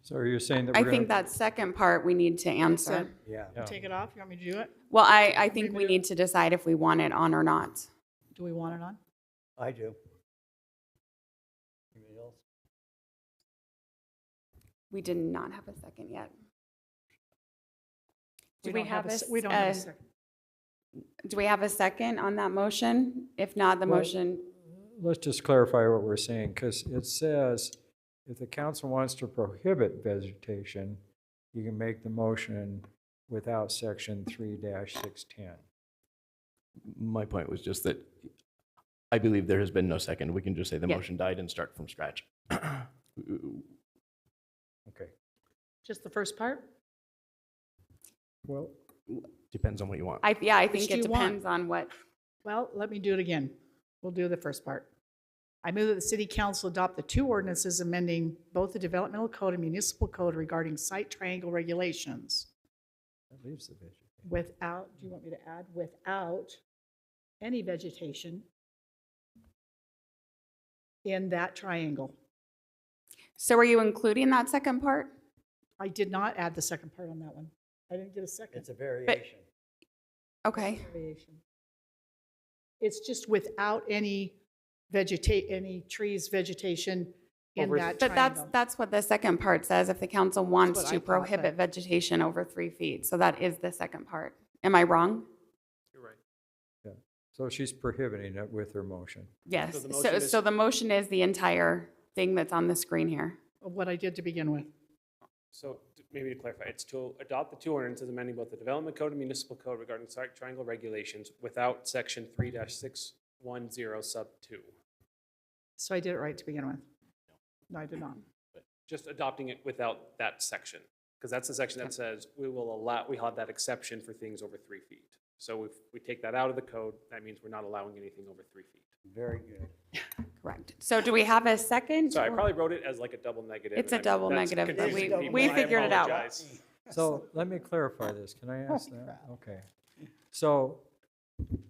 So are you saying that I we're think gonna? that second part we need to answer. Yeah. Take it off? You want me to do it? Well, I think we need to decide if we want it on or not. Do we want it on? I do. Anybody else? We did not have a second yet. Do We we have a, we don't have a second. do we have a second on that motion? If not, the Well, motion, Let's just clarify what we're saying, because it says if the council wants to prohibit vegetation, you can make the motion without section 3-610. My point was just that I believe there has been no second. We can just say the Yeah. motion died and start from scratch. Okay. Just the first part? Well, Depends on what you want. I Which think do it you want? depends on what. Well, let me do it again. We'll do the first part. I move that the city council adopt the 2 ordinances amending both the developmental code and municipal code regarding site triangle regulations that leaves the vegetation. without, do you want me to add, without any vegetation in that triangle? So are you including that second part? I did not add the second part on that one. I didn't get a second. It's a variation. Okay. Variation. It's just without any trees, vegetation in that But triangle. that's what the second part says, if the council wants what I to thought, prohibit but- vegetation over 3 feet. So that is the second part. Am I wrong? You're right. Yeah. So she's prohibiting it with her motion. Yes. So the motion is- So the motion is the entire thing that's on the screen here. What I did to begin with. So maybe to clarify, it's to adopt the 2 ordinances amending both the development code and municipal code regarding site triangle regulations without section 3-610 sub 2. So I did it right to begin with. No, I did not. But just adopting it without that section, because that's the section that says we have that exception for things over 3 feet. So if we take that out of the code, that means we're not allowing anything over 3 feet. Very good. Correct. So do we have a second? So I probably wrote it as like a double negative. It's a and double that's negative, but confusing we- people. we I figured it out. apologize. So let me clarify this. Can I ask that? Okay. So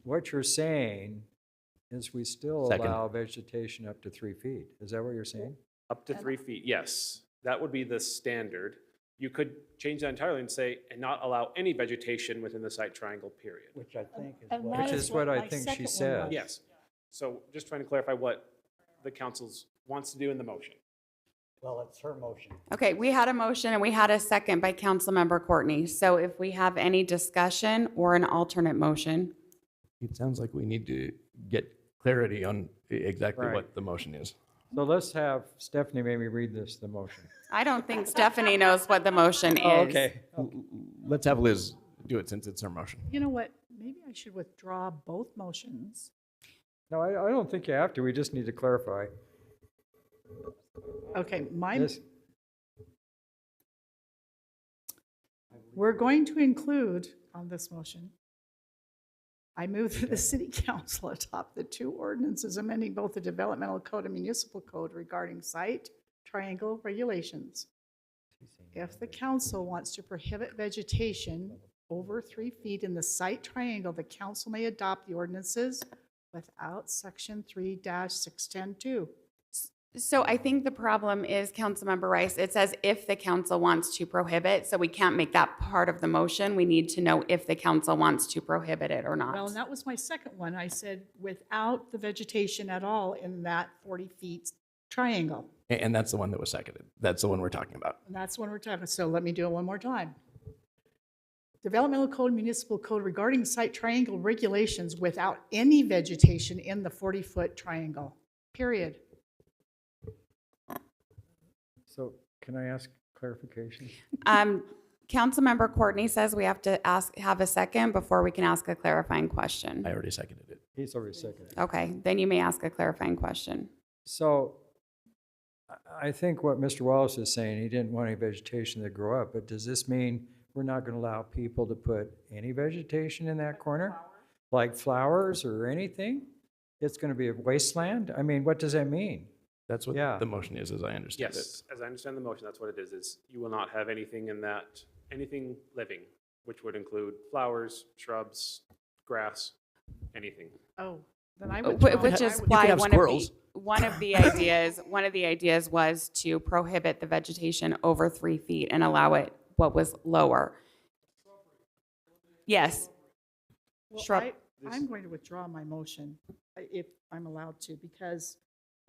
what you're saying is we still Second. allow vegetation up to 3 feet. Is that what you're saying? Up to 3 feet, yes. That would be the standard. You could change that entirely and say, and not allow any vegetation within the site triangle, period. Which I think is And what. that Which is what I my think second she one said. was. Yes. So just trying to clarify what the council's wants to do in the motion. Well, it's her motion. Okay, we had a motion and we had a second by Councilmember Courtney. So if we have any discussion or an alternate motion, It sounds like we need to get clarity on exactly Right. what the motion is. So let's have Stephanie maybe read the motion. I don't think Stephanie knows what the motion is. Oh, okay. Let's have Liz do it since it's her motion. You know what? Maybe I should withdraw both motions. No, I don't think you have to. We just need to clarify. Okay, Yes. we're going to include on this motion, I move that the city council adopt the two ordinances amending both the developmental code and municipal code regarding site triangle regulations. If the council wants to prohibit vegetation over 3 feet in the site triangle, the council may adopt the ordinances without section 3-610-2. So I think the problem is, Councilmember Rice, it says if the council wants to prohibit, so we can't make that part of the motion. We need to know if the council wants to prohibit it or not. Well, and that was my second one. I said without the vegetation at all in that 40 feet triangle. And that's the one that was seconded. That's the one we're talking about. And that's when we're talking, so let me do it one more time. Developmental code, municipal code regarding site triangle regulations without any vegetation in the 40-foot triangle, period. So can I ask clarification? Councilmember Courtney says we have to have a second before we can ask a clarifying question. I already seconded it. He's already seconded. Okay, then you may ask a clarifying question. So I think what Mr. Wallace is saying, he didn't want any vegetation to grow up, but does this mean we're not going to allow people to put any vegetation in that corner? Like flowers or anything? It's going to be a wasteland? I mean, what does that mean? That's what Yeah. the motion is, as I understand it. Yes, as I understand the motion, that's what it is you will not have anything in that, anything living, which would include flowers, shrubs, grass, anything. Oh, then I Wh- would. Which is could why have squirrels. one of the ideas was to prohibit the vegetation over 3 feet and allow it what was lower. Yes. Well, Shrub- I'm going to withdraw my motion, if I'm allowed to, because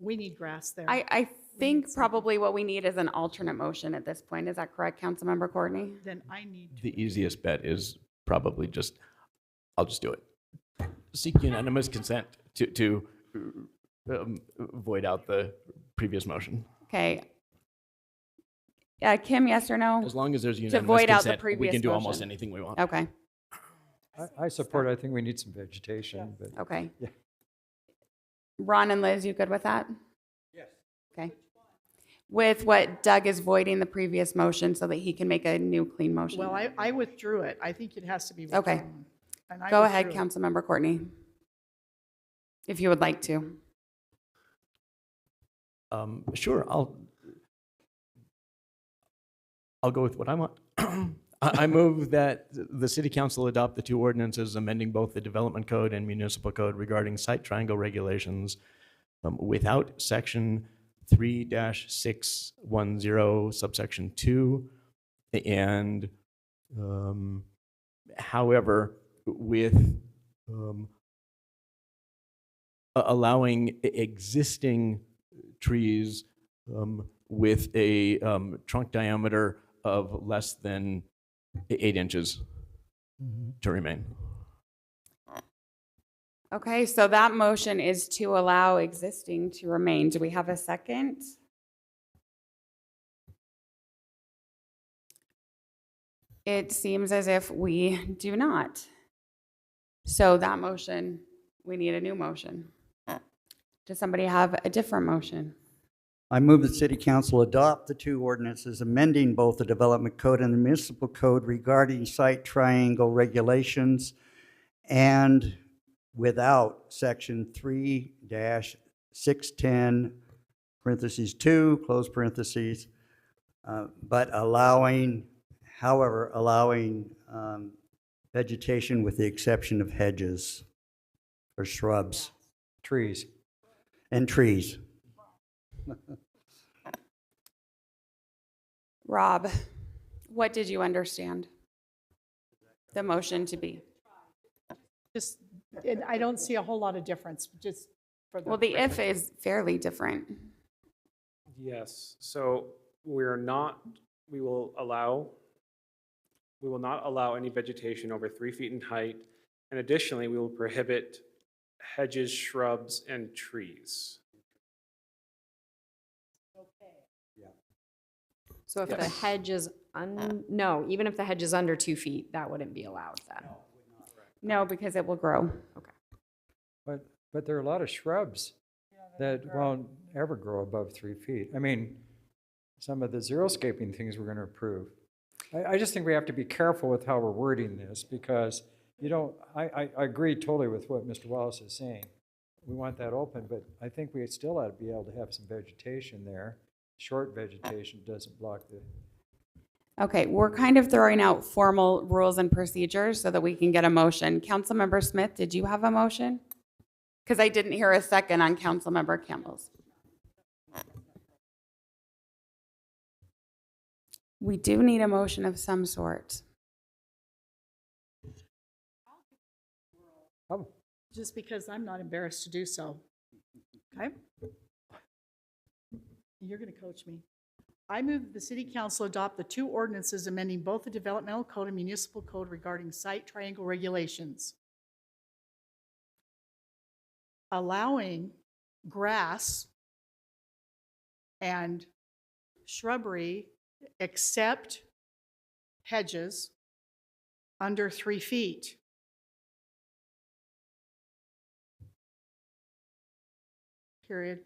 we need grass there. I think probably what we need is an alternate motion at this point. Is that correct, Councilmember Courtney? Then I need to. The easiest bet is probably I'll just do it. Seek unanimous consent to void out the previous motion. Okay. Kim, yes or no? As long as there's To unanimous void out the consent, we previous can do almost motion. anything we want. Okay, I support, I think we need some vegetation, but okay. Yeah. Ron and Liz, you good with that? Yes. Okay. With what Doug is voiding the previous motion so that he can make a new clean motion. Well, I withdrew it. I think it has to be Okay. withdrawn. And I Go ahead, withdrew it. Councilmember Courtney. If you would like to. Sure, I'll go with what I want. I move that the city council adopt the two ordinances amending both the development code and municipal code regarding site triangle regulations without section 3-610 subsection 2 and however with allowing existing trees with a trunk diameter of less than 8 inches to remain. Okay, so that motion is to allow existing to remain. Do we have a second? It seems as if we do not. So that motion, we need a new motion. Does somebody have a different motion? I move the city council adopt the two ordinances amending both the development code and the municipal code regarding site triangle regulations and without section 3-610 parentheses 2 close parentheses, but allowing vegetation with the exception of hedges or shrubs trees. and trees. Rob, What did you understand the motion to be? Just, and I don't see a whole lot of difference, just for the. Well, the if record. is fairly different. Yes, so we will not allow any vegetation over 3 feet in height. And additionally, we will prohibit hedges, shrubs, and trees. So if the hedge is, no, even if the hedge is under 2 feet, that wouldn't be allowed then? No, because it will grow. But there are a lot of shrubs that won't ever grow above 3 feet. I mean, some of the xeriscaping things we're going to approve. I just think we have to be careful with how we're wording this, because you don't, I agree totally with what Mr. Wallace is saying. We want that open, but I think we still ought to be able to have some vegetation there. Short vegetation doesn't block the. Okay, we're kind of throwing out formal rules and procedures so that we can get a motion. Councilmember Smith, did you have a motion? Because I didn't hear a second on Councilmember Campbell's. We do need a motion of some sort. Just because I'm not embarrassed to do so. Okay? You're going to coach me. I move that the city council adopt the 2 ordinances amending both the developmental code and municipal code regarding site triangle regulations, allowing grass and shrubbery except hedges under 3 feet. Period.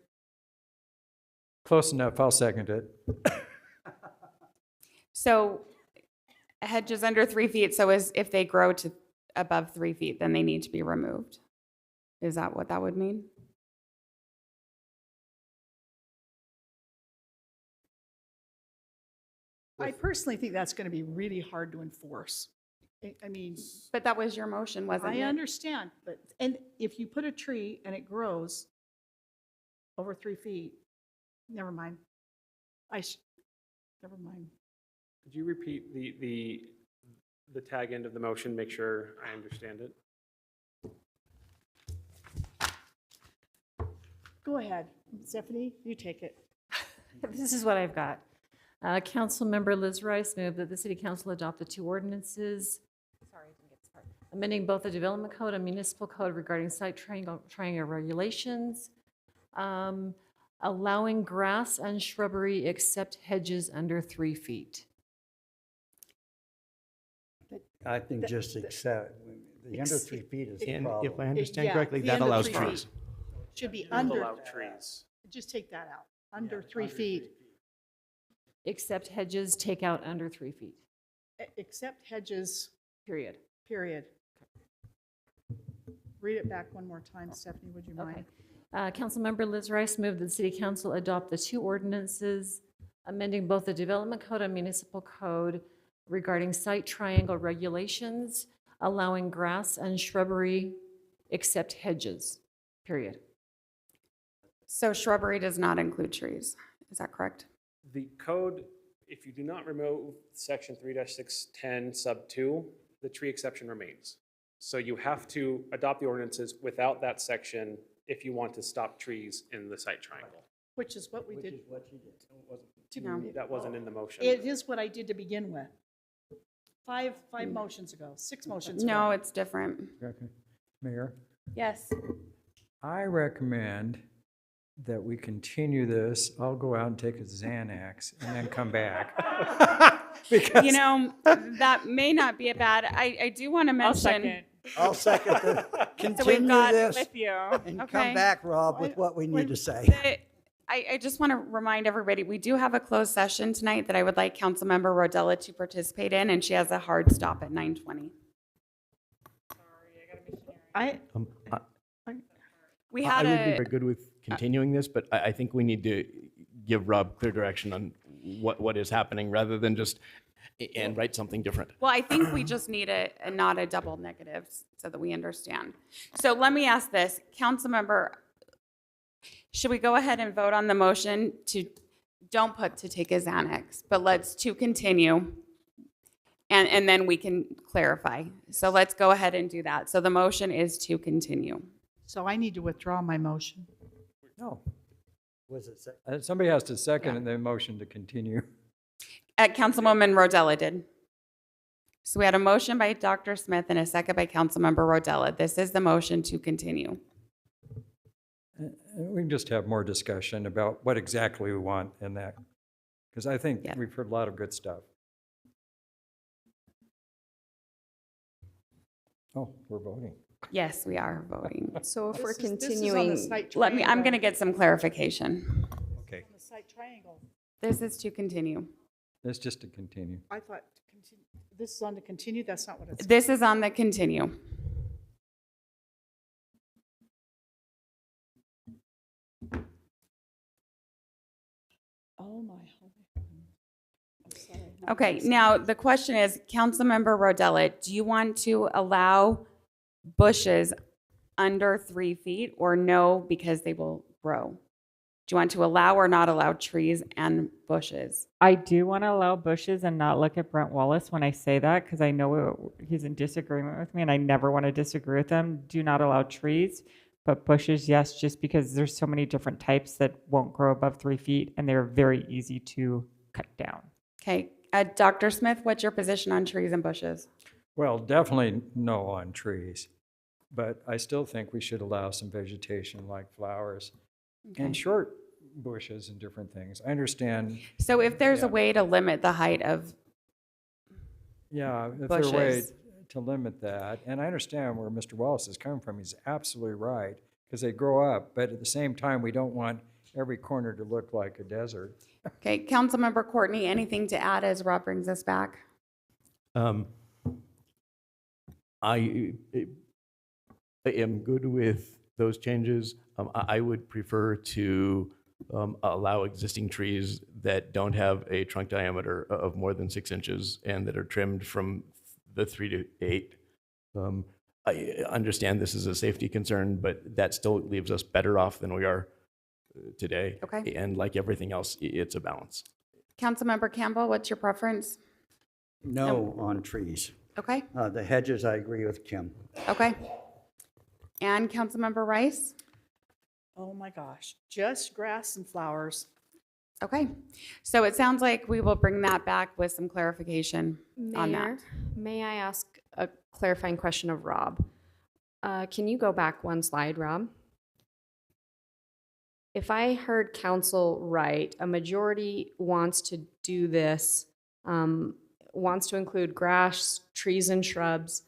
Close enough, I'll second it. So hedges under 3 feet, so if they grow to above 3 feet, then they need to be removed. Is that what that would mean? I personally think that's going to be really hard to enforce. I mean, But that was your motion, wasn't it? I understand, but, and if you put a tree and it grows over 3 feet, never mind. Never mind. Could you repeat the tag end of the motion, make sure I understand it? Go ahead, Stephanie, you take it. This is what I've got. Councilmember Liz Rice moved that the city council adopt the 2 ordinances, amending both the development code and municipal code regarding site triangle regulations, allowing grass and shrubbery except hedges under 3 feet. I think just accept, the under 3 feet is the And problem. if I understand Yeah, correctly, the that under allows 3 feet. trees. Should be We'll under, allow trees. just take that out, under 3 feet, Except hedges, take out under 3 feet, except hedges, period. period. Read it back one more time, Stephanie, would you mind? Councilmember Liz Rice moved that the city council adopt the 2 ordinances, amending both the development code and municipal code regarding site triangle regulations, allowing grass and shrubbery except hedges, period. So shrubbery does not include trees. Is that correct? The code, if you do not remove section 3-610 sub 2, the tree exception remains. So you have to adopt the ordinances without that section if you want to stop trees in the site triangle. Which is what we did. That wasn't in the motion. It is what I did to begin with. Five motions ago, 6 motions ago. No, it's different. Okay. Mayor, Yes. I recommend that we continue this. I'll go out and take a Xanax and then come back. Because You know, that may not be a bad, I do want to mention. I'll second the, So we've continue got this with you. and come Okay. back, Rob, with what we need to say. I just want to remind everybody, we do have a closed session tonight that I would like Councilmember Rodella to participate in, and she has a hard stop at 9:20. We had I would be a, very good with continuing this, but I think we need to give Rob clear direction on what is happening rather than just, and write something different. well, I think we just need a not a double negative so that we understand. So let me ask this, Councilmember, should we go ahead and vote on the motion to, don't put to take a Xanax, but let's to continue And then we can clarify. So let's go ahead and do that. So the motion is to continue. So I need to withdraw my motion. No. Was it second? Somebody has to second the motion to continue. Councilwoman Rodella did. So we had a motion by Dr. Smith and a second by Councilmember Rodella. This is the motion to continue. We can just have more discussion about what exactly we want in that, because I think we've heard a lot of good stuff. Oh, we're voting. Yes, we are voting. So if we're This is on the continuing, site I'm triangle. going to get some clarification. Okay, On the site triangle. This is to continue. that's just to continue. I thought, this is on to continue, that's not what it's. This is on the continue. Oh, my holy. I'm sorry. Okay, now the question is, Councilmember Rodella, do you want to allow bushes under 3 feet or no, because they will grow? Do you want to allow or not allow trees and bushes? I do want to allow bushes and not look at Brent Wallace when I say that, because I know he's in disagreement with me and I never want to disagree with him. Do not allow trees, but bushes, yes, just because there's so many different types that won't grow above 3 feet and they're very easy to cut down. Okay, Dr. Smith, what's your position on trees and bushes? Well, definitely no on trees, but I still think we should allow some vegetation like flowers and short bushes and different things. I understand. So if there's a way to limit the height of Yeah, if bushes. there's a way to limit that, and I understand where Mr. Wallace is coming from, he's absolutely right, because they grow up, but at the same time, we don't want every corner to look like a desert. Okay, Councilmember Courtney, anything to add as Rob brings us back? I am good with those changes. I would prefer to allow existing trees that don't have a trunk diameter of more than 6 inches and that are trimmed from the 3 to 8. I understand this is a safety concern, but that still leaves us better off than we are today. Okay. And like everything else, it's a balance. Councilmember Campbell, what's your preference? No on trees. Okay, The hedges, I agree with Kim. okay. And Councilmember Rice? Oh, my gosh, just grass and flowers. Okay, so it sounds like we will bring that back with some clarification on that. Mayor, may I ask a clarifying question of Rob? Can you go back one slide, Rob? If I heard council right, a majority wants to do this, wants to include grass, trees, and shrubs,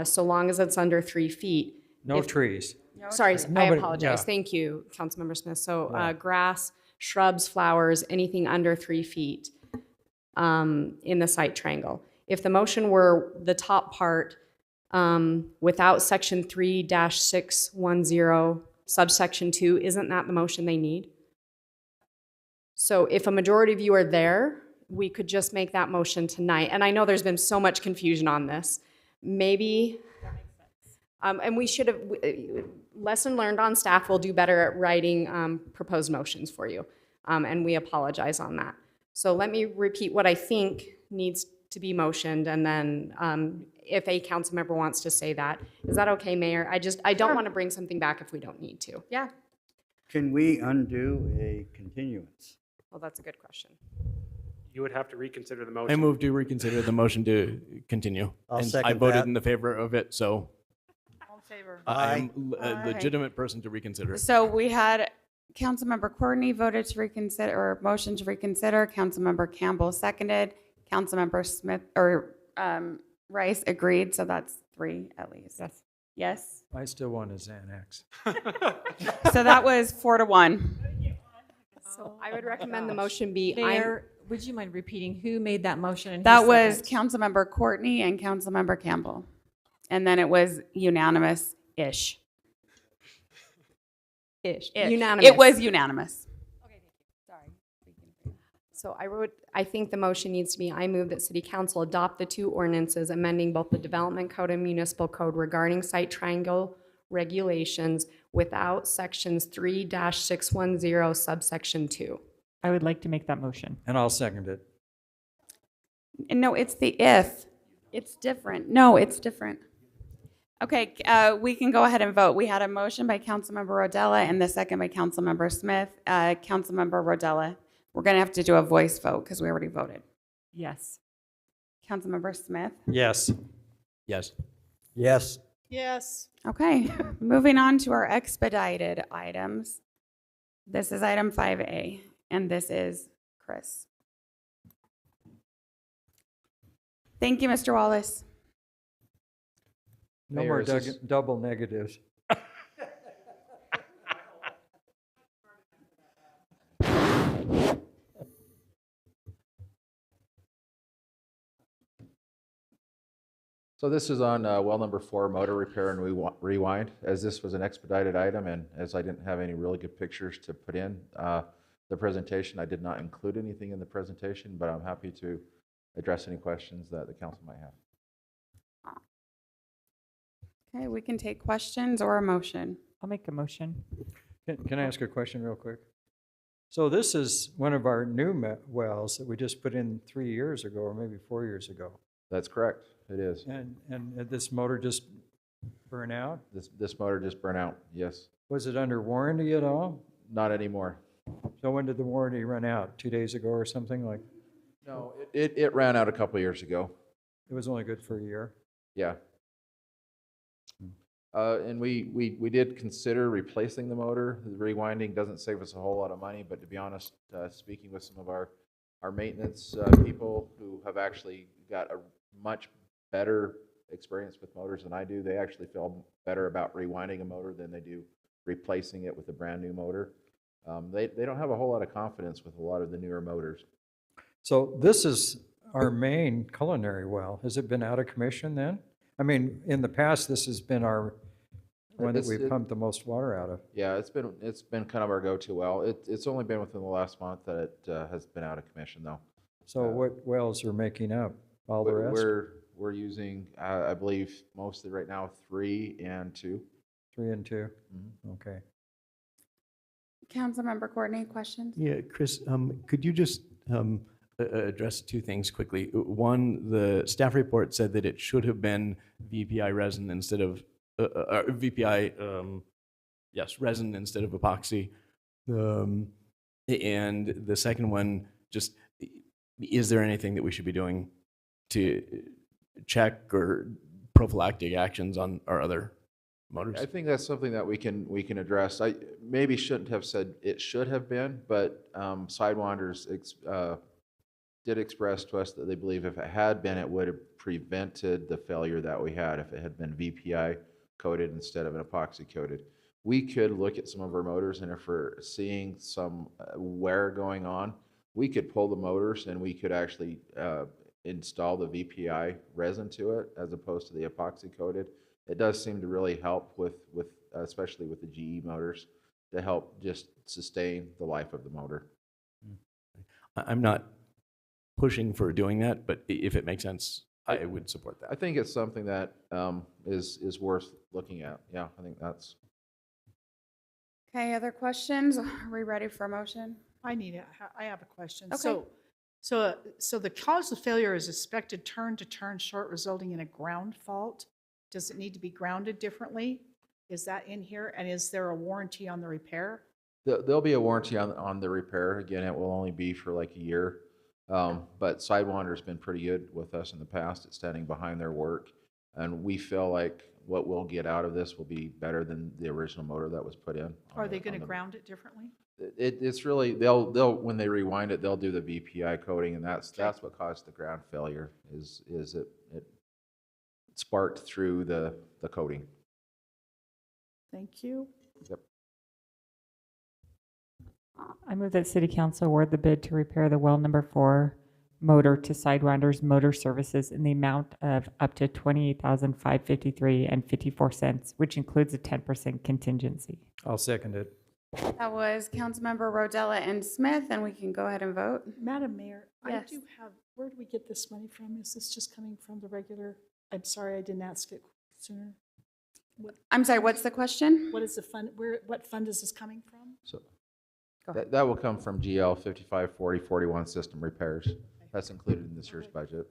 so long as it's under 3 feet. No trees. Sorry, I Nobody- apologize. yeah. Thank you, Councilmember Smith. So Yeah. grass, shrubs, flowers, anything under 3 feet in the site triangle. If the motion were the top part without section 3-610 subsection 2, isn't that the motion they need? So if a majority of you are there, we could just make that motion tonight. And I know there's been so much confusion on this. Maybe, and we should have, lesson learned on staff will do better at writing proposed motions for you. And we apologize on that. So let me repeat what I think needs to be motioned, and then if a council member wants to say that. Is that okay, Mayor? I don't want to bring something back if we don't need to. Yeah. Can we undo a continuance? Well, that's a good question. You would have to reconsider the motion. I move to reconsider the motion to continue. I'll And I second voted that. in the favor of it, so All in favor? I'm a Aye. legitimate person to reconsider. So we had Councilmember Courtney voted to reconsider, or motion to reconsider. Councilmember Campbell seconded. Councilmember Smith, or Rice agreed, so that's 3 at least. Yes. Yes? I still want a Xanax. So that was 4-1. So I would recommend the motion be, Mayor, would you mind repeating who made that motion? And who That was seconded? Councilmember Courtney and Councilmember Campbell. And then it was unanimous-ish. Ish. Ish. Unanimous. It was unanimous. So I think the motion needs to be, I move that City Council adopt the 2 ordinances amending both the Development Code and Municipal Code regarding site triangle regulations without sections 3-610 subsection 2. I would like to make that motion. And I'll second it. And no, it's the if. It's different. No, it's different. Okay, we can go ahead and vote. We had a motion by Councilmember Rodella and the second by Councilmember Smith. Councilmember Rodella, we're gonna have to do a voice vote because we already voted. Yes. Councilmember Smith? Yes. Yes. Yes. Yes. Okay, moving on to our expedited items. This is item 5A, and this is Chris. Thank you, Mr. Wallace. No Mayor, more is this- double negatives. So this is on well number 4, motor repair and rewind. As this was an expedited item and as I didn't have any really good pictures to put in the presentation, I did not include anything in the presentation, but I'm happy to address any questions that the council might have. Okay, we can take questions or a motion. I'll make a motion. Can I ask a question real quick? So this is one of our new wells that we just put in 3 years ago, or maybe 4 years ago. That's correct, it is. And this motor just burn out? This motor just burnt out, yes. Was it under warranty at all? Not anymore. So when did the warranty run out? 2 days ago or something like? No, it ran out a couple years ago. It was only good for a year? Yeah. And we did consider replacing the motor. The rewinding doesn't save us a whole lot of money, but to be honest, speaking with some of our maintenance people who have actually got a much better experience with motors than I do, they actually feel better about rewinding a motor than they do replacing it with a brand new motor. They don't have a whole lot of confidence with a lot of the newer motors. So this is our main culinary well. Has it been out of commission then? I mean, in the past, this has been our one that we've pumped the most water out of. Yeah, it's been kind of our go-to well. It's only been within the last month that it has been out of commission though. So what wells are making up all the rest? We're using, I believe, mostly right now 3 and 2. 3 and 2. Okay. Councilmember Courtney, questions? Yeah, Chris, could you just address 2 things quickly? One, the staff report said that it should have been VPI resin instead of VPI, yes, resin instead of epoxy. And the second one, just is there anything that we should be doing to check or prophylactic actions on our other motors? I think that's something that we can address. I maybe shouldn't have said it should have been, but Sidewinders did express to us that they believe if it had been, it would have prevented the failure that we had if it had been VPI coated instead of an epoxy coated. We could look at some of our motors, and if we're seeing some wear going on, we could pull the motors and we could actually install the VPI resin to it as opposed to the epoxy coated. It does seem to really help with especially with the GE motors, to help just sustain the life of the motor. I'm not pushing for doing that, but if it makes sense, I would support that. I think it's something that is worth looking at. Yeah, I think that's. Okay, other questions? Are we ready for a motion? I have a question. Okay. So the cause of failure is expected turn-to-turn short resulting in a ground fault. Does it need to be grounded differently? Is that in here? And is there a warranty on the repair? There'll be a warranty on the repair. Again, it will only be for like a year. But Sidewinder's been pretty good with us in the past at standing behind their work. And we feel like what we'll get out of this will be better than the original motor that was put in. Are they going to ground it differently? It's really, they'll when they rewind it, they'll do the VPI coating, and that's what caused the ground failure, is it sparked through the coating. Thank you. Yep. I move that City Council award the bid to repair the well number 4 motor to Sidewinders Motor Services in the amount of up to $28,553.54, which includes a 10% contingency. I'll second it. That was Councilmember Rodella and Smith, and we can go ahead and vote. Madam Mayor, Yes. I do have, where do we get this money from? Is this just coming from the regular? I'm sorry, I didn't ask it sooner. I'm sorry, what's the question? What is the fund, what fund is this coming from? So that will come from GL 554041 system repairs. That's included in this year's budget.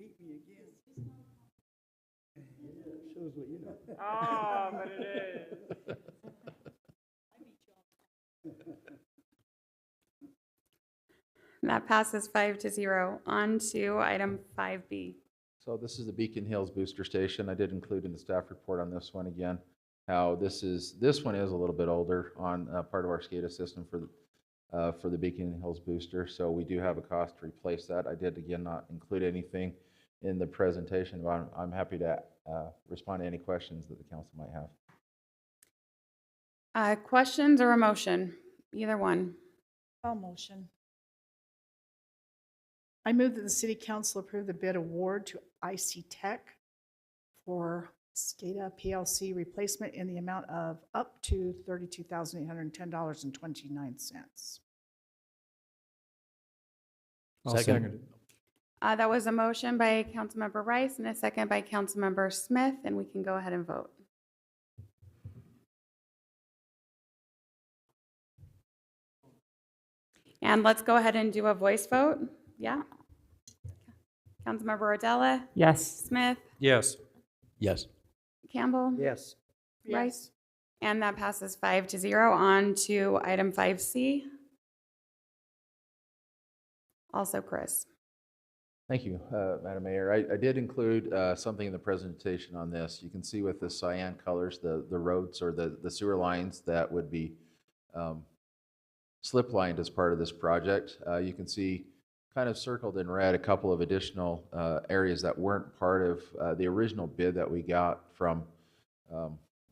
beat me again. Yeah, shows what you know. Oh, but it is. That passes 5-0. On to item 5B. So this is the Beacon Hills Booster Station. I did include in the staff report on this one again, how this one is a little bit older on part of our SCADA system for the Beacon Hills Booster. So we do have a cost to replace that. I did again not include anything in the presentation, but I'm happy to respond to any questions that the council might have. Questions or a motion? Either one. I'll motion. I move that the city council approve the bid award to IC Tech for SCADA PLC replacement in the amount of up to $32,810.29. I'll second it. That was a motion by Councilmember Rice and a second by Councilmember Smith, and we can go ahead and vote. And let's go ahead and do a voice vote. Yeah. Councilmember Rodella? Yes. Smith? Yes. Yes. Campbell? Yes. Rice? And that passes 5-0. On to item 5C. Also Chris. Thank you, Madam Mayor. I did include something in the presentation on this. You can see with the cyan colors, the roads or the sewer lines that would be slip lined as part of this project. You can see kind of circled in red a couple of additional areas that weren't part of the original bid that we got from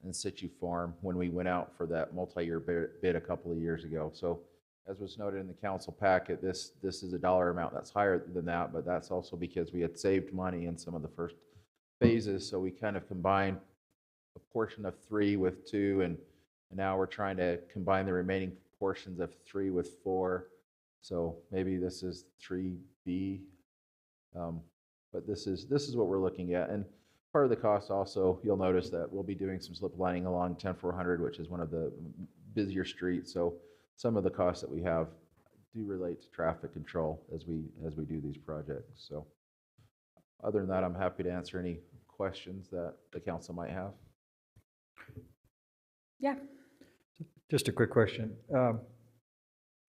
In Situ Farm when we went out for that multi-year bid a couple of years ago. So as was noted in the council packet, this is a dollar amount that's higher than that, but that's also because we had saved money in some of the first phases. So we kind of combined a portion of 3 with 2, and now we're trying to combine the remaining portions of 3 with 4. So maybe this is 3B, but this is what we're looking at. And part of the cost also, you'll notice that we'll be doing some slip lining along 10400, which is one of the busier streets. So some of the costs that we have do relate to traffic control as we do these projects. So other than that, I'm happy to answer any questions that the council might have. Yeah. Just a quick question.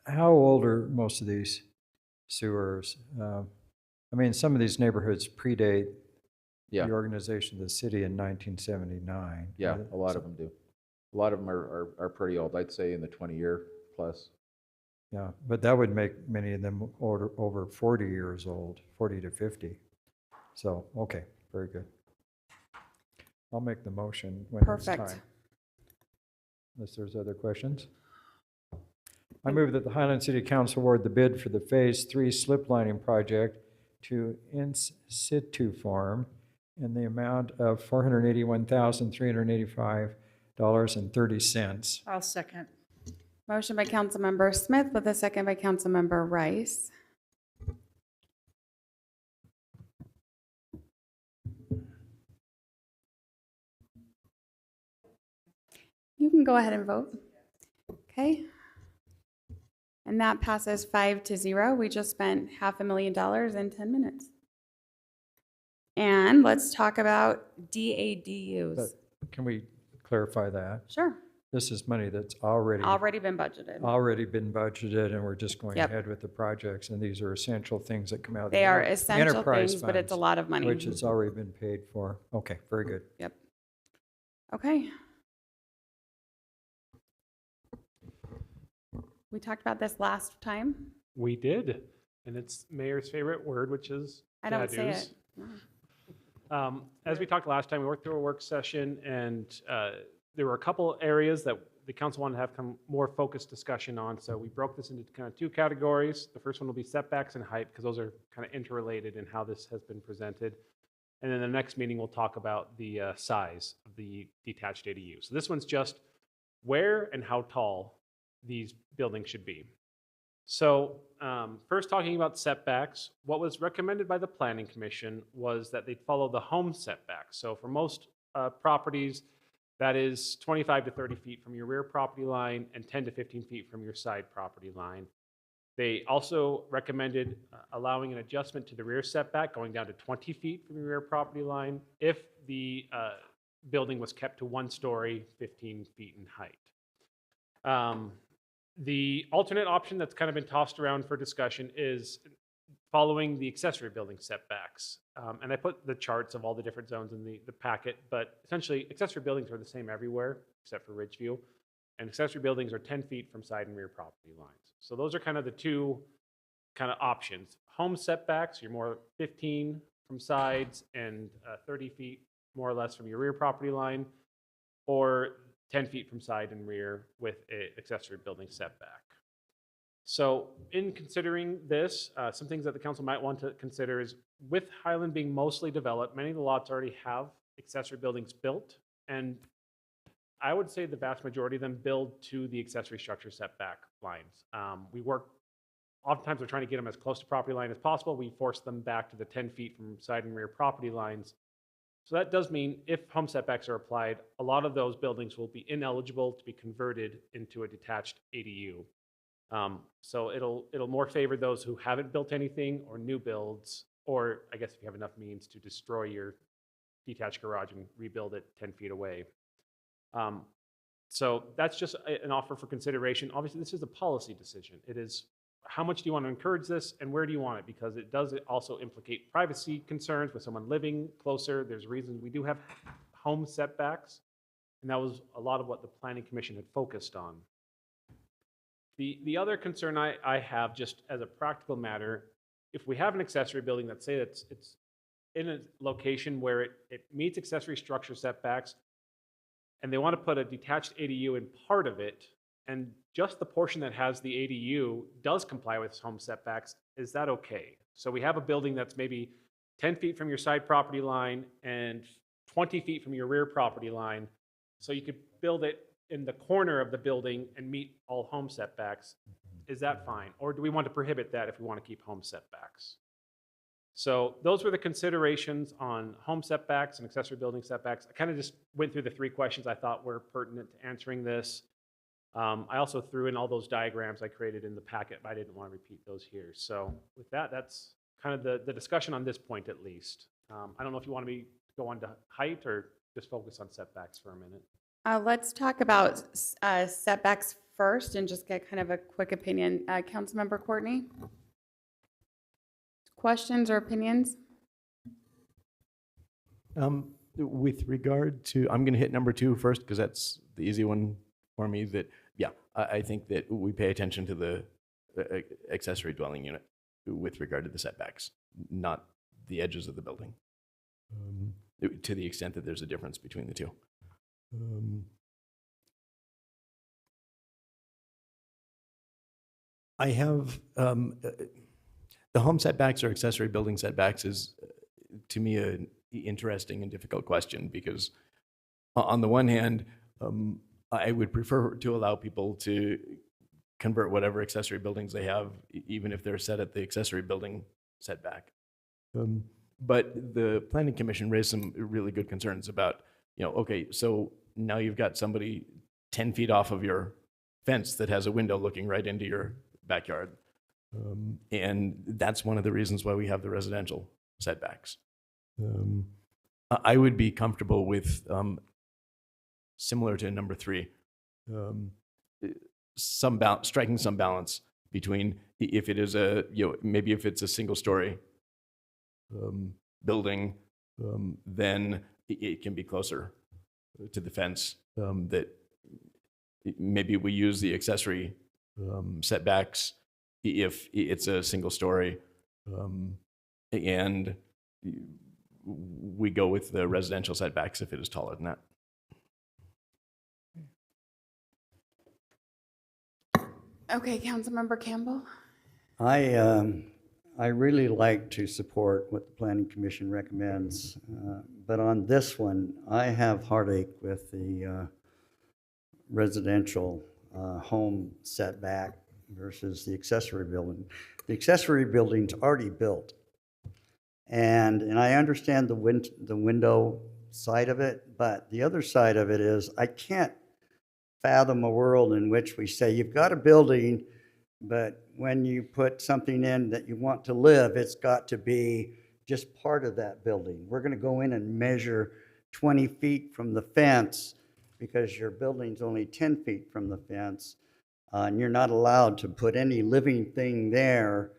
How old are most of these sewers? I mean, some of these neighborhoods predate the organization of the city in 1979. Yeah, a lot of them do. A lot of them are pretty old. I'd say in the 20-year plus. Yeah, but that would make many of them over 40 years old, 40 to 50. So, okay, very good. I'll make the motion when it's time. Unless there's other questions. I move that the Highland City Council award the bid for the Phase 3 slip lining project to In Situ Farm in the amount of $481,385.30. I'll second. Motion by Councilmember Smith with a second by Councilmember Rice. You can go ahead and vote. Okay. And that passes 5-0. We just spent $500,000 in 10 minutes. And let's talk about DADUs. But can we clarify that? Sure. This is money that's already been budgeted. Already been budgeted, and we're just going Yep. ahead with the projects, and these are essential things that come out of They the are essential enterprise things, but it's a funds, lot of money. which has already been paid for. Okay, very good. Yep. Okay. We talked about this last time. We did, and it's Mayor's favorite word, which is I don't say DADUs. it. As we talked last time, we worked through a work session, and there were a couple areas that the council wanted to have more focused discussion on. So we broke this into kind of 2 categories. The first one will be setbacks and height, because those are kind of interrelated in how this has been presented. And then the next meeting, we'll talk about the size of the detached ADU. So this one's just where and how tall these buildings should be. So first talking about setbacks, what was recommended by the Planning Commission was that they'd follow the home setbacks. So for most properties, that is 25 to 30 feet from your rear property line and 10 to 15 feet from your side property line. They also recommended allowing an adjustment to the rear setback, going down to 20 feet from the rear property line if the building was kept to 1 story, 15 feet in height. The alternate option that's kind of been tossed around for discussion is following the accessory building setbacks. And I put the charts of all the different zones in the packet, but essentially accessory buildings are the same everywhere except for Ridgeview. And accessory buildings are 10 feet from side and rear property lines. So those are kind of the two kind of options. Home setbacks, you're more 15 from sides and 30 feet more or less from your rear property line, or 10 feet from side and rear with an accessory building setback. So in considering this, some things that the council might want to consider is with Highland being mostly developed, many of the lots already have accessory buildings built, and I would say the vast majority of them build to the accessory structure setback lines. Oftentimes we're trying to get them as close to property line as possible. We force them back to the 10 feet from side and rear property lines. So that does mean if home setbacks are applied, a lot of those buildings will be ineligible to be converted into a detached ADU. So it'll more favor those who haven't built anything or new builds, or I guess if you have enough means to destroy your detached garage and rebuild it 10 feet away. So that's just an offer for consideration. Obviously, this is a policy decision. It is how much do you want to encourage this and where do you want it? Because it does also implicate privacy concerns with someone living closer. There's reasons we do have home setbacks, and that was a lot of what the Planning Commission had focused on. The other concern I have, just as a practical matter, if we have an accessory building that say it's in a location where it meets accessory structure setbacks, and they want to put a detached ADU in part of it, and just the portion that has the ADU does comply with home setbacks, is that okay? So we have a building that's maybe 10 feet from your side property line and 20 feet from your rear property line. So you could build it in the corner of the building and meet all home setbacks. Is that fine? Or do we want to prohibit that if we want to keep home setbacks? So those were the considerations on home setbacks and accessory building setbacks. I kind of just went through the 3 questions I thought were pertinent to answering this. I also threw in all those diagrams I created in the packet, but I didn't want to repeat those here. So with that, that's kind of the discussion on this point at least. I don't know if you want me to go on to height or just focus on setbacks for a minute. Let's talk about setbacks first and just get kind of a quick opinion. Councilmember Courtney? Questions or opinions? With regard to, I'm going to hit number 2 first because that's the easy one for me. That, yeah, I think that we pay attention to the accessory dwelling unit with regard to the setbacks, not the edges of the building, to the extent that there's a difference between the two. I have the home setbacks or accessory building setbacks is, to me, an interesting and difficult question because, on the one hand, I would prefer to allow people to convert whatever accessory buildings they have, even if they're set at the accessory building setback. But the Planning Commission raised some really good concerns about, okay, so now you've got somebody 10 feet off of your fence that has a window looking right into your backyard. And that's one of the reasons why we have the residential setbacks. I would be comfortable with, similar to number 3, striking some balance between if it is maybe if it's a single story building, then it can be closer to the fence. That maybe we use the accessory setbacks if it's a single story, and we go with the residential setbacks if it is taller than that. Okay, Councilmember Campbell? I really like to support what the Planning Commission recommends, but on this one, I have heartache with the residential home setback versus the accessory building. The accessory building's already built, and I understand the window side of it, but the other side of it is I can't fathom a world in which we say you've got a building But when you put something in that you want to live, it's got to be just part of that building. We're going to go in and measure 20 feet from the fence because your building's only 10 feet from the fence, and you're not allowed to put any living thing there.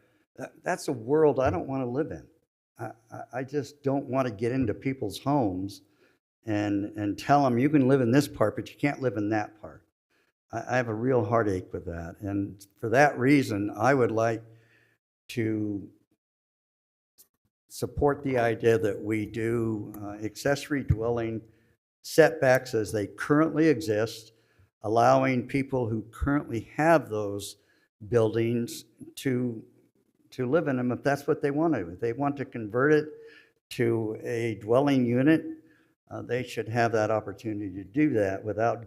That's a world I don't want to live in. I just don't want to get into people's homes and tell them you can live in this part, but you can't live in that part. I have a real heartache with that. And for that reason, I would like to support the idea that we do accessory dwelling setbacks as they currently exist, allowing people who currently have those buildings to live in them if that's what they want to. If they want to convert it to a dwelling unit, they should have that opportunity to do that without the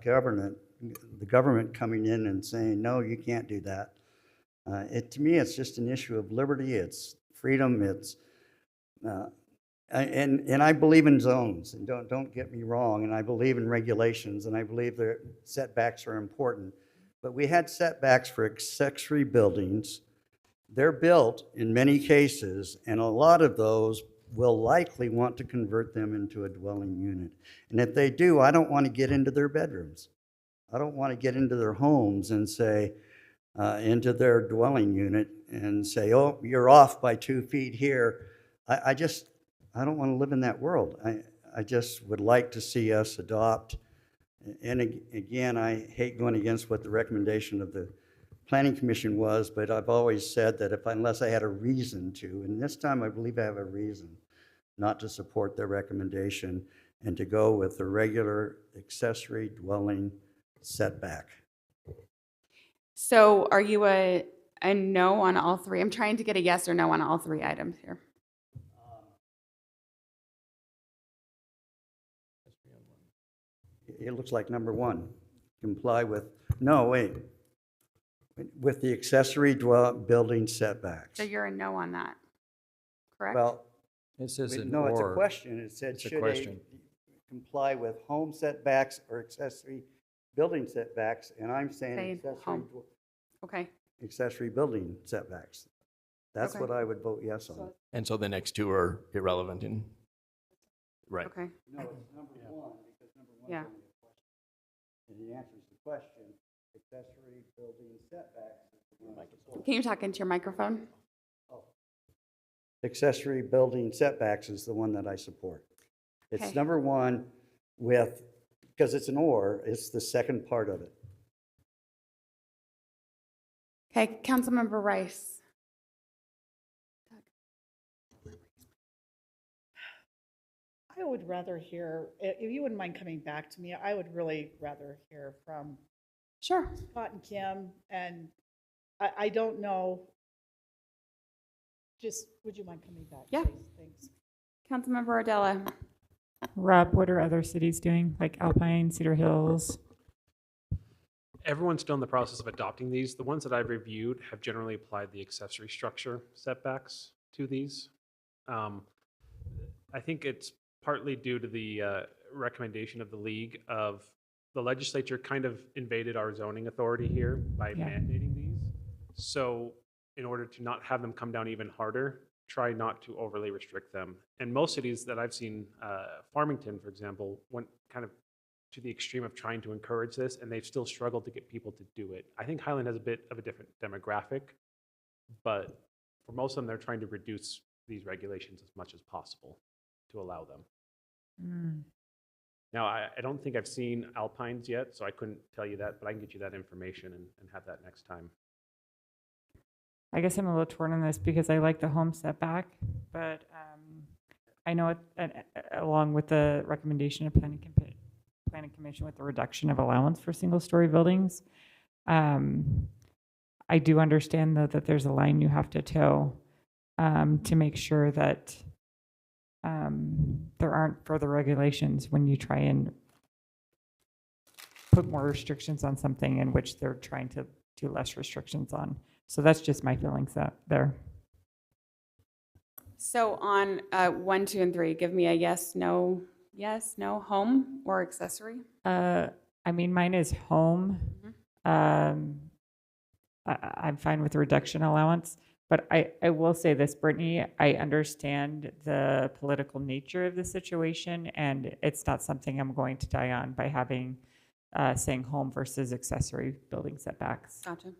government coming in and saying, no, you can't do that. To me, it's just an issue of liberty, it's freedom, and I believe in zones, and don't get me wrong, and I believe in regulations, and I believe that setbacks are important. But we had setbacks for accessory buildings. They're built in many cases, and a lot of those will likely want to convert them into a dwelling unit. And if they do, I don't want to get into their bedrooms. I don't want to get into their homes and say, into their dwelling unit and say, oh, you're off by 2 feet here. I don't want to live in that world. I just would like to see us adopt, and again, I hate going against what the recommendation of the Planning Commission was, but I've always said that unless I had a reason to, and this time I believe I have a reason not to support their recommendation and to go with the regular accessory dwelling setback. So are you a no on all three? I'm trying to get a yes or no on all three items here. It looks like number one, comply with, with the accessory building setbacks. So you're a no on that, correct? Well, it says an No, it's a or. question. It said, It's a should question. comply with home setbacks or accessory building setbacks? And I'm saying Say home. Okay. accessory building setbacks. That's Okay. what I would vote yes on. And so the next two are irrelevant right. Okay. No, it's number one, because number one Yeah. is only a question. And it answers the question, accessory building setbacks. Can you talk into your microphone? Accessory building setbacks is the one that I support. It's Okay. number one because it's an or, it's the second part of it. Okay, Councilmember Rice. I would rather hear, if you wouldn't mind coming back to me, I would really rather hear from Sure. Scott and Kim, and I don't know, just, would you mind coming back? Yeah. please? Thanks. Councilmember Ardella. Rob, what are other cities doing, like Alpine, Cedar Hills? Everyone's still in the process of adopting these. The ones that I've reviewed have generally applied the accessory structure setbacks to these. I think it's partly due to the recommendation of the league of the legislature kind of invaded our zoning authority here by mandating these. So in order to not have them come down even harder, try not to overly restrict them. And most cities that I've seen, Farmington, for example, went kind of to the extreme of trying to encourage this, and they've still struggled to get people to do it. I think Highland has a bit of a different demographic, but for most of them, they're trying to reduce these regulations as much as possible to allow them. Now, I don't think I've seen Alpines yet, so I couldn't tell you that, but I can get you that information and have that next time. I guess I'm a little torn on this because I like the home setback, but I know along with the recommendation of Planning Commission with the reduction of allowance for single-story buildings, I do understand though that there's a line you have to toe to make sure that there aren't further regulations when you try and put more restrictions on something in which they're trying to do less restrictions on. So that's just my feelings there. So on 1, 2, and 3, give me a yes, no, home or accessory? I mean, mine is home. I'm fine with the reduction allowance. But I will say this, Brittany, I understand the political nature of the situation, and it's not something I'm going to die on by having, saying home versus accessory building setbacks. Gotcha.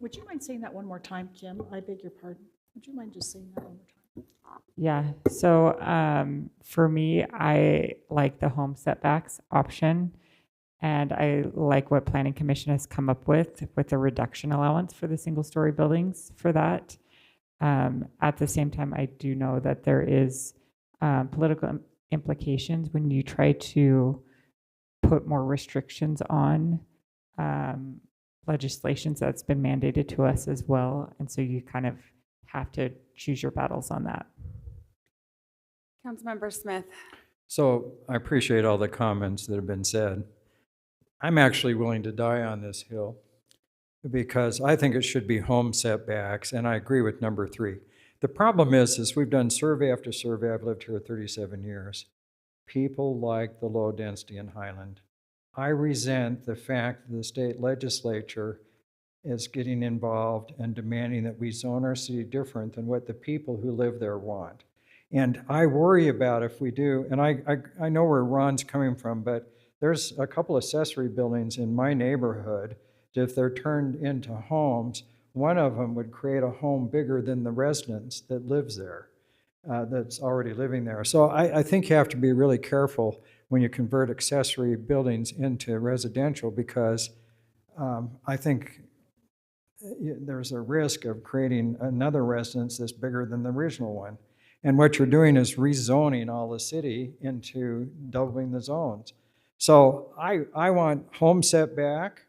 Would you mind saying that one more time, Kim? I beg your pardon. Would you mind just saying that one more time? Yeah, so for me, I like the home setbacks option. And I like what Planning Commission has come up with a reduction allowance for the single-story buildings for that. At the same time, I do know that there is political implications when you try to put more restrictions on legislations that's been mandated to us as well. And so you kind of have to choose your battles on that. Councilmember Smith. So I appreciate all the comments that have been said. I'm actually willing to die on this hill because I think it should be home setbacks, and I agree with number 3. The problem is we've done survey after survey. I've lived here 37 years. People like the low density in Highland. I resent the fact that the state legislature is getting involved and demanding that we zone our city different than what the people who live there want. And I worry about if we do, and I know where Ron's coming from, but there's a couple accessory buildings in my neighborhood that if they're turned into homes, one of them would create a home bigger than the residents that lives there, that's already living there. So I think you have to be really careful when you convert accessory buildings into residential because I think there's a risk of creating another residence that's bigger than the original one. And what you're doing is rezoning all the city into doubling the zones. So I want home setback,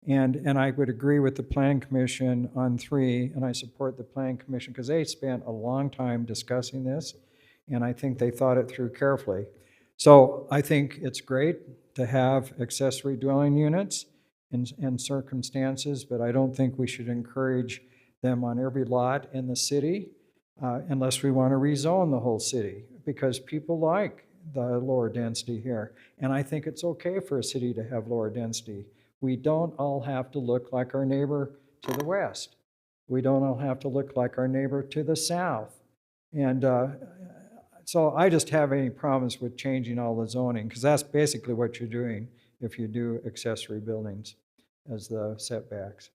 and I would agree with the Planning Commission on 3, and I support the Planning Commission because they spent a long time discussing this, and I think they thought it through carefully. So I think it's great to have accessory dwelling units in circumstances, but I don't think we should encourage them on every lot in the city unless we want to rezone the whole city because people like the lower density here. And I think it's okay for a city to have lower density. We don't all have to look like our neighbor to the west. We don't all have to look like our neighbor to the south. And so I just have any problems with changing all the zoning because that's basically what you're doing if you do accessory buildings as the setbacks.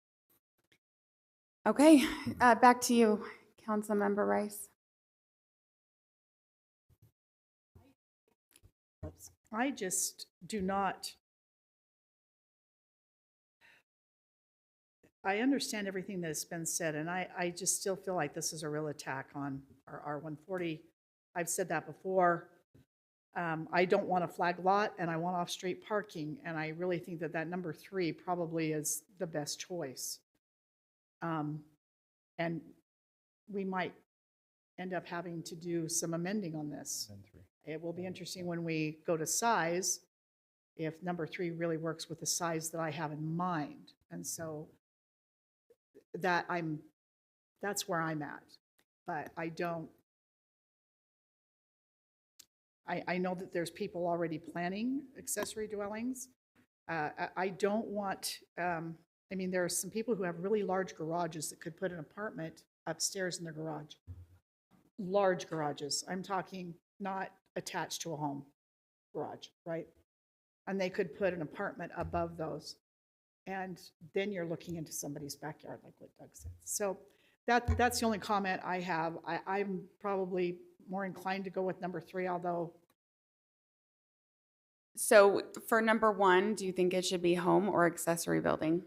Okay, back to you, Councilmember Rice. I just do not. I understand everything that has been said, and I just still feel like this is a real attack on our R140. I've said that before. I don't want a flag lot, and I want off-street parking, and I really think that that number 3 probably is the best choice. And we might end up having to do some amending on this. It will be interesting when we go to size, if number 3 really works with the size that I have in mind. And so that's where I'm at. But I don't, I know that there's people already planning accessory dwellings. I don't want, I mean, there are some people who have really large garages that could put an apartment upstairs in their garage. Large garages. I'm talking not attached to a home garage, right? And they could put an apartment above those. And then you're looking into somebody's backyard, like what Doug said. So that's the only comment I have. I'm probably more inclined to go with number 3, although. So for number 1, do you think it should be home or accessory building?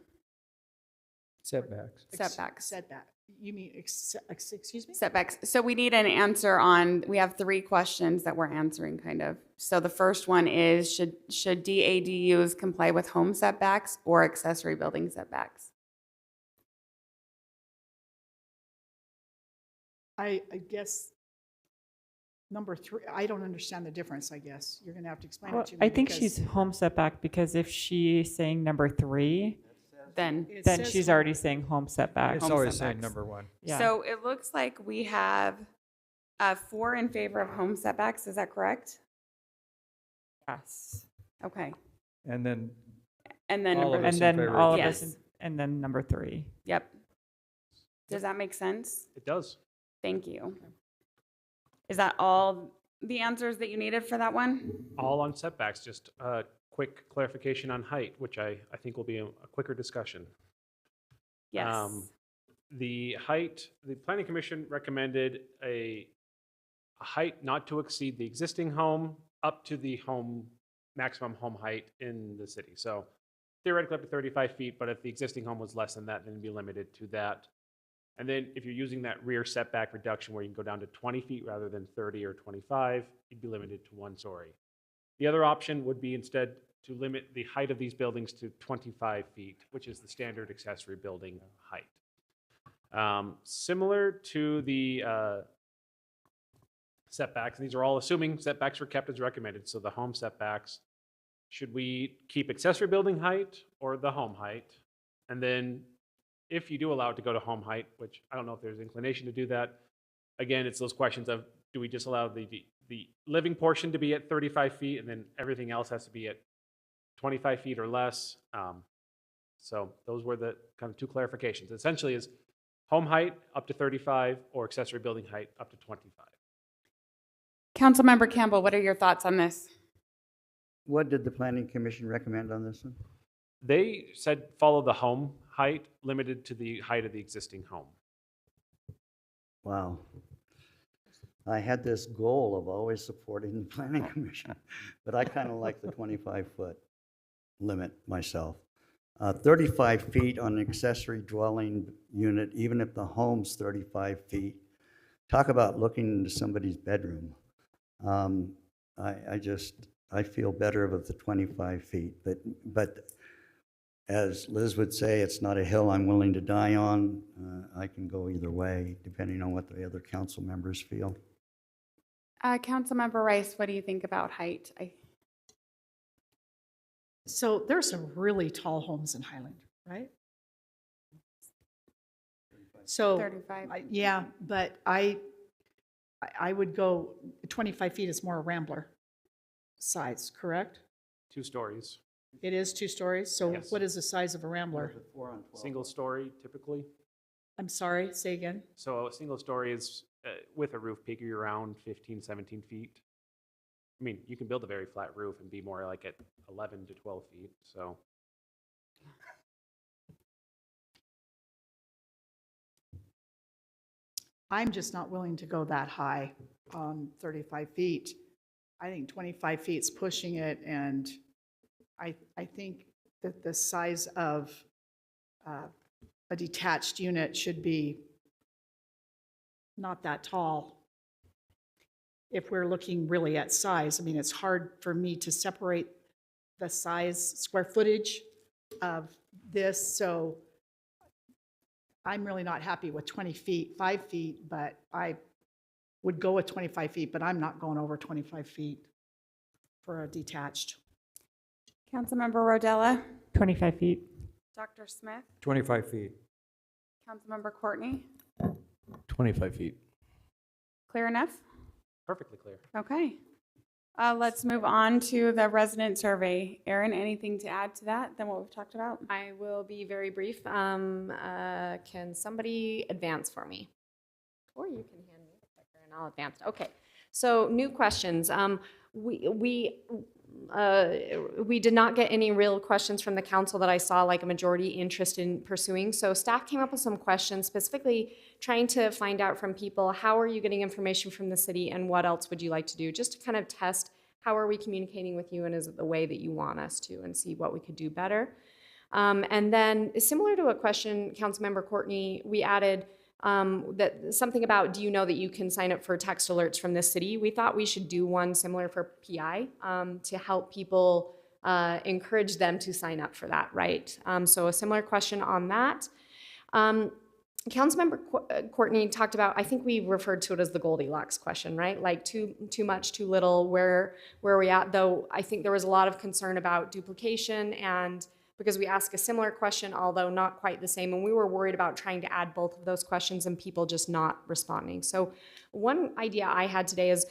Setbacks. Setback. You mean, excuse me? Setbacks. So we need an answer on, we have 3 questions that we're answering kind of. So the first one is, should DADUs comply with home setbacks or accessory building setbacks? I guess number 3, I don't understand the difference, I guess. You're going to have to explain it to me. I think she's home setback because if she's saying number 3, then she's already saying home setback. It's always saying number 1. Yeah. So it looks like we have 4 in favor of home setbacks. Is that correct? Yes. Okay. And then And then All number of And us in then favor of all of Yes. us, and then number 3. Yep. Does that make sense? It does. Thank you. Is that all the answers that you needed for that one? All on setbacks, just a quick clarification on height, which I think will be a quicker discussion. Yes. The height, the planning commission recommended a height not to exceed the existing home up to the maximum home height in the city. So theoretically up to 35 feet, but if the existing home was less than that, then it'd be limited to that. And then if you're using that rear setback reduction where you can go down to 20 feet rather than 30 or 25, you'd be limited to 1 story. The other option would be instead to limit the height of these buildings to 25 feet, which is the standard accessory building height. Similar to the setbacks, these are all assuming setbacks were kept as recommended, so the home setbacks, should we keep accessory building height or the home height? And then if you do allow it to go to home height, which I don't know if there's inclination to do that, again, it's those questions of, do we just allow the living portion to be at 35 feet and then everything else has to be at 25 feet or less? So those were the kind of 2 clarifications. Essentially is home height up to 35 or accessory building height up to 25. Councilmember Campbell, what are your thoughts on this? What did the planning commission recommend on this one? They said follow the home height limited to the height of the existing home. Wow. I had this goal of always supporting the planning commission, but I kind of like the 25-foot limit myself. 35 feet on an accessory dwelling unit, even if the home's 35 feet. Talk about looking into somebody's bedroom. I feel better with the 25 feet, but as Liz would say, it's not a hill I'm willing to die on. I can go either way, depending on what the other council members feel. Councilmember Rice, what do you think about height? So there's some really tall homes in Highland, right? So 35. yeah, but I would go 25 feet is more a rambler size, correct? 2 stories. It is 2 stories. So Yes. what is the size of a rambler? Single story typically. I'm sorry, say again. So a single story is with a roof peak, you're around 15, 17 feet. I mean, you can build a very flat roof and be more like at 11 to 12 feet, so. I'm just not willing to go that high on 35 feet. I think 25 feet is pushing it, and I think that the size of a detached unit should be not that tall. If we're looking really at size, I mean, it's hard for me to separate the size, square footage of this, so I'm really not happy with 20 feet, 5 feet, but I would go with 25 feet, but I'm not going over 25 feet for a detached. Councilmember Rodella? 25 feet. Dr. Smith? 25 feet. Councilmember Courtney? 25 feet. Clear enough? Perfectly clear. Okay. Let's move on to the resident survey. Erin, anything to add to that than what we've talked about? I will be very brief. Can somebody advance for me? Or you can hand me the clicker and I'll advance. Okay, so new questions. We did not get any real questions from the council that I saw like a majority interest in pursuing. So staff came up with some questions specifically trying to find out from people, how are you getting information from the city and what else would you like to do? Just to kind of test how are we communicating with you and is it the way that you want us to, and see what we could do better. And then similar to a question, Councilmember Courtney, we added that something about, do you know that you can sign up for text alerts from this city? We thought we should do one similar for PI to help people encourage them to sign up for that, right? So a similar question on that. Councilmember Courtney talked about, I think we referred to it as the Goldilocks question, right? Like too much, too little, where are we at? Though I think there was a lot of concern about duplication, and because we asked a similar question, although not quite the same, and we were worried about trying to add both of those questions and people just not responding. So one idea I had today is,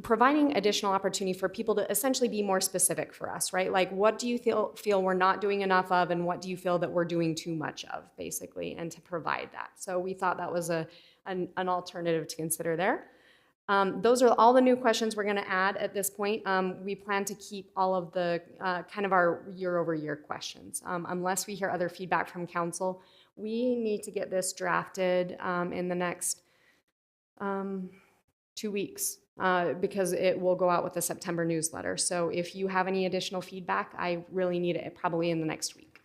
providing additional opportunity for people to essentially be more specific for us, right? Like, what do you feel we're not doing enough of, and what do you feel that we're doing too much of, basically, and to provide that. So we thought that was an alternative to consider there. Those are all the new questions we're going to add at this point. We plan to keep all of the kind of our year-over-year questions. Unless we hear other feedback from council, we need to get this drafted in the next 2 weeks. Because it will go out with the September newsletter. So if you have any additional feedback, I really need it probably in the next week.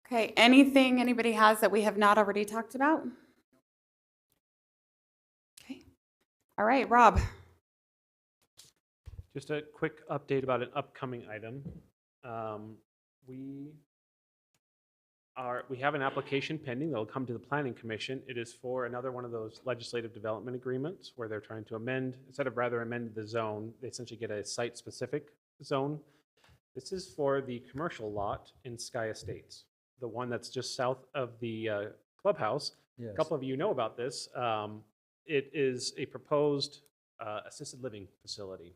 Okay, anything anybody has that we have not already talked about? Okay, all right, Rob. Just a quick update about an upcoming item. We have an application pending that'll come to the Planning Commission. It is for another one of those legislative development agreements where they're trying to amend, instead of rather amend the zone, they essentially get a site-specific zone. This is for the commercial lot in Sky Estates, the one that's just south of the clubhouse. Yes. A couple of you know about this. It is a proposed assisted living facility.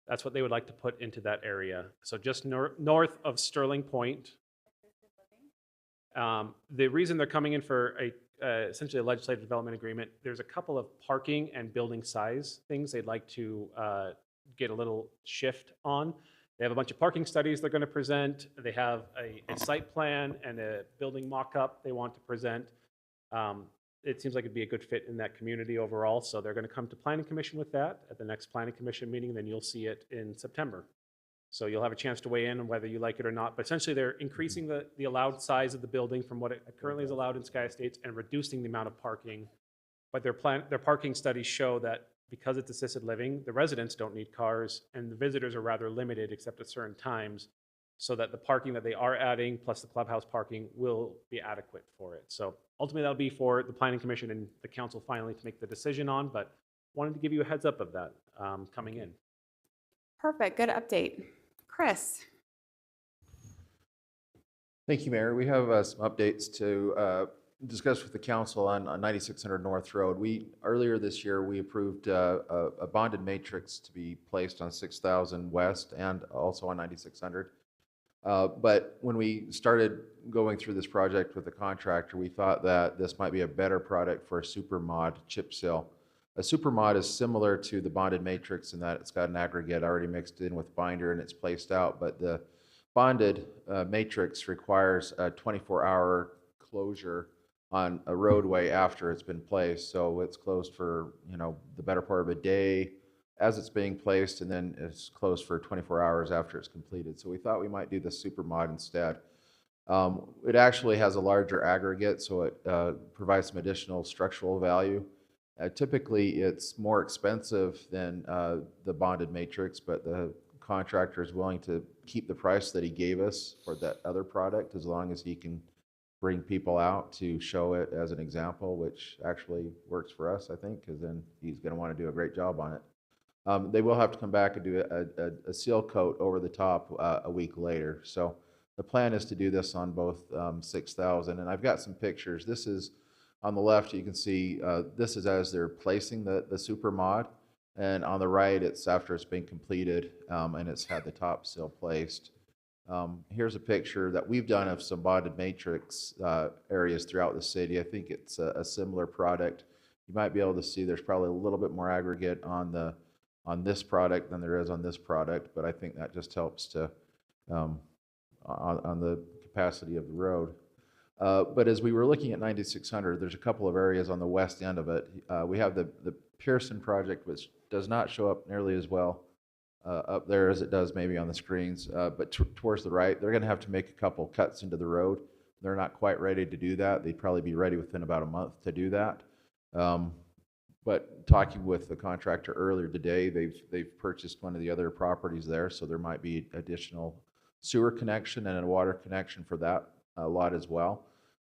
That's what they would like to put into that area. So just north of Sterling Point. The reason they're coming in for essentially a legislative development agreement, there's a couple of parking and building size things they'd like to get a little shift on. They have a bunch of parking studies they're going to present. They have a site plan and a building mock-up they want to present. It seems like it'd be a good fit in that community overall, so they're going to come to Planning Commission with that at the next Planning Commission meeting, then you'll see it in September. So you'll have a chance to weigh in on whether you like it or not. But essentially, they're increasing the allowed size of the building from what it currently is allowed in Sky Estates and reducing the amount of parking. But their parking studies show that because it's assisted living, the residents don't need cars, and the visitors are rather limited except at certain times, so that the parking that they are adding plus the clubhouse parking will be adequate for it. So ultimately, that'll be for the Planning Commission and the council finally to make the decision on, but wanted to give you a heads up of that coming in. Perfect, good update. Chris. Thank you, Mayor. We have some updates to discuss with the council on 9600 North Road. Earlier this year, we approved a bonded matrix to be placed on 6000 West and also on 9600. But when we started going through this project with the contractor, we thought that this might be a better product for a super mod chip seal. A super mod is similar to the bonded matrix in that it's got an aggregate already mixed in with binder and it's placed out, but the bonded matrix requires a 24-hour closure on a roadway after it's been placed. So it's closed for, the better part of a day as it's being placed, and then it's closed for 24 hours after it's completed. So we thought we might do the super mod instead. It actually has a larger aggregate, so it provides some additional structural value. Typically, it's more expensive than the bonded matrix, but the contractor is willing to keep the price that he gave us for that other product as long as he can bring people out to show it as an example, which actually works for us, I think, because then he's going to want to do a great job on it. They will have to come back and do a seal coat over the top a week later. So the plan is to do this on both 6000, and I've got some pictures. This is on the left, you can see this is as they're placing the super mod, and on the right, it's after it's been completed and it's had the top seal placed. Here's a picture that we've done of some bonded matrix areas throughout the city. I think it's a similar product. You might be able to see there's probably a little bit more aggregate on this product than there is on this product, but I think that just helps to on the capacity of the road. But as we were looking at 9600, there's a couple of areas on the west end of it. We have the Pearson project, which does not show up nearly as well up there as it does maybe on the screens, but towards the right, they're going to have to make a couple cuts into the road. They're not quite ready to do that. They'd probably be ready within about a month to do that. But talking with the contractor earlier today, they've purchased one of the other properties there, so there might be additional sewer connection and a water connection for that lot as well.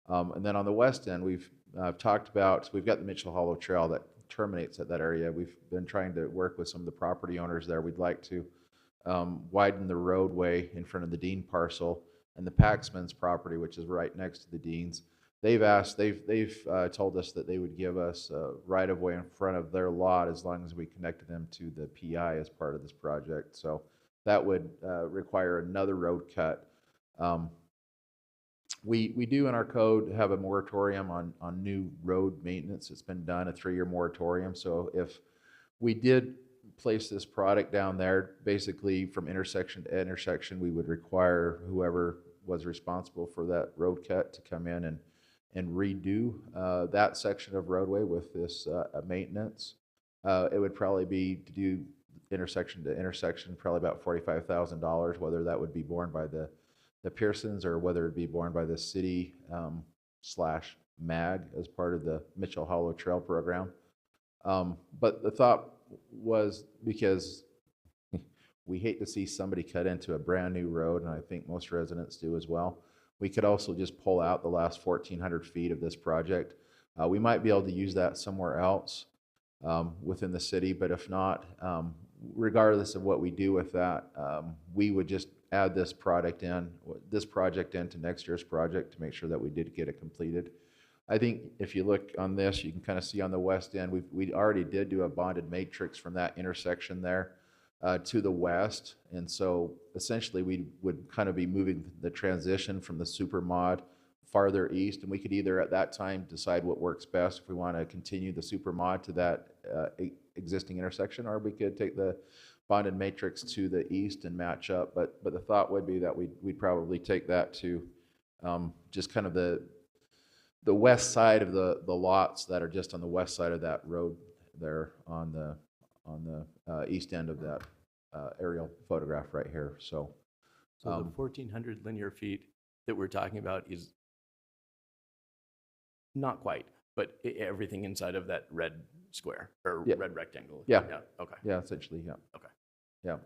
And then on the west end, we've talked about, we've got the Mitchell Hollow Trail that terminates at that area. We've been trying to work with some of the property owners there. We'd like to widen the roadway in front of the Dean parcel and the Paxman's property, which is right next to the Dean's. they've told us that they would give us right of way in front of their lot as long as we connected them to the PI as part of this project. So that would require another road cut. We do in our code have a moratorium on new road maintenance. It's been done, a 3-year moratorium. So if we did place this product down there, basically from intersection to intersection, we would require whoever was responsible for that road cut to come in and redo that section of roadway with this maintenance. It would probably be to do intersection to intersection, probably about $45,000, whether that would be borne by the Pearsons or whether it be borne by the city slash MAG as part of the Mitchell Hollow Trail program. But the thought was, because we hate to see somebody cut into a brand new road, and I think most residents do as well, we could also just pull out the last 1,400 feet of this project. We might be able to use that somewhere else within the city, but if not, regardless of what we do with that, we would just add this project into next year's project to make sure that we did get it completed. I think if you look on this, you can kind of see on the west end, we already did do a bonded matrix from that intersection there to the west. And so essentially we would kind of be moving the transition from the super mod farther east. And we could either at that time decide what works best, if we want to continue the super mod to that existing intersection, or we could take the bonded matrix to the east and match up. But the thought would be that we'd probably take that to just kind of the west side of the lots that are just on the west side of that road there on the east end of that aerial photograph right here. So the 1,400 linear feet that we're talking about is not quite, but everything inside of that red square or red rectangle. Yeah. Okay. Yeah, essentially, yeah. Okay. Yeah.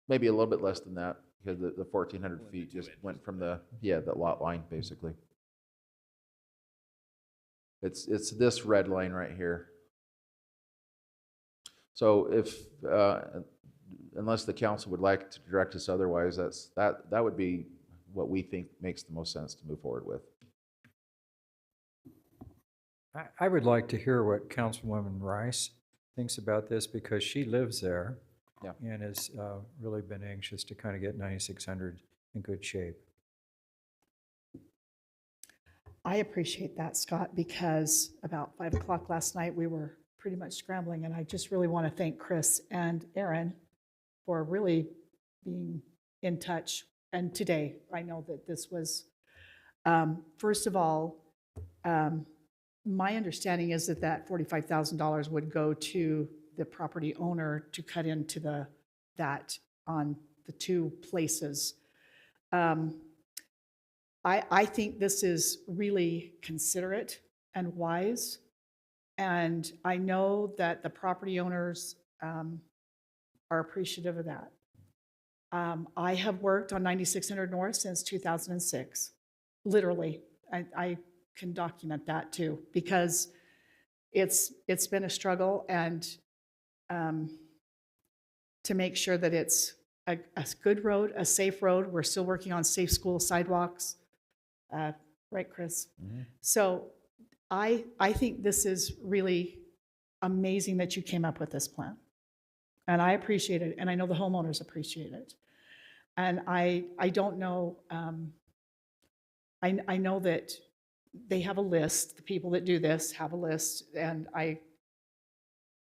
Maybe a little bit less than that, because the 1,400 feet just went from the lot line, basically. It's this red line right here. So if, unless the council would like to direct us otherwise, that would be what we think makes the most sense to move forward with. I would like to hear what Councilwoman Rice thinks about this, because she lives there and has really been anxious to kind of get 9600 in good shape. I appreciate that, Scott, because about 5 o'clock last night, we were pretty much scrambling, and I just really want to thank Chris and Aaron for really being in touch. And today, I know that this was, first of all, my understanding is that $45,000 would go to the property owner to cut into that on the two places. I think this is really considerate and wise, and I know that the property owners are appreciative of that. I have worked on 9600 North since 2006, literally. I can document that too, because it's been a struggle, and to make sure that it's a good road, a safe road. We're still working on safe school sidewalks. Right, Chris? Mm-hmm. So I think this is really amazing that you came up with this plan. And I appreciate it, and I know the homeowners appreciate it. And I don't know, I know that they have a list, the people that do this have a list, and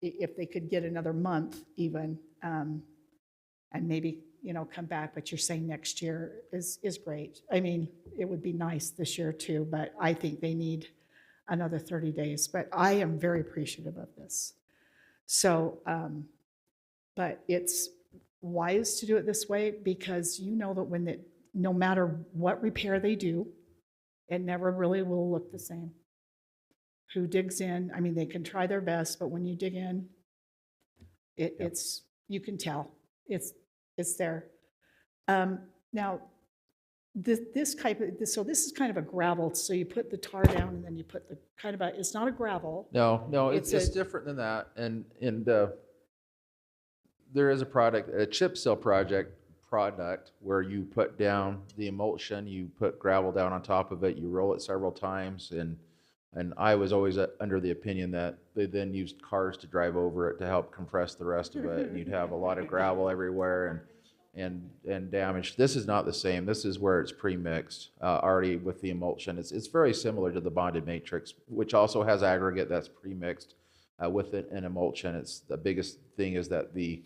if they could get another month even, and maybe, come back, but you're saying next year is great. I mean, it would be nice this year too, but I think they need another 30 days. But I am very appreciative of this. So, but it's wise to do it this way, because you know that no matter what repair they do, it never really will look the same. Who digs in, I mean, they can try their best, but when you dig in, it's, you can tell, it's there. Now, this type of, so this is kind of a gravel, so you put the tar down and then you put the kind of it's not a gravel. No, it's different than that. And there is a chip seal project product where you put down the emulsion, you put gravel down on top of it, you roll it several times, and I was always under the opinion that they then used cars to drive over it to help compress the rest of it, and you'd have a lot of gravel everywhere and damage. This is not the same. This is where it's pre-mixed already with the emulsion. It's very similar to the bonded matrix, which also has aggregate that's pre-mixed with an emulsion. It's the biggest thing is that the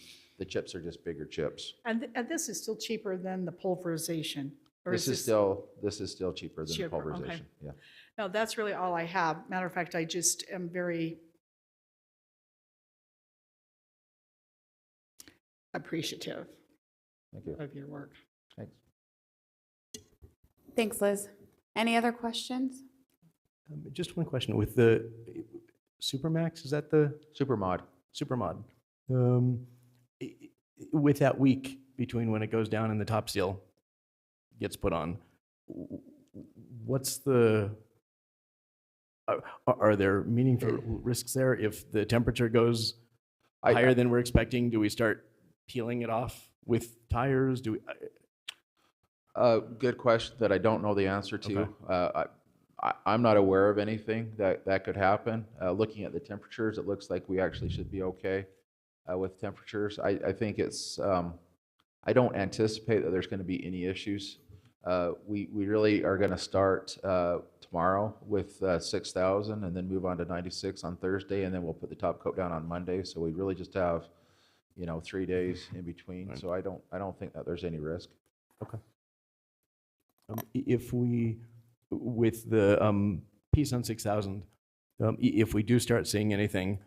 chips are just bigger chips. And this is still cheaper than the pulverization? Or This is still cheaper than the cheaper? Okay. pulverization. Yeah. No, that's really all I have. Matter of fact, I just am very appreciative Thank you. of your work. Thanks. Thanks, Liz. Any other questions? Just one question. With the Supermax, is that the? Supermod. Supermod. With that week between when it goes down and the top seal gets put on, what's the, are there meaningful risks there? If the temperature goes higher than we're expecting, do we start peeling it off with tires? Do we? Good question that I don't know the answer to. Okay. I'm not aware of anything that could happen. Looking at the temperatures, it looks like we actually should be okay with temperatures. I think it's, I don't anticipate that there's going to be any issues. We really are going to start tomorrow with 6,000 and then move on to 96 on Thursday, and then we'll put the top coat down on Monday. So we really just have, 3 days in between. Right. So I don't think that there's any risk. Okay. If we, with the piece on 6,000, if we do start seeing anything,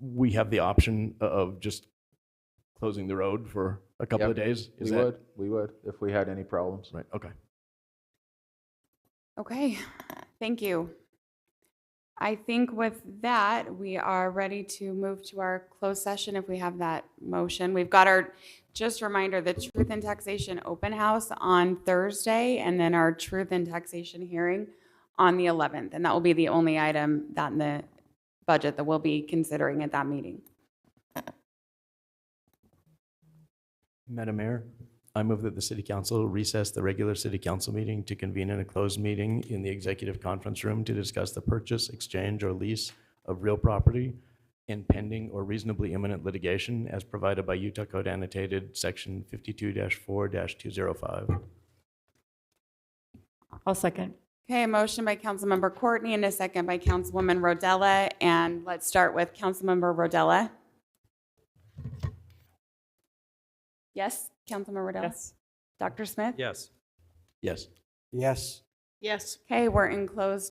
we have the option of just closing the road for a couple of days? We would, if we had any problems. Right, okay. Okay, thank you. I think with that, we are ready to move to our closed session if we have that motion. We've got our, just a reminder, the Truth in Taxation open house on Thursday, and then our Truth in Taxation hearing on the 11th. And that will be the only item that in the budget that we'll be considering at that meeting. Madam Mayor, I move that the City Council recess the regular City Council meeting to convene in a closed meeting in the Executive Conference Room to discuss the purchase, exchange, or lease of real property and pending or reasonably imminent litigation as provided by Utah Code Annotated Section 52-4-205. I'll second. Okay, a motion by Councilmember Courtney and a second by Councilwoman Rodella. And let's start with Councilmember Rodella. Yes, Councilmember Rodella? Yes. Dr. Smith? Yes. Yes. Yes. Yes. Okay, we're in closed